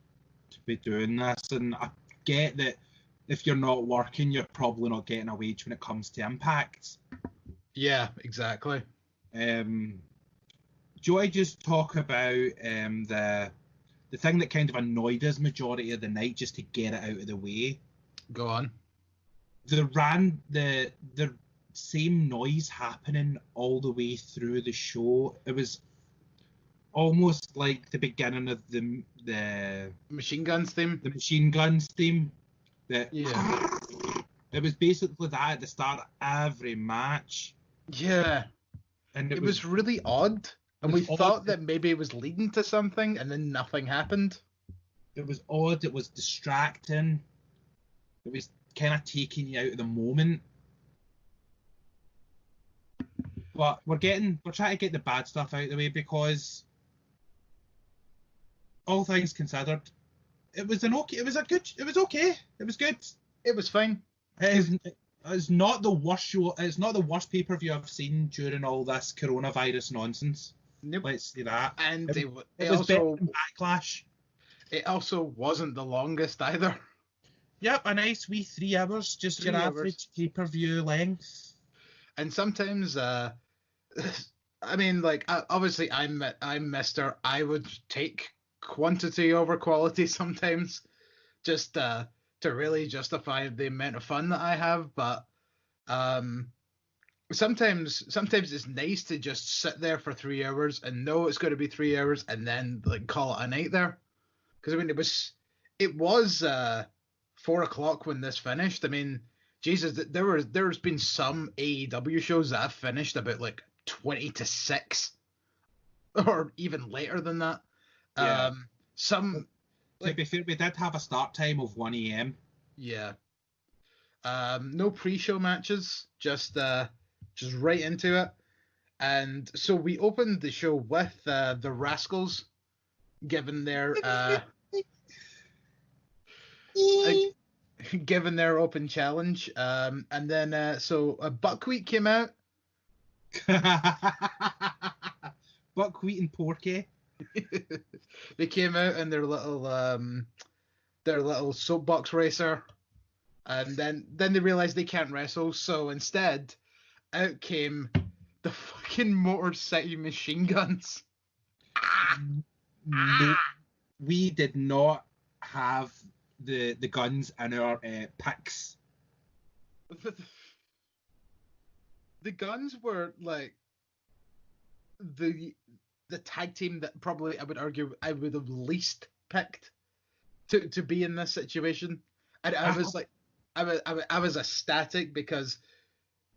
to be doing this, and I get that if you're not working, you're probably not getting a wage when it comes to Impact. Yeah, exactly. Do I just talk about the thing that kind of annoyed us majority of the night, just to get it out of the way? Go on. The same noise happening all the way through the show. It was almost like the beginning of the Machine Guns theme. The Machine Guns theme. Yeah. It was basically that at the start of every match. Yeah. And it was really odd. And we thought that maybe it was leading to something, and then nothing happened. It was odd. It was distracting. It was kind of taking you out of the moment. But we're trying to get the bad stuff out of the way, because all things considered, it was okay. It was okay. It was good. It was fine. It's not the worst show. It's not the worst pay-per-view I've seen during all this coronavirus nonsense. Nope. Let's say that. And it was also Backlash. It also wasn't the longest either. Yep, a nice wee 3 hours, just your average pay-per-view length. And sometimes, I mean, like, obviously, I'm Mr. I would take quantity over quality sometimes, just to really justify the amount of fun that I have. But sometimes it's nice to just sit there for 3 hours and know it's going to be 3 hours, and then like call it a night there. Because I mean, it was 4 o'clock when this finished. I mean, Jesus, there's been some AEW shows that have finished about like 20 to 6, or even later than that. Yeah. Some, like, to be fair, we did have a start time of 1 a.m. Yeah. No pre-show matches, just right into it. And so we opened the show with the Rascals given their given their open challenge, and then so Buckwheat came out. Buckwheat and Porky. They came out in their little soapbox racer, and then they realized they can't wrestle, so instead out came the fucking Motor City Machine Guns. No, we did not have the guns in our picks. The guns were like the tag team that probably I would argue I would have least picked to be in this situation. And I was like, I was ecstatic because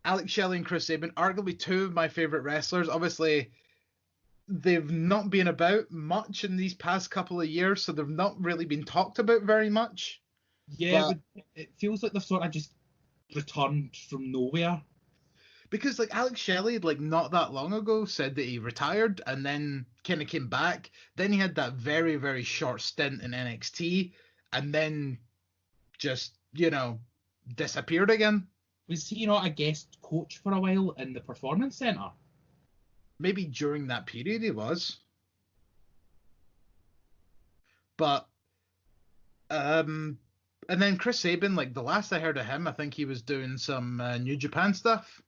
Alex Shelley and Chris Sabin, arguably two of my favorite wrestlers. Obviously, they've not been about much in these past couple of years, so they've not really been talked about very much. Yeah, but it feels like they've sort of just returned from nowhere. Because like Alex Shelley, like not that long ago, said that he retired and then kind of came back. Then he had that very, very short stint in NXT, and then just disappeared again. Was he not a guest coach for a while in the Performance Center? Maybe during that period he was. But and then Chris Sabin, like the last I heard of him, I think he was doing some New Japan stuff.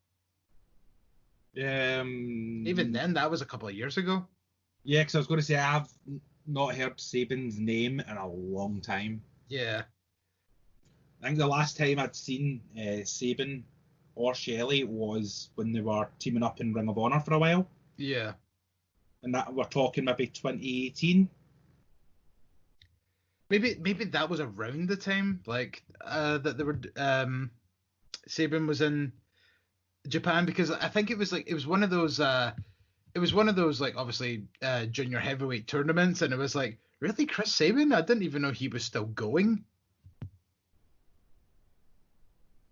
Even then, that was a couple of years ago. Yeah, because I was going to say I've not heard Sabin's name in a long time. Yeah. I think the last time I'd seen Sabin or Shelley was when they were teaming up in Ring of Honor for a while. Yeah. And that we're talking maybe 2018. Maybe that was around the time like that they were Sabin was in Japan, because I think it was one of those like obviously junior heavyweight tournaments, and it was like, really, Chris Sabin? I didn't even know he was still going.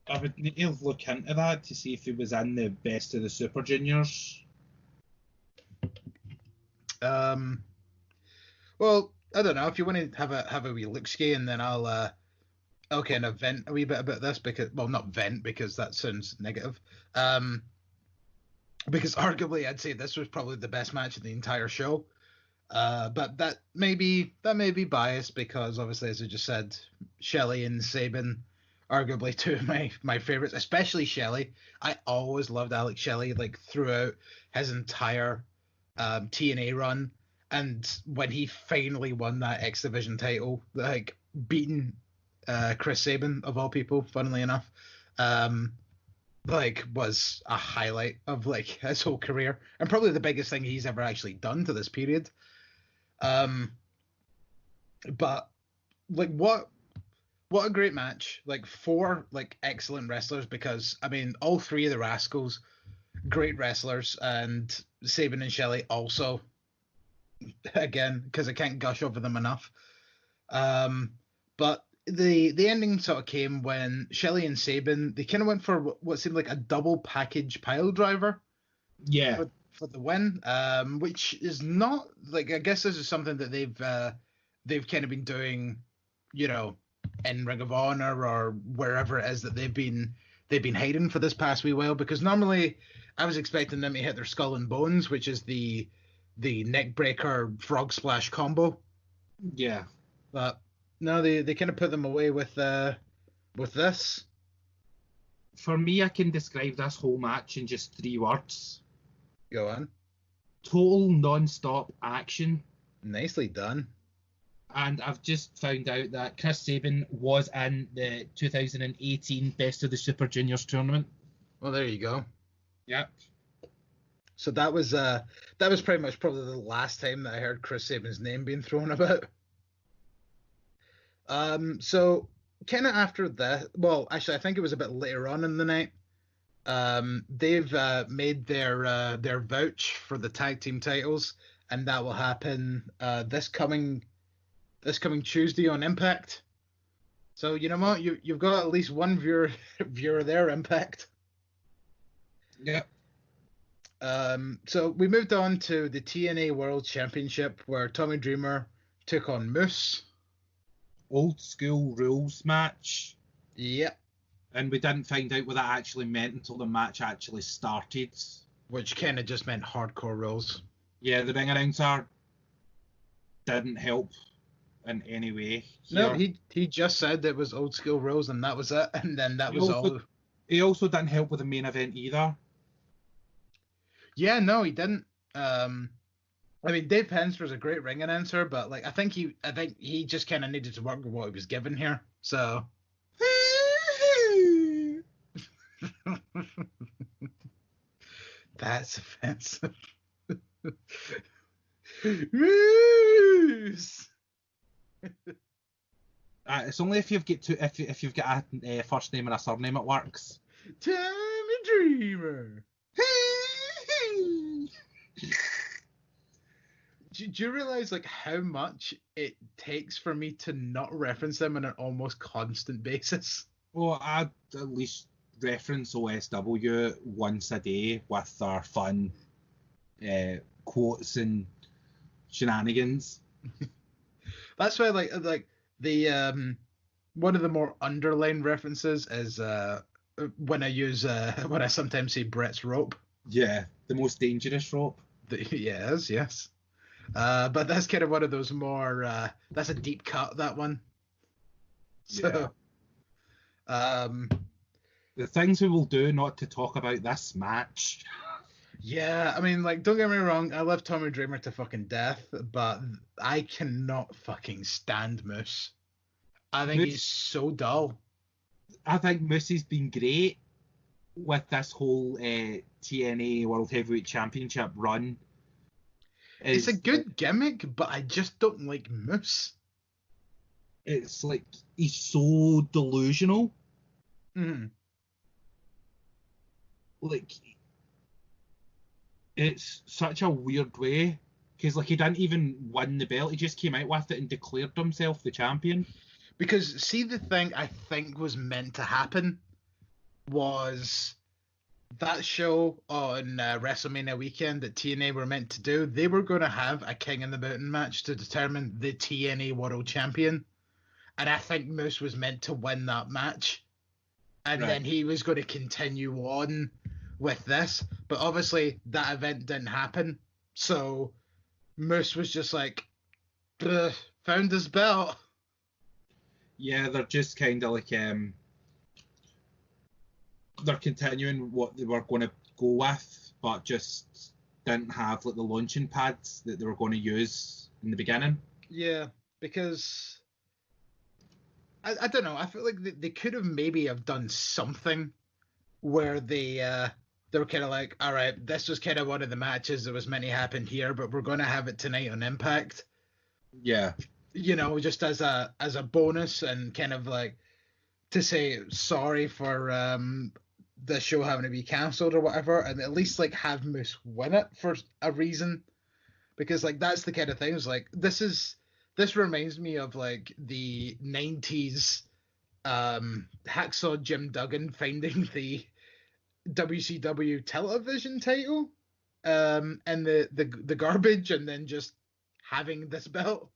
I would need to look into that to see if he was in the best of the Super Juniors. Well, I don't know if you want to have a wee look ski, and then I'll kind of vent a wee bit about this, because, well, not vent because that sounds negative. Because arguably I'd say this was probably the best match of the entire show. But that may be biased because obviously, as I just said, Shelley and Sabin, arguably two of my favorites, especially Shelley. I always loved Alex Shelley, like throughout his entire TNA run. And when he finally won that X Division title, like beating Chris Sabin of all people, funnily enough, like was a highlight of like his whole career, and probably the biggest thing he's ever actually done to this period. But like what a great match! Like four like excellent wrestlers, because I mean all three of the Rascals, great wrestlers, and Sabin and Shelley also. Again, because I can't gush over them enough. But the ending sort of came when Shelley and Sabin, they kind of went for what seemed like a double package pile driver. Yeah. For the win, which is not like, I guess this is something that they've kind of been doing, in Ring of Honor or wherever it is that they've been hiding for this past wee while. Because normally I was expecting them to hit their skull and bones, which is the neck breaker frog splash combo. Yeah. But no, they kind of put them away with this. For me, I can describe this whole match in just 3 words. Go on. Total non-stop action. Nicely done. And I've just found out that Chris Sabin was in the 2018 Best of the Super Juniors tournament. Well, there you go. Yep. So that was pretty much probably the last time that I heard Chris Sabin's name being thrown about. So kind of after that, well, actually, I think it was a bit later on in the night. They've made their vouch for the tag team titles, and that will happen this coming Tuesday on Impact. So you know what, you've got at least one viewer there, Impact. Yeah. So we moved on to the TNA World Championship, where Tommy Dreamer took on Moose. Old school rules match. Yep. And we didn't find out what that actually meant until the match actually started. Which kind of just meant hardcore rules. Yeah, the ring announcer didn't help in any way. No, he just said it was old school rules and that was it, and then that was all. He also didn't help with the main event either. Yeah, no, he didn't. I mean, Dave Pensner's a great ring announcer, but like I think he just kind of needed to work with what he was given here. So. That's offensive. Moose. It's only if you've got if you've got a first name and a surname it works. Tommy Dreamer. Do you realize like how much it takes for me to not reference them on an almost constant basis? Well, I'd at least reference OSW once a day with their fun quotes and shenanigans. That's why like the one of the more underlined references is when I sometimes say Brett's rope. Yeah, the most dangerous rope. Yes. But that's kind of one of those more that's a deep cut, that one. So the things we will do not to talk about this match. Yeah, I mean, like, don't get me wrong, I love Tommy Dreamer to fucking death, but I cannot fucking stand Moose. I think he's so dull. I think Moose has been great with this whole TNA World Heavyweight Championship run. It's a good gimmick, but I just don't like Moose. It's like he's so delusional. Mm. Like, it's such a weird way, because like he didn't even win the belt, he just came out with it and declared himself the champion. Because see, the thing I think was meant to happen was that show on WrestleMania weekend that TNA were meant to do, they were going to have a King in the Mountain match to determine the TNA World Champion, and I think Moose was meant to win that match, and then he was going to continue on with this, but obviously that event didn't happen, so Moose was just like, found his belt. Yeah, they're just kind of like they're continuing what they were going to go with, but just didn't have like the launching pads that they were going to use in the beginning. Yeah, because I don't know, I feel like they could have maybe have done something where they were kind of like, all right, this was kind of one of the matches that was meant to happen here, but we're going to have it tonight on Impact. Yeah. You know, just as a bonus, and kind of like to say sorry for the show having to be cancelled or whatever, and at least like have Moose win it for a reason, because like that's the kind of thing. It's like this reminds me of like the 90s Hacksaw Jim Duggan finding the WCW television title and the garbage, and then just having this belt.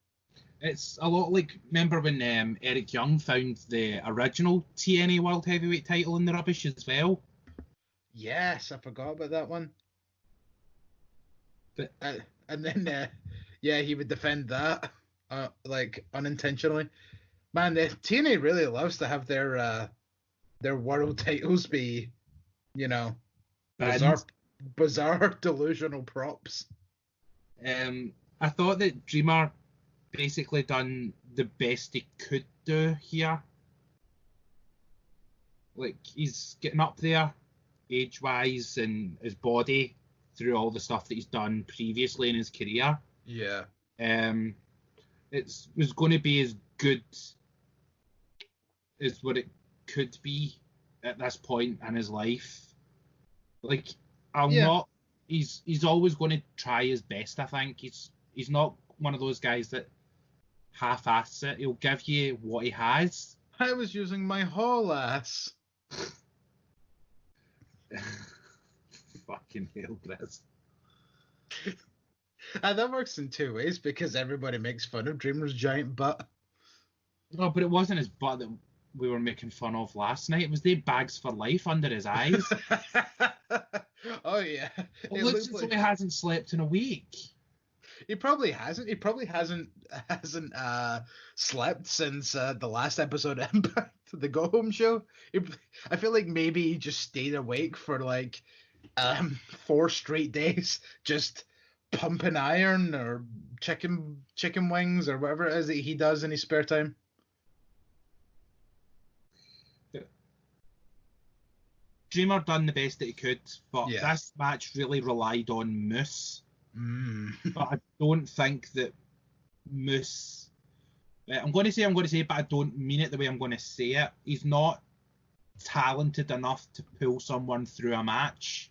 It's a lot like, remember when Eric Young found the original TNA World Heavyweight title in the rubbish as well? Yes, I forgot about that one. But and then he would defend that like unintentionally. Man, the TNA really loves to have their world titles be, you know, bizarre delusional props. I thought that Dreamer basically done the best he could do here. Like, he's getting up there age-wise and his body through all the stuff that he's done previously in his career. Yeah. It was going to be as good as what it could be at this point in his life. Like, he's always going to try his best, I think. He's not one of those guys that half-ass it. He'll give you what he has. I was using my whole ass. Fucking hell, Griz. And that works in two ways, because everybody makes fun of Dreamer's giant butt. No, but it wasn't his butt that we were making fun of last night. It was the bags for life under his eyes. Oh, yeah. It looks as though he hasn't slept in a week. He probably hasn't. He probably hasn't slept since the last episode of Impact, the Go Home show. I feel like maybe he just stayed awake for like 4 straight days, just pumping iron or chicken wings or whatever it is that he does in his spare time. Dreamer done the best that he could, but this match really relied on Moose. But I don't think that Moose I'm going to say, but I don't mean it the way I'm going to say it. He's not talented enough to pull someone through a match.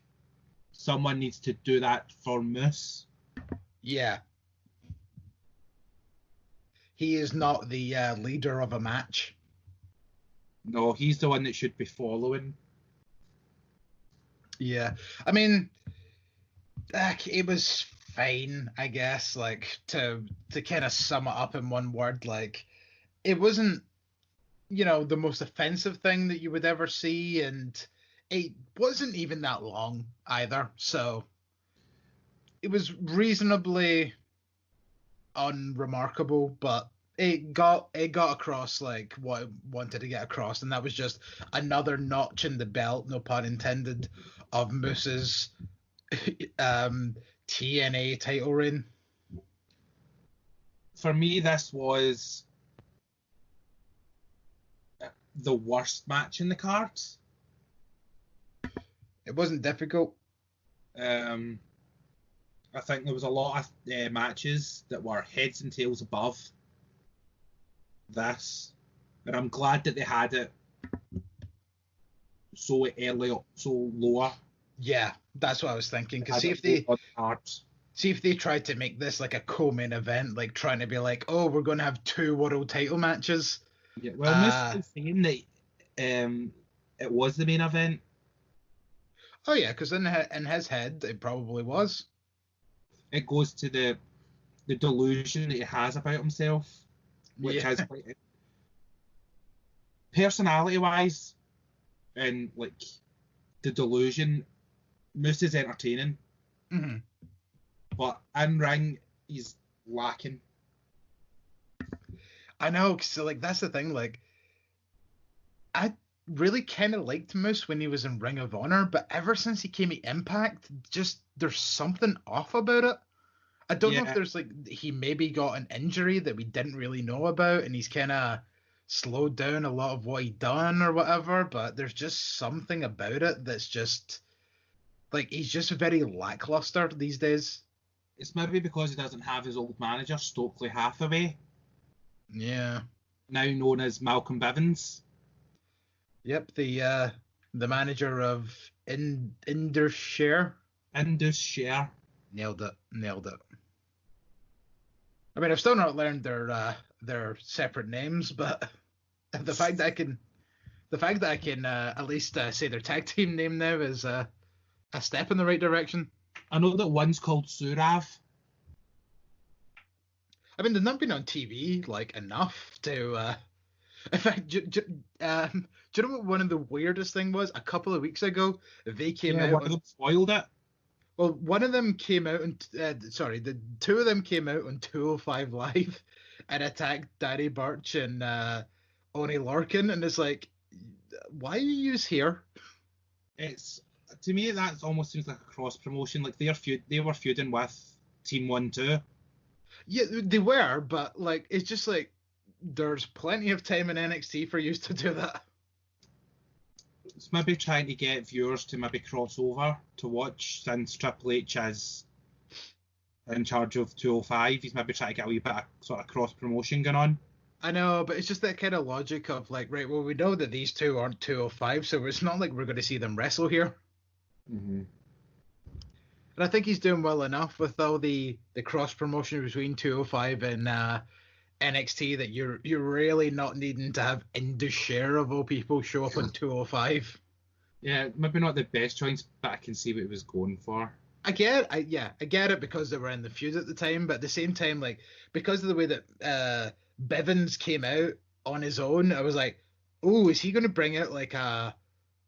Someone needs to do that for Moose. Yeah. He is not the leader of a match. No, he's the one that should be following. Yeah. I mean, it was fine, I guess, like, to kind of sum it up in one word, like, it wasn't, the most offensive thing that you would ever see, and it wasn't even that long either, so it was reasonably unremarkable, but it got across like what it wanted to get across, and that was just another notch in the belt, no pun intended, of Moose's TNA title reign. For me, this was the worst match in the cards. It wasn't difficult. I think there was a lot of matches that were heads and tails above this, and I'm glad that they had it so early, so lower. Yeah, that's what I was thinking. Because see if they tried to make this like a co-main event, like trying to be like, oh, we're going to have 2 world title matches. Yeah, well, Moose was saying that it was the main event. Oh yeah, because in his head it probably was. It goes to the delusion that he has about himself, which has quite, personality-wise, and like the delusion. Moose is entertaining, but in ring he's lacking. I know, so like that's the thing. Like, I really kind of liked Moose when he was in Ring of Honor, but ever since he came to Impact, just there's something off about it. I don't know if there's like he maybe got an injury that we didn't really know about, and he's kind of slowed down a lot of what he done or whatever. But there's just something about it that's just like he's just very lackluster these days. It's maybe because he doesn't have his old manager Stokely Hathaway. Yeah. Now known as Malcolm Bivens. Yep, the manager of Indus-Share. Indus-Share. Nailed it. I mean, I've still not learned their separate names, but the fact that I can at least say their tag team name now is a step in the right direction. I know that one's called Surav. I mean, they've not been on TV like enough to. In fact, do you know what one of the weirdest thing was? A couple of weeks ago, they came out. One of them spoiled it. Well, one of them came out, and the 2 of them came out on 205 Live and attacked Danny Burch and Oney Lorcan, and it's like, why are you here? It's, to me, that almost seems like a cross promotion. Like they were feuding with Team 1-2. Yeah, they were, but like it's just like there's plenty of time in NXT for you to do that. It's maybe trying to get viewers to maybe cross over to watch, since Triple H is in charge of 205. He's maybe trying to get a wee bit of sort of cross promotion going on. I know, but it's just that kind of logic of like, right, well, we know that these 2 aren't 205, so it's not like we're going to see them wrestle here. Mm-hmm. And I think he's doing well enough with all the cross promotion between 205 and NXT that you're really not needing to have Indus-Share of all people show up on 205. Yeah, maybe not the best choice, but I can see what he was going for. I get it because they were in the feud at the time, but at the same time, like, because of the way that Bivens came out on his own, I was like, oh, is he going to bring out like a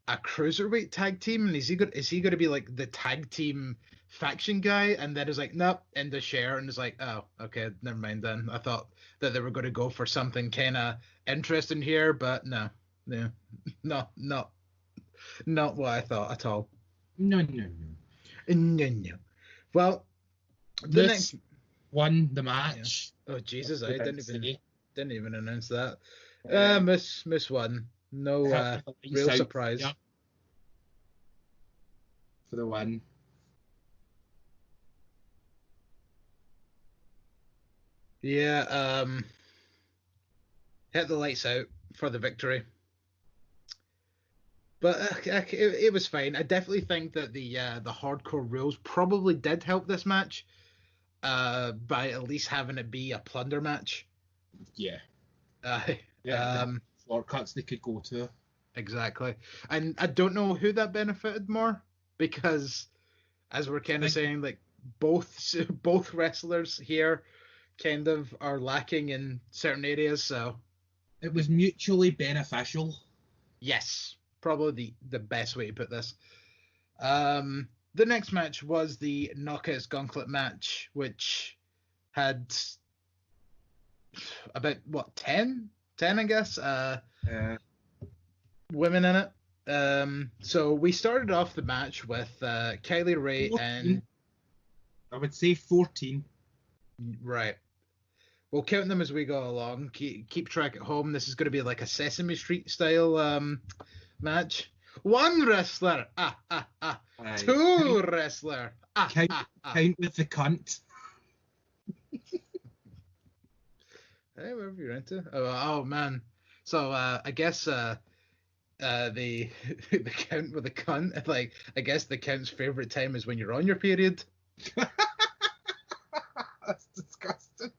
cruiserweight tag team, and is he going to be like the tag team faction guy? And then it's like, nope, Indus-Share, and it's like, oh, okay, never mind then. I thought that they were going to go for something kind of interesting here, but no, not what I thought at all. No. Well, this won the match. Yeah. Oh Jesus, I didn't even announce that. Miss won. No real surprise. Yeah. For the win. Yeah, hit the lights out for the victory. But it was fine. I definitely think that the hardcore rules probably did help this match, by at least having it be a plunder match. Yeah. Yeah. Shortcuts they could go to. Exactly. And I don't know who that benefited more, because as we're kind of saying, like both wrestlers here kind of are lacking in certain areas, so it was mutually beneficial. Yes, probably the best way to put this. The next match was the Knockouts Gauntlet match, which had about 10 I guess, women in it. So we started off the match with Kylie Ray 14. and I would say 14. Right. We'll count them as we go along. Keep track at home. This is going to be like a Sesame Street style match. One wrestler. Two wrestler. Count with the cunt. Hey, whatever you're into. Oh man. So I guess the the count with the cunt. Like, I guess the count's favorite time is when you're on your period. That's disgusting.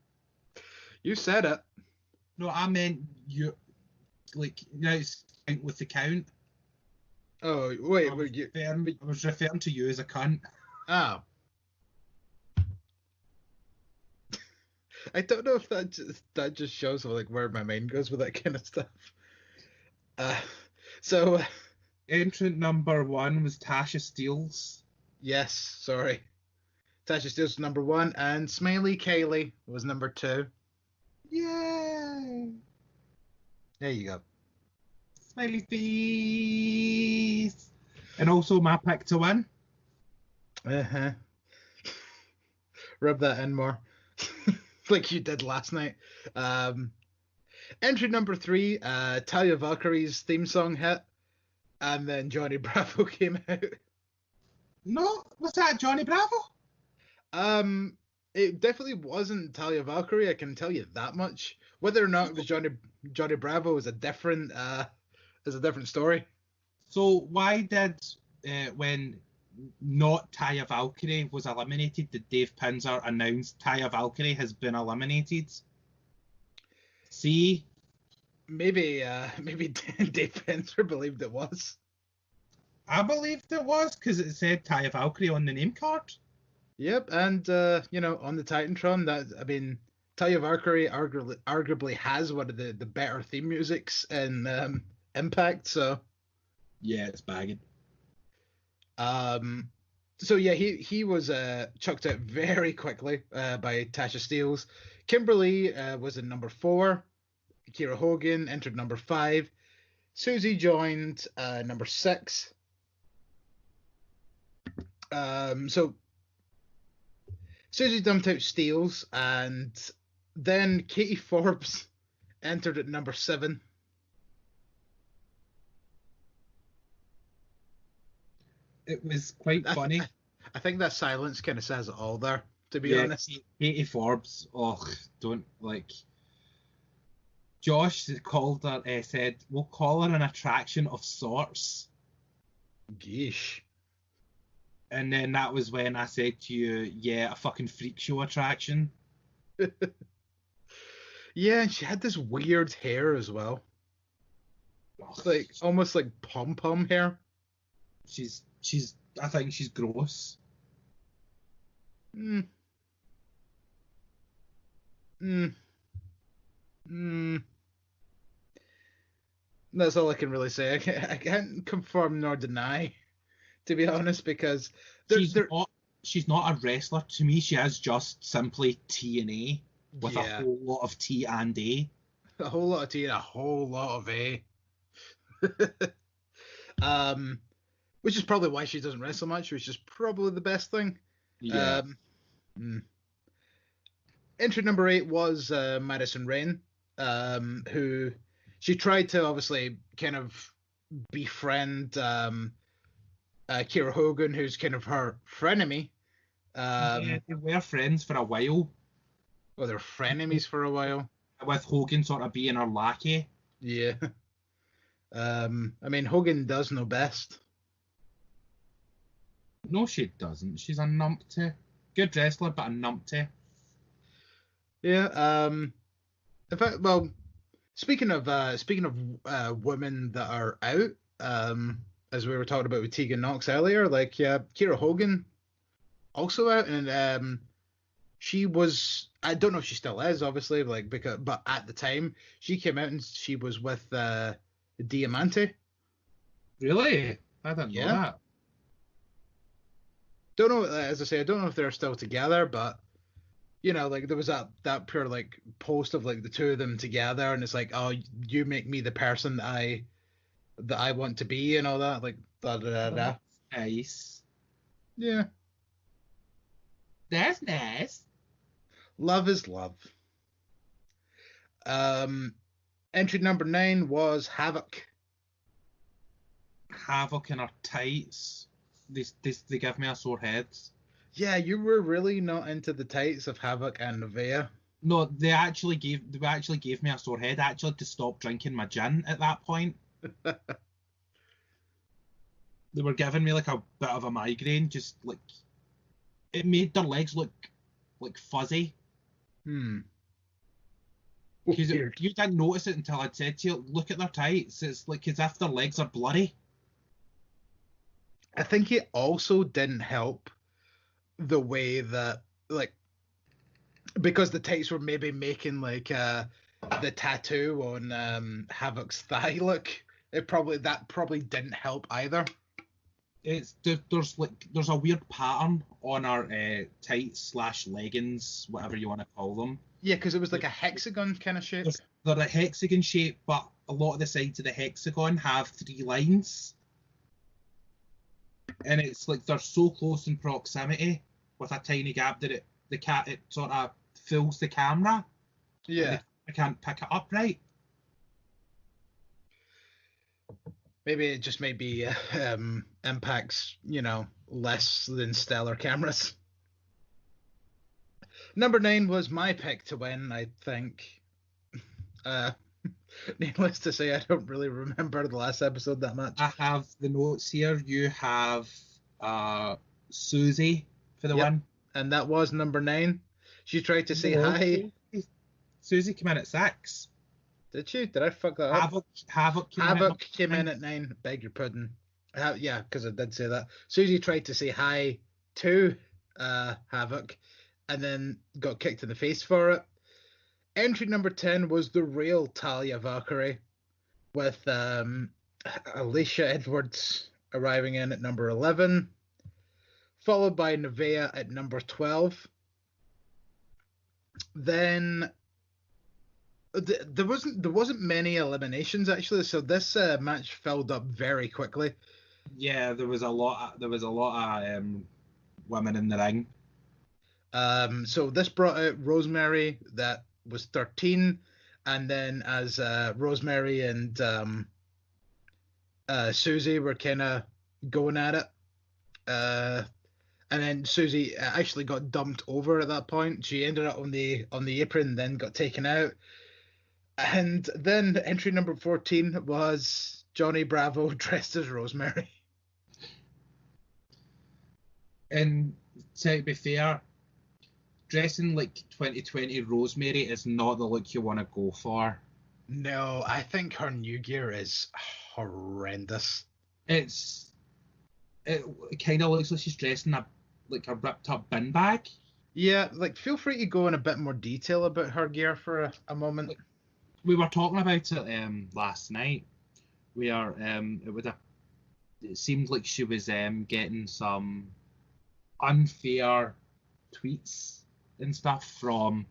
You said it. No, I meant you. Like, it's count with the count. Oh wait, I was referring to you as a cunt. Oh. I don't know if that just shows like where my mind goes with that kind of stuff. So entrant number 1 was Tasha Steelz. Yes, sorry. Tasha Steelz was number 1, and Smiley Kylie was number 2. Yay! There you go. Smiley face. And also my pick to win. Rub that in more. Like you did last night. Entry number 3, Talia Valkyrie's theme song hit, and then Johnny Bravo came out. No, was that Johnny Bravo? It definitely wasn't Talia Valkyrie. I can tell you that much. Whether or not it was Johnny Bravo is a different story. So why did when not Taya Valkyrie was eliminated, did Dave Pinzer announce Taya Valkyrie has been eliminated? See? Maybe Dave Pinzer believed it was. I believed it was because it said Taya Valkyrie on the name card. Yep, and on the Titantron, Talia Valkyrie arguably has one of the better theme musics in Impact, so yeah, it's bagging. So yeah, he was chucked out very quickly by Tasha Steelz. Kimberly was in number 4. Kiera Hogan entered number 5. Susie joined number 6. So Susie dumped out Steelz, and then Katie Forbes entered at number 7. It was quite funny. I think that silence kind of says it all there, to be honest. Katie Forbes, don't like. Josh called her, said, we'll call her an attraction of sorts. Geesh. And then that was when I said to you, yeah, a fucking freak show attraction. Yeah, and she had this weird hair as well. Like, almost like pom-pom hair. I think she's gross. That's all I can really say. I can't confirm nor deny, to be honest, because she's not a wrestler. To me, she is just simply TNA with a whole lot of T and A. A whole lot of T and a whole lot of A. Which is probably why she doesn't wrestle much, which is probably the best thing. Yeah. Entry number 8 was Madison Rain, who she tried to obviously kind of befriend Kiera Hogan, who's kind of her frenemy. Yeah, they were friends for a while. Well, they're frenemies for a while. with Hogan sort of being her lackey. Yeah. I mean, Hogan does know best. No, she doesn't. She's a numpty. Good wrestler, but a numpty. Yeah. In fact, well, speaking of women that are out, as we were talking about with Tegan Knox earlier, like Kiera Hogan also out, and she was, I don't know if she still is, obviously, like, but at the time she came out and she was with Diamante. Really? I didn't know that. Don't know, as I say, I don't know if they're still together, but like there was that pure like post of like the two of them together, and it's like, oh, you make me the person that I want to be, and all that, like da da da da. Nice. Yeah. That's nice. Love is love. Entry number 9 was Havoc. Havoc in her tights. They give me a sore head. Yeah, you were really not into the tights of Havoc and Nevaeh. No, they actually gave me a sore head. I actually had to stop drinking my gin at that point. They were giving me like a bit of a migraine, just like it made their legs look like fuzzy. Because you didn't notice it until I'd said to you, look at their tights. It's like as if their legs are bloody. I think it also didn't help the way that, like, because the tights were maybe making like the tattoo on Havoc's thigh look. That probably didn't help either. There's a weird pattern on our tights / leggings, whatever you want to call them. Yeah, because it was like a hexagon kind of shape. They're a hexagon shape, but a lot of the sides of the hexagon have 3 lines. And it's like they're so close in proximity with a tiny gap that it sort of fills the camera. Yeah. I can't pick it up right. Maybe it just maybe Impact's, less than stellar cameras. Number 9 was my pick to win, I think. Needless to say, I don't really remember the last episode that much. I have the notes here. You have Susie for the win. And that was number 9. She tried to say hi. Susie came in at 6. Did she? Did I fuck that up? Havoc came in at 9. Beg your pudding. Yeah, because I did say that. Susie tried to say hi to Havoc and then got kicked in the face for it. Entry number 10 was the real Talia Valkyrie, with Alicia Edwards arriving in at number 11, followed by Nevaeh at number 12. Then there wasn't many eliminations actually, so this match filled up very quickly. Yeah, there was a lot of women in the ring. So this brought out Rosemary, that was 13, and then as Rosemary and Susie were kind of going at it, and then Susie actually got dumped over at that point. She ended up on the apron, then got taken out, and then entry number 14 was Johnny Bravo dressed as Rosemary. And to be fair, dressing like 2020 Rosemary is not the look you want to go for. No, I think her new gear is horrendous. It kind of looks like she's dressed in a ripped up bin bag. Yeah, like feel free to go in a bit more detail about her gear for a moment. We were talking about it last night. It seemed like she was getting some unfair tweets and stuff from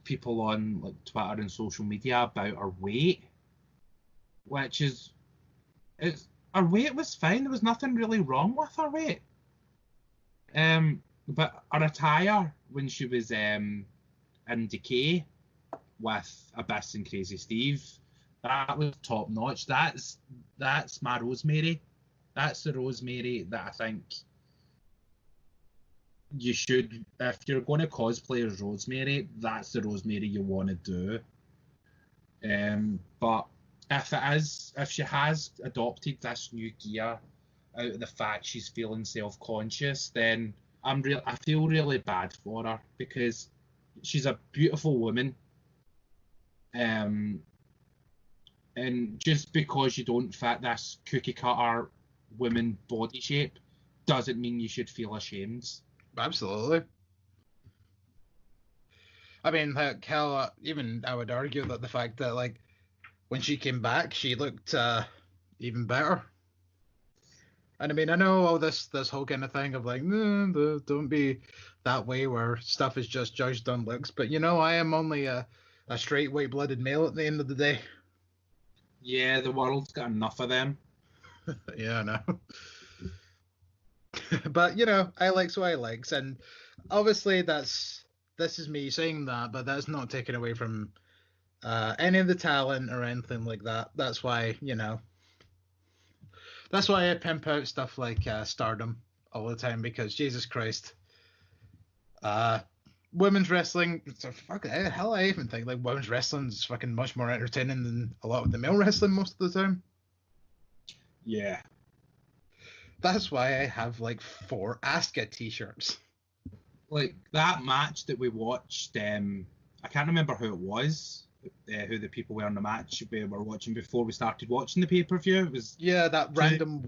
people on like Twitter and social media about her weight, which is her weight was fine. There was nothing really wrong with her weight. But her attire when she was in Decay with Abyss and Crazy Steve, that was top notch. That's my Rosemary. That's the Rosemary that I think you should, if you're going to cosplay as Rosemary, that's the Rosemary you want to do. But if she has adopted this new gear out of the fact she's feeling self-conscious, then I feel really bad for her, because she's a beautiful woman. And just because you don't fit this cookie cutter woman body shape doesn't mean you should feel ashamed. Absolutely. I mean, hell, even I would argue that the fact that, like, when she came back, she looked even better. And I mean, I know all this whole kind of thing of like, no, don't be that way where stuff is just judged on looks. But you know, I am only a straight white-blooded male at the end of the day. Yeah, the world's got enough of them. Yeah, I know. But you know, I likes what I likes, and obviously this is me saying that, but that's not taken away from any of the talent or anything like that. That's why, you know, that's why I pimp out stuff like Stardom all the time, because Jesus Christ, women's wrestling, hell, I even think like women's wrestling is fucking much more entertaining than a lot of the male wrestling most of the time. Yeah. That's why I have like 4 Asuka t-shirts. Like that match that we watched, I can't remember who it was, who the people were in the match we were watching before we started watching the pay-per-view. It was that random